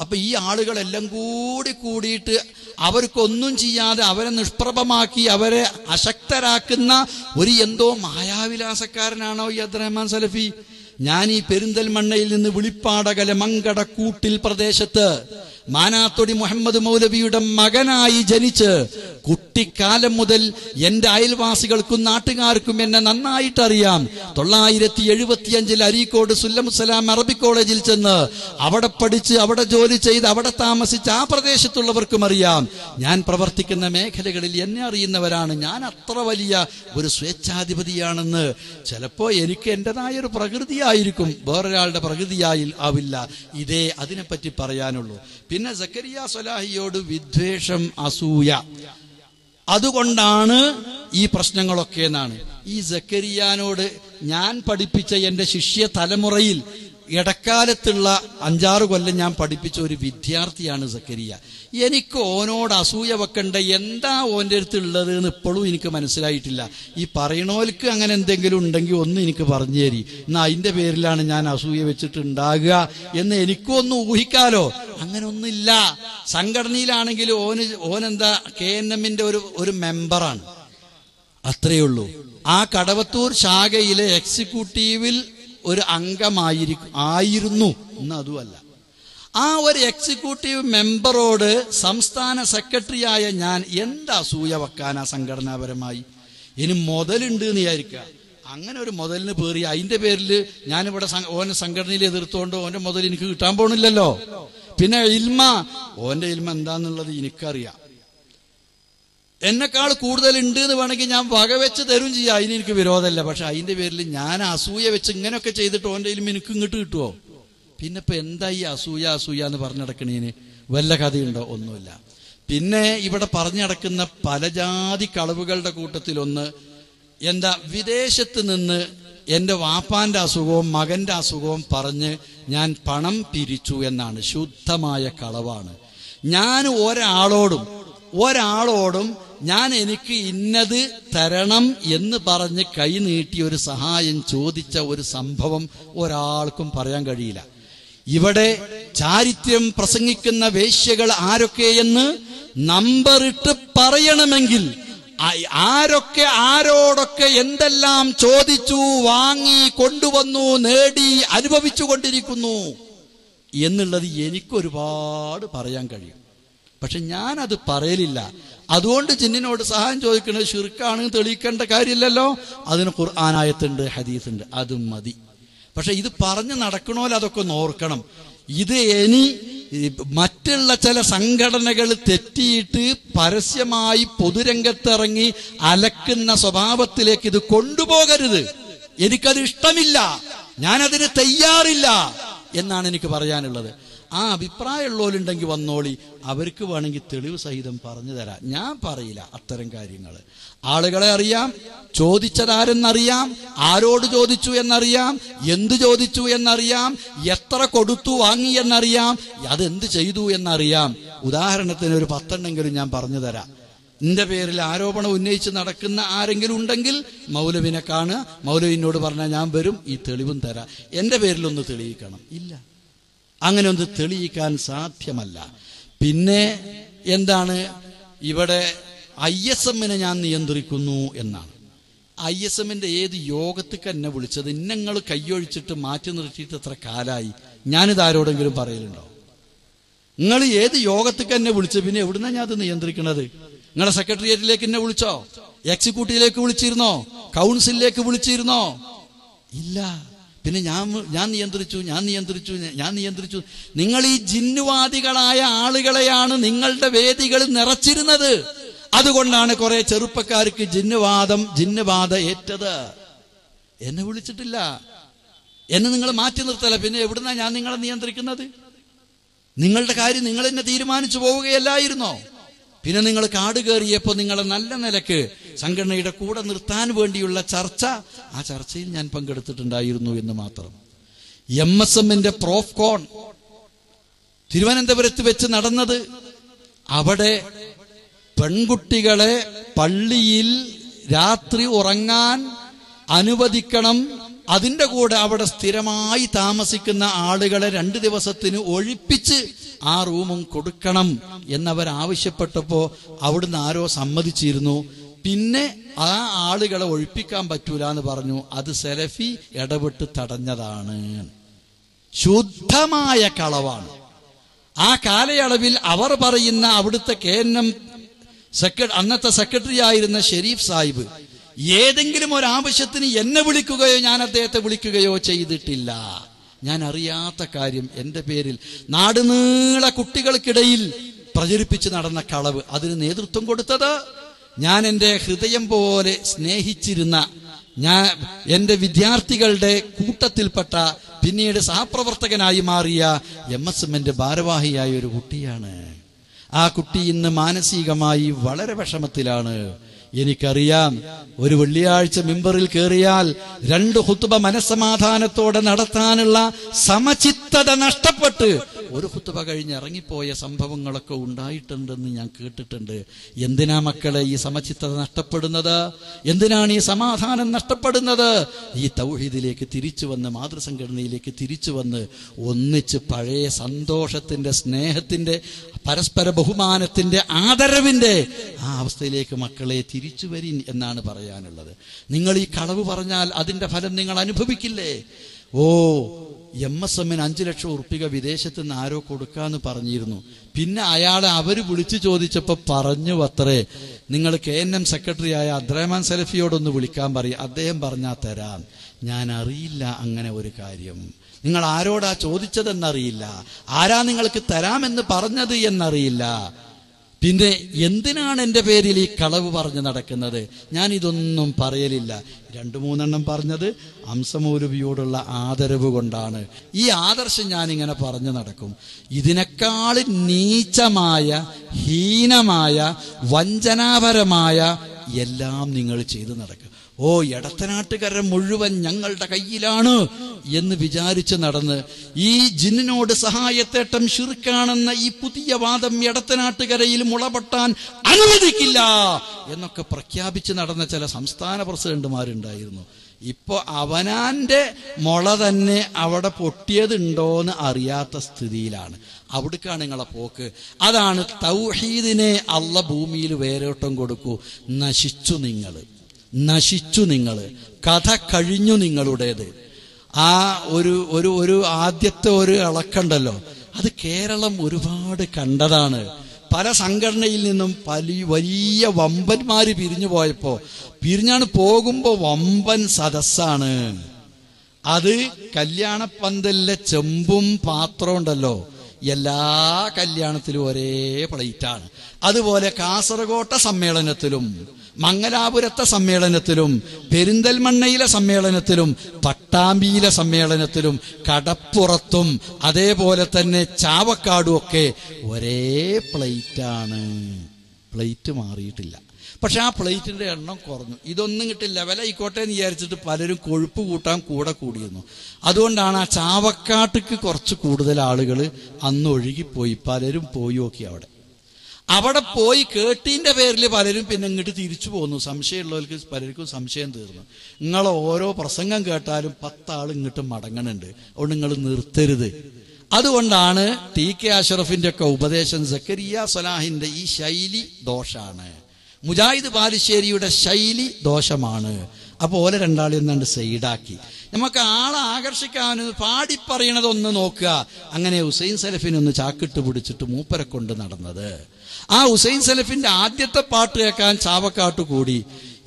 അപ്പൊ ഈ ആളുകളെല്ലാം കൂടിയിട്ട് അവർക്കൊന്നും ചെയ്യാതെ അവരെ നിഷ്പ്രഭമാക്കി അവരെ അശക്തരാക്കുന്ന ഒരു എന്തോ മായാവിലാസക്കാരനാണോ ഈ അബ്ദുറഹ്മാൻ സലഫി? ഞാൻ ഈ പെരിന്തൽമണ്ണയിൽ നിന്ന് വിളിപ്പാടകലെ മങ്കടക്കൂട്ടിൽ പ്രദേശത്ത് മാനാത്തൊടി മുഹമ്മദ് മൗലവിയുടെ മകനായി ജനിച്ച് കുട്ടിക്കാലം മുതൽ എന്റെ അയൽവാസികൾക്കും നാട്ടുകാർക്കും എന്നെ നന്നായിട്ടറിയാം. 975 അരീക്കോട് സുല്ലമുസലാം അറബിക് കോളേജിൽ ചെന്ന് അവിടെ പഠിച്ച് അവിടെ ജോലി ചെയ്ത് അവിടെ താമസിച്ച് ആ പ്രദേശത്തുള്ളവർക്കും അറിയാം. ഞാൻ പ്രവർത്തിക്കുന്ന മേഖലകളിൽ എന്നെ അറിയുന്നവരാണ്. ഞാൻ അത്ര വലിയ ഒരു സ്വേച്ഛാധിപതിയാണെന്ന് ചിലപ്പോ എനിക്ക് എന്റേതായൊരു പ്രകൃതിയായിരിക്കും, വേറൊരാളുടെ പ്രകൃതിയായി ആവില്ല. ഇതേ അതിനെപ്പറ്റി പറയാനുള്ളൂ. പിന്നെ സക്കരിയ സ്വലാഹിയോട് വിദ്വേഷം, അസൂയ, അതുകൊണ്ടാണ് ഈ പ്രശ്നങ്ങളൊക്കെ എന്നാണ്. ഈ സക്കരിയാനോട് ഞാൻ പഠിപ്പിച്ച എന്റെ ശിഷ്യ തലമുറയിൽ ഇടക്കാലത്തുള്ള 5-6 കൊല്ലം ഞാൻ പഠിപ്പിച്ച ഒരു വിദ്യാർത്ഥിയാണ് സക്കരിയ. എനിക്ക് ഓനോട് അസൂയ വെക്കണ്ട, എന്താ ഓൻ്റെ അടുത്ത് ഉള്ളത് എന്ന് ഇപ്പോഴും എനിക്ക് മനസ്സിലായിട്ടില്ല. ഈ പറയണോൽക്ക് അങ്ങനെ എന്തെങ്കിലും ഉണ്ടെങ്കിൽ ഒന്ന് എനിക്ക് പറഞ്ഞു തരി, എന്നാ അതിന്റെ പേരിലാണ് ഞാൻ അസൂയ വെച്ചിട്ടുണ്ടാകുക എന്ന് എനിക്കൊന്ന് ഊഹിക്കാലോ. അങ്ങനെ ഒന്നുമില്ല. സംഘടനയിലാണെങ്കിൽ ഓനെന്താ KNM-ന്റെ ഒരു മെമ്പറാണ്, അത്രയേ ഉള്ളൂ. ആ കടവത്തൂർ ശാഖയിലെ എക്സിക്യൂട്ടീവിൽ ഒരു അംഗമായിരുന്നു എന്ന് അതുമല്ല. ആ ഒരു എക്സിക്യൂട്ടീവ് മെമ്പറോട് സംസ്ഥാന സെക്രട്ടറിയായ ഞാൻ എന്താ അസൂയ വെക്കാനാ സംഘടനാപരമായി? ഇനി മുതലുണ്ട് എന്ന് വിചാരിക്കുക. അങ്ങനെ ഒരു മുതലിന് പേറി അതിന്റെ പേരിൽ ഞാനിവിടെ ഓനെ സംഘടനയിൽ എതിർത്തുകൊണ്ട് ഓന്റെ മുതൽ എനിക്ക് കിട്ടാൻ പോണില്ലല്ലോ. പിന്നെ ഓന്റെ ഇൽമ എന്താന്നുള്ളത് എനിക്കറിയാം. എന്നെക്കാൾ കൂടുതൽ ഉണ്ട് എന്ന് വേണമെങ്കിൽ ഞാൻ വകവെച്ച് തരും ചെയ്യാം, അതിന് എനിക്ക് വിരോധമല്ല. പക്ഷെ അതിന്റെ പേരിൽ ഞാൻ അസൂയ വെച്ച് ഇങ്ങനെയൊക്കെ ചെയ്തിട്ട് ഓന്റെ ഇൽമ എനിക്ക് ഇങ്ങോട്ട് കിട്ടുമോ? പിന്നെ ഇപ്പൊ എന്താ ഈ അസൂയ എന്ന് പറഞ്ഞു നടക്കണേന് വല്ല കഥയുണ്ടോ? ഒന്നുമില്ല. പിന്നെ ഇവിടെ പറഞ്ഞു നടക്കുന്ന പല ജാതി കളവുകളുടെ കൂട്ടത്തിലൊന്ന് എന്താ, വിദേശത്ത് നിന്ന് എന്റെ വാപ്പാന്റെ അസുഖവും മകന്റെ അസുഖവും പറഞ്ഞ് ഞാൻ പണം പിരിച്ചു എന്നാണ്. ശുദ്ധമായ കളവാണ്. ഞാൻ ഒരാളോടും ഞാൻ എനിക്ക് ഇന്നത് തരണം എന്ന് പറഞ്ഞ് കൈ നീട്ടി ഒരു സഹായം ചോദിച്ച ഒരു സംഭവം ഒരാൾക്കും പറയാൻ കഴിയില്ല. ഇവിടെ ചാരിത്രം പ്രസംഗിക്കുന്ന വേശ്യകൾ ആരൊക്കെയെന്ന് നമ്പറിട്ട് പറയണമെങ്കിൽ ആരൊക്കെ ആരോടൊക്കെ എന്തെല്ലാം ചോദിച്ചു, വാങ്ങി, കൊണ്ടുവന്നു, നേടി, അനുഭവിച്ചു കൊണ്ടിരിക്കുന്നു എന്നുള്ളത് എനിക്കൊരുപാട് പറയാൻ കഴിയും. പക്ഷെ ഞാനത് പറയലില്ല. അതുകൊണ്ട് ജിന്നിനോട് സഹായം ചോദിക്കുന്നത് ശിർക്കാണ് തെളിയിക്കേണ്ട കാര്യമില്ലല്ലോ. അതിന് ഖുർആനായത്തുണ്ട്, ഹദീസുണ്ട്, അതും മതി. പക്ഷെ ഇത് പറഞ്ഞു നടക്കണോല്ലോ, അതൊക്കെ ഒന്ന് ഓർക്കണം. ഇത് ഇനി മറ്റുള്ള ചില സംഘടനകൾ തെറ്റിയിട്ട് പരസ്യമായി പൊതുരംഗത്തിറങ്ങി അലക്കുന്ന സ്വഭാവത്തിലേക്ക് ഇത് കൊണ്ടുപോകരുത്. എനിക്കത് ഇഷ്ടമില്ല, ഞാനതിന് തയ്യാറില്ല എന്നാണ് എനിക്ക് പറയാനുള്ളത്. ആ അഭിപ്രായമുള്ളവരുണ്ടെങ്കിൽ വന്നോളി, അവർക്ക് വേണമെങ്കിൽ തെളിവ് സഹിതം പറഞ്ഞു തരാം. ഞാൻ പറയില്ല അത്തരം കാര്യങ്ങൾ. ആളുകളെ അറിയാം, ചോദിച്ചതാരെന്നറിയാം, ആരോട് ചോദിച്ചു എന്നറിയാം, എന്ത് ചോദിച്ചു എന്നറിയാം, എത്ര കൊടുത്തു വാങ്ങി എന്നറിയാം, അതെന്ത് ചെയ്തു എന്നറിയാം. ഉദാഹരണത്തിന് ഒരു 10 ഞാൻ പറഞ്ഞു തരാം. നിന്റെ പേരിൽ ആരോപണം ഉന്നയിച്ച് നടക്കുന്ന ആരെങ്കിലും ഉണ്ടെങ്കിൽ മൗലവിനെ കാണുക, മൗലവിനോട് പറഞ്ഞാൽ ഞാൻ വരും, ഈ തെളിവും തരാം. എന്റെ പേരിലൊന്ന് തെളിയിക്കണം. ഇല്ല, അങ്ങനെ ഒന്ന് തെളിയിക്കാൻ സാധ്യമല്ല. പിന്നെ എന്താണ്, ഇവിടെ ISMനെ ഞാൻ നിയന്ത്രിക്കുന്നു എന്നാണ്. ISMന്റെ ഏത് യോഗത്തിക്ക് എന്നെ വിളിച്ചത്? ഇന്നങ്ങൾ കയ്യൊഴിച്ചിട്ട് മാറ്റി നിർത്തിയിട്ട് എത്ര കാലായി? ഞാനിത് ആരോടെങ്കിലും പറയലുണ്ടോ? നിങ്ങൾ ഏത് യോഗത്തിക്ക് എന്നെ വിളിച്ചു? പിന്നെ എവിടുന്നാ ഞാൻ അത് നിയന്ത്രിക്കണത്? നിങ്ങളെ സെക്രട്ടേറിയറ്റിലേക്ക് എന്നെ വിളിച്ചോ? എക്സിക്യൂട്ടീവിലേക്ക് വിളിച്ചിരുന്നോ? കൗൺസിലിലേക്ക് വിളിച്ചിരുന്നോ? ഇല്ല. പിന്നെ ഞാൻ നിയന്ത്രിച്ചു. നിങ്ങൾ ഈ ജിന്നുവാദികളായ ആളുകളെയാണ് നിങ്ങളുടെ വേദികൾ നിറച്ചിരുന്നത്. അതുകൊണ്ടാണ് കുറെ ചെറുപ്പക്കാർക്ക് ജിന്നുബാധ ഏറ്റത്. എന്നെ വിളിച്ചിട്ടില്ല, എന്നെ നിങ്ങൾ മാറ്റി നിർത്തല. പിന്നെ എവിടുന്നാ ഞാൻ നിങ്ങളെ നിയന്ത്രിക്കുന്നത്? നിങ്ങളുടെ കാര്യം നിങ്ങൾ എന്നെ തീരുമാനിച്ചു പോവുകയല്ലായിരുന്നോ? പിന്നെ നിങ്ങൾ കാട് കയറിയപ്പോൾ നിങ്ങളെ നല്ല നിലക്ക് സംഘടനയുടെ കൂടെ നിർത്താൻ വേണ്ടിയുള്ള ചർച്ച, ആ ചർച്ചയിൽ ഞാൻ പങ്കെടുത്തിട്ടുണ്ടായിരുന്നു എന്ന് മാത്രം. MSMന്റെ പ്രോഫ്കോൺ തിരുവനന്തപുരത്ത് വെച്ച് നടന്നത്, അവിടെ പെൺകുട്ടികളെ പള്ളിയിൽ രാത്രി ഉറങ്ങാൻ അനുവദിക്കണം, അതിന്റെ കൂടെ അവിടെ സ്ഥിരമായി താമസിക്കുന്ന ആളുകളെ 2 ദിവസത്തിന് ഒഴിപ്പിച്ച് ആ റൂമും കൊടുക്കണം എന്നവർ ആവശ്യപ്പെട്ടപ്പോ അവിടുന്ന് ആരോ സമ്മതിച്ചിരുന്നു. പിന്നെ ആ ആളുകളെ ഒഴിപ്പിക്കാൻ പറ്റൂല എന്ന് പറഞ്ഞു. അത് സലഫി ഇടപെട്ട് തടഞ്ഞതാണ്. ശുദ്ധമായ കളവാണ്. ആ കാലയളവിൽ അവർ പറയുന്ന അവിടുത്തെ KNM അന്നത്തെ സെക്രട്ടറി ആയിരുന്ന ഷെരീഫ് സാഹിബ് ഏതെങ്കിലും ഒരാവശ്യത്തിന് എന്നെ വിളിക്കുകയോ ഞാൻ അദ്ദേഹത്തെ വിളിക്കുകയോ ചെയ്തിട്ടില്ല. ഞാൻ അറിയാത്ത കാര്യം എൻ്റെ പേരിൽ നാടുനീളെ കുട്ടികൾക്കിടയിൽ പ്രചരിപ്പിച്ച് നടന്ന കളവ്, അതിന് നേതൃത്വം കൊടുത്തത് ഞാൻ എൻ്റെ ഹൃദയം പോലെ സ്നേഹിച്ചിരുന്ന, ഞാൻ എൻ്റെ വിദ്യാർത്ഥികളുടെ കൂട്ടത്തിൽപ്പെട്ട, പിന്നീട് സഹപ്രവർത്തകനായി മാറിയ MSMന്റെ ഭാരവാഹിയായ ഒരു കുട്ടിയാണ്. ആ കുട്ടി ഇന്ന് മാനസികമായി വളരെ വിഷമത്തിലാണ്. എനിക്കറിയാം, ഒരു വെള്ളിയാഴ്ച മിമ്പറിൽ കയറിയാൽ 2 ഖുത്ബ മനസ്സമാധാനത്തോടെ നടത്താനുള്ള സമചിത്തത നഷ്ടപ്പെട്ട് ഒരു ഖുത്ബ കഴിഞ്ഞ് ഇറങ്ങിപ്പോയ സംഭവങ്ങളൊക്കെ ഉണ്ടായിട്ടുണ്ടെന്ന് ഞാൻ കേട്ടിട്ടുണ്ട്. എന്തിനാ മക്കളെ ഈ സമചിത്തത നഷ്ടപ്പെടുന്നത്? എന്തിനാണ് ഈ സമാധാനം നഷ്ടപ്പെടുന്നത്? ഈ തൗഹീദിലേക്ക് തിരിച്ചു വന്ന്, മാതൃസംഘടനയിലേക്ക് തിരിച്ചു വന്ന് ഒന്നിച്ച് പഴയ സന്തോഷത്തിന്റെ, സ്നേഹത്തിന്റെ, പരസ്പര ബഹുമാനത്തിന്റെ, ആദരവിന്റെ ആ അവസ്ഥയിലേക്ക് മക്കളെ തിരിച്ചു വരീൻ എന്നാണ് പറയാനുള്ളത്. നിങ്ങൾ ഈ കളവ് പറഞ്ഞാൽ അതിന്റെ ഫലം നിങ്ങൾ അനുഭവിക്കില്ലേ? MSMന് 5 ലക്ഷം ഉറുപ്പിക വിദേശത്ത് നിന്ന് ആരോ കൊടുക്കാന്ന് പറഞ്ഞിരുന്നു. പിന്നെ അയാളെ അവര് വിളിച്ചു ചോദിച്ചപ്പോ പറഞ്ഞു അത്രേ, നിങ്ങൾ KNM സെക്രട്ടറി ആയ അബ്ദുറഹ്മാൻ സലഫിയോടൊന്ന് വിളിക്കാൻ പറയും, അദ്ദേഹം പറഞ്ഞാൽ തരാം. ഞാൻ അറിയില്ല അങ്ങനെ ഒരു കാര്യം. നിങ്ങൾ ആരോടാ ചോദിച്ചതെന്നറിയില്ല, ആരാ നിങ്ങൾക്ക് തരാമെന്ന് പറഞ്ഞത് എന്നറിയില്ല. പിന്നെ എന്തിനാണ് എൻ്റെ പേരിൽ ഈ കളവ് പറഞ്ഞു നടക്കുന്നത്? ഞാൻ ഇതൊന്നും പറയലില്ല. 2-3 പറഞ്ഞത് അംസമൗലവിയോടുള്ള ആദരവ് കൊണ്ടാണ്. ഈ ആദർശം ഞാനിങ്ങനെ പറഞ്ഞു നടക്കും. ഇതിനേക്കാൾ നീചമായ, ഹീനമായ, വഞ്ചനാപരമായ എല്ലാം നിങ്ങൾ ചെയ്തു നടക്കും. എടത്തനാട്ടുകാരൻ മുഴുവൻ ഞങ്ങളുടെ കയ്യിലാണ് എന്ന് വിചാരിച്ച് നടന്ന് ഈ ജിന്നിനോട് സഹായത്തേട്ടം ശിർക്കാണെന്ന ഈ പുതിയ വാദം എടത്തനാട്ടുകരയിൽ മുളപൊട്ടാൻ അനുവദിക്കില്ല എന്നൊക്കെ പ്രഖ്യാപിച്ച് നടന്ന ചില സംസ്ഥാന പ്രസിഡന്റുമാരുണ്ടായിരുന്നു. ഇപ്പൊ അവനാന്റെ മുള തന്നെ അവിടെ പൊട്ടിയതുണ്ടോന്ന് അറിയാത്ത സ്ഥിതിയിലാണ്. അവിടേക്കാണ് നിങ്ങളെ പോക്ക്. അതാണ് തൗഹീദിനെ അള്ള ഭൂമിയിൽ വേരോട്ടം കൊടുക്കൂ. നശിച്ചു നിങ്ങൾ, കഥ കഴിഞ്ഞു നിങ്ങളുടേത്. ആ ഒരു ആദ്യത്തെ ഒരു ഇളക്കണ്ടല്ലോ, അത് കേരളം ഒരുപാട് കണ്ടതാണ്. പല സംഘടനയിൽ നിന്നും വലിയ വമ്പന്മാര് പിരിഞ്ഞു പോയപ്പോ പിരിഞ്ഞാണ് പോകുമ്പോ വമ്പൻ സദസ്സാണ്. അത് കല്യാണപ്പന്തലിലെ ചെമ്പും പാത്രം ഉണ്ടല്ലോ, എല്ലാ കല്യാണത്തിലും ഒരേ പ്ലേറ്റാണ്. അതുപോലെ കാസർഗോട്ടെ സമ്മേളനത്തിലും മംഗലാപുരത്തെ സമ്മേളനത്തിലും പെരിന്തൽമണ്ണയിലെ സമ്മേളനത്തിലും പട്ടാമ്പിയിലെ സമ്മേളനത്തിലും കടപ്പുറത്തും അതേപോലെ തന്നെ ചാവക്കാടും ഒക്കെ ഒരേ പ്ലേറ്റാണ്. പ്ലേറ്റ് മാറിയിട്ടില്ല. പക്ഷെ ആ പ്ലേറ്റിന്റെ എണ്ണം കുറഞ്ഞു. ഇതൊന്നും കിട്ടില്ല, ലെവലായിക്കോട്ടെ എന്ന് വിചാരിച്ചിട്ട് പലരും കൊഴുപ്പ് കൂട്ടാൻ കൂടെ കൂടിയിരുന്നു. അതുകൊണ്ടാണ് ആ ചാവക്കാട്ടിക്ക് കുറച്ച് കൂടുതൽ ആളുകൾ അന്ന് ഒഴുകിപ്പോയി. പലരും പോയി നോക്കി. അവിടെ പോയി കേട്ടീന്റെ പേരിൽ പലരും പിന്നെ ഇങ്ങോട്ട് തിരിച്ചു പോന്നു. സംശയമുള്ളവർക്ക് പലർക്കും സംശയം തീർന്നു. നിങ്ങളെ ഓരോ പ്രസംഗം കേട്ടാലും 10 ആൾ ഇങ്ങോട്ട് മടങ്ങണുണ്ട്. അതുകൊണ്ട് നിങ്ങൾ നിർത്തരുത്. അതുകൊണ്ടാണ് ടി.കെ. അഷ്റഫിന്റെ ഒക്കെ ഉപദേശം, സക്കരിയ സലാഹിന്റെ ഈ ശൈലി ദോഷാണ്, മുജാഹിദ് ബാലുശ്ശേരിയുടെ ശൈലി ദോഷമാണ്. അപ്പൊ ഓലെ രണ്ടാളി ഒന്നാണ്ട് സൈഡാക്കി. നമുക്ക് ആളെ ആകർഷിക്കാൻ പാടിപ്പറയണതൊന്ന് നോക്കുക. അങ്ങനെ ഹുസൈൻ സലഫിനൊന്ന് ചാക്കിട്ട് പിടിച്ചിട്ട് മൂപ്പരെ കൊണ്ട് നടന്നത്. ആ ഹുസൈൻ സലഫിന്റെ ആദ്യത്തെ പാട്ട് കേൾക്കാൻ ചാവക്കാട്ട് കൂടി.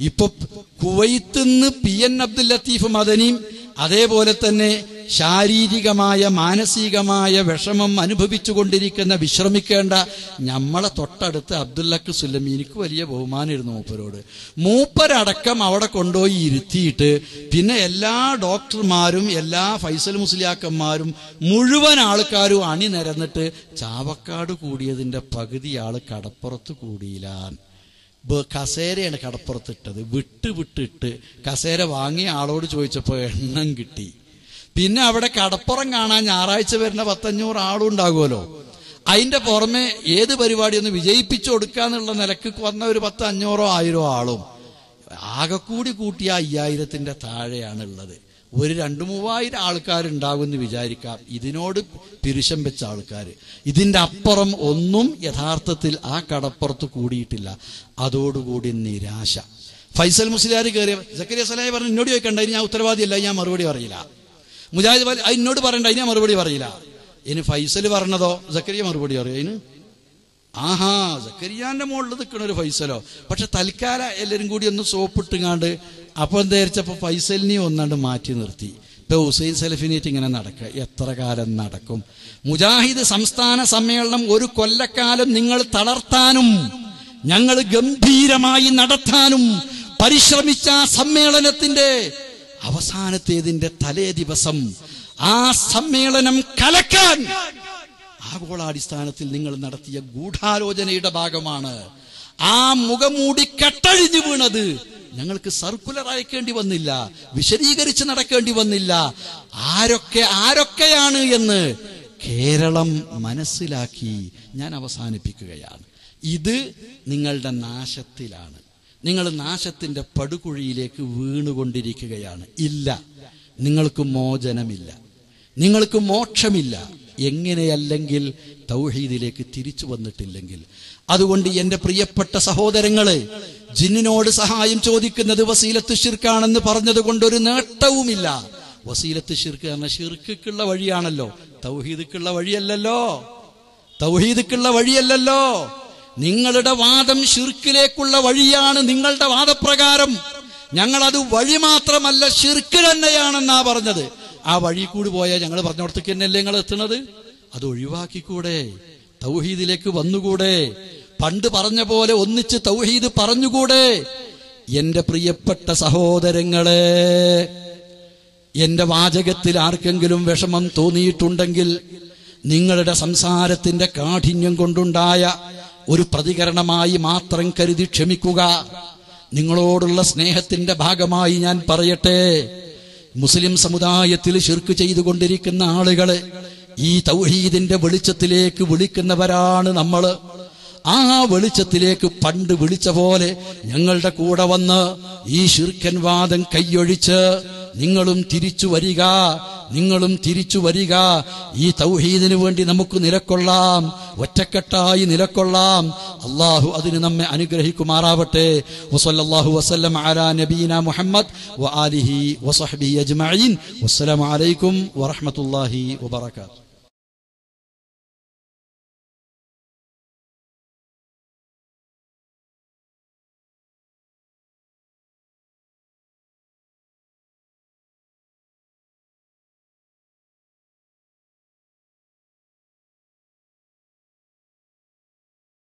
ഇപ്പൊ കുവൈത്തിന്ന് PN അബ്ദുൽ ലത്തീഫ് മദനിയും അതേപോലെ തന്നെ ശാരീരികമായ മാനസികമായ വിഷമം അനുഭവിച്ചു കൊണ്ടിരിക്കുന്ന വിശ്രമിക്കേണ്ട നമ്മളെ തൊട്ടടുത്ത് അബ്ദുല്ലക്ക് സുല്ലമി, എനിക്ക് വലിയ ബഹുമാനമായിരുന്നു മൂപ്പരോട്. മൂപ്പരടക്കം അവിടെ കൊണ്ടുപോയി ഇരുത്തിയിട്ട് പിന്നെ എല്ലാ ഡോക്ടർമാരും എല്ലാ ഫൈസൽ മുസ്ലിയാക്കന്മാരും മുഴുവൻ ആൾക്കാരും അണിനിരന്നിട്ട് ചാവക്കാട് കൂടിയതിന്റെ പകുതി ആള് കടപ്പുറത്ത് കൂടിയില്ല. കസേരയാണ് കടപ്പുറത്തിട്ടത്. വിട്ടിട്ട് കസേര വാങ്ങിയ ആളോട് ചോദിച്ചപ്പോ എണ്ണം കിട്ടി. പിന്നെ അവിടെ കടപ്പുറം കാണാൻ ഞായറാഴ്ച വരുന്ന 100-500 ആളും ഉണ്ടാകുമല്ലോ. അതിന്റെ പുറമെ ഏത് പരിപാടി ഒന്ന് വിജയിപ്പിച്ചു കൊടുക്കാന്നുള്ള നിലക്ക് വന്ന ഒരു 1000-500 ആളും ആകെക്കൂടി കൂട്ടിയ 5000-ന്റെ താഴെയാണുള്ളത്. ഒരു 2-3000 ആൾക്കാരുണ്ടാകുമെന്ന് വിചാരിക്കാം. ഇതിനോട് പിരിശം വെച്ച ആൾക്കാർ. ഇതിന്റെ അപ്പുറം ഒന്നും യഥാർത്ഥത്തിൽ ആ കടപ്പുറത്ത് കൂടിയിട്ടില്ല. അതോടുകൂടി നിരാശ. ഫൈസൽ മുസ്ലിയാർ കയറിയ സക്കരിയ സലാഹി പറഞ്ഞു, എന്നോട് ചോദിക്കണ്ട, ഇനി ഞാൻ ഉത്തരവാദിയല്ല, ഞാൻ മറുപടി പറയില്ല. മുജാഹിദ് എന്നോട് പറയണ്ട, ഇനി ഞാൻ മറുപടി പറയില്ല. ഇനി ഫൈസൽ പറഞ്ഞതോ സക്കരിയ മറുപടി പറയും. അതിന് ആഹാ സക്കരിയാന്റെ മുകളിൽ നിൽക്കണ ഒരു ഫൈസലോ. പക്ഷെ തൽക്കാലം എല്ലാവരും കൂടി ഒന്ന് സോപ്പിട്ടുങ്ങാണ്ട് അപ്പൊ എന്താ വിചാരിച്ചപ്പോ ഫൈസലിനെ ഒന്നാണ്ട് മാറ്റി നിർത്തി. ഇപ്പൊ ഹുസൈൻ സലഫിനേറ്റ് ഇങ്ങനെ നടക്കുക. എത്ര കാലം നടക്കും? മുജാഹിദ് സംസ്ഥാന സമ്മേളനം ഒരു കൊല്ലക്കാലം നിങ്ങൾ തളർത്താനും ഞങ്ങൾ ഗംഭീരമായി നടത്താനും പരിശ്രമിച്ച സമ്മേളനത്തിന്റെ അവസാനത്തേതിന്റെ തലേ ദിവസം ആ സമ്മേളനം കലക്കാൻ ആഗോളാടിസ്ഥാനത്തിൽ നിങ്ങൾ നടത്തിയ ഗൂഢാലോചനയുടെ ഭാഗമാണ് ആ മുഖംമൂടി കെട്ടഴിഞ്ഞു വീണത്. ഞങ്ങൾക്ക് സർക്കുലർ അയക്കേണ്ടി വന്നില്ല, വിശദീകരിച്ച് നടക്കേണ്ടി വന്നില്ല. ആരൊക്കെയാണ് എന്ന് കേരളം മനസ്സിലാക്കി. ഞാൻ അവസാനിപ്പിക്കുകയാണ്. ഇത് നിങ്ങളുടെ നാശത്തിലാണ്. നിങ്ങൾ നാശത്തിന്റെ പടുകുഴിയിലേക്ക് വീണുകൊണ്ടിരിക്കുകയാണ്. ഇല്ല, നിങ്ങൾക്ക് മോചനമില്ല, നിങ്ങൾക്ക് മോക്ഷമില്ല. എങ്ങനെയല്ലെങ്കിൽ തൗഹീദിലേക്ക് തിരിച്ചു വന്നിട്ടില്ലെങ്കിൽ. അതുകൊണ്ട് എന്റെ പ്രിയപ്പെട്ട സഹോദരങ്ങളെ, ജിന്നിനോട് സഹായം ചോദിക്കുന്നത് വസീലത്ത് ശിർക്കാണെന്ന് പറഞ്ഞത് കൊണ്ടൊരു നേട്ടവുമില്ല. വസീലത്ത് ശിർക്ക് പറഞ്ഞ ശിർക്കുള്ള വഴിയാണല്ലോ, തൗഹീദിക്കുള്ള വഴിയല്ലല്ലോ. തൗഹീദിക്കുള്ള വഴിയല്ലല്ലോ. നിങ്ങളുടെ വാദം ശിർക്കിലേക്കുള്ള വഴിയാണ്. നിങ്ങളുടെ വാദപ്രകാരം ഞങ്ങളത് വഴി മാത്രമല്ല ശിർക്ക് തന്നെയാണെന്നാ പറഞ്ഞത്. ആ വഴി കൂടി പോയാൽ ഞങ്ങൾ പറഞ്ഞോടത്തേക്ക് തന്നെയല്ലേ നിങ്ങൾ എത്തുന്നത്? അത് ഒഴിവാക്കിക്കൂടെ? തൗഹീദിലേക്ക് വന്നുകൂടെ? പണ്ട് പറഞ്ഞ പോലെ ഒന്നിച്ച് തൗഹീദ് പറഞ്ഞുകൂടെ? എന്റെ പ്രിയപ്പെട്ട സഹോദരങ്ങളെ, എന്റെ വാചകത്തിൽ ആർക്കെങ്കിലും വിഷമം തോന്നിയിട്ടുണ്ടെങ്കിൽ നിങ്ങളുടെ സംസാരത്തിന്റെ കാഠിന്യം കൊണ്ടുണ്ടായ ഒരു പ്രതികരണമായി മാത്രം കരുതി ക്ഷമിക്കുക. നിങ്ങളോടുള്ള സ്നേഹത്തിന്റെ ഭാഗമായി ഞാൻ പറയട്ടെ, മുസ്ലിം സമുദായത്തിൽ ശിർക്ക് ചെയ്തുകൊണ്ടിരിക്കുന്ന ആളുകളെ ഈ തൗഹീദിന്റെ വെളിച്ചത്തിലേക്ക് വിളിക്കുന്നവരാണ് നമ്മൾ. ആ വെളിച്ചത്തിലേക്ക് പണ്ട് വിളിച്ച പോലെ ഞങ്ങളുടെ കൂടെ വന്ന് ഈ ശിർക്കൻ വാദം കൈയൊഴിച്ച് നിങ്ങളും തിരിച്ചു വരിക, നിങ്ങളും തിരിച്ചു വരിക. ഈ തൗഹീദിനു വേണ്ടി നമുക്ക് നിലക്കൊള്ളാം, ഒറ്റക്കെട്ടായി നിലക്കൊള്ളാം. അള്ളാഹു അതിന് നമ്മെ അനുഗ്രഹിക്കുമാറാവട്ടെ. വസല്ലല്ലാഹു വസല്ലം അലാ നബീന മുഹമ്മദ് വആലിഹി വസഹ്ബിഹി അജ്മഈൻ. വസ്സലാമു അലൈക്കും വറഹ്മത്തുള്ളാഹി വബറകാതുഹു.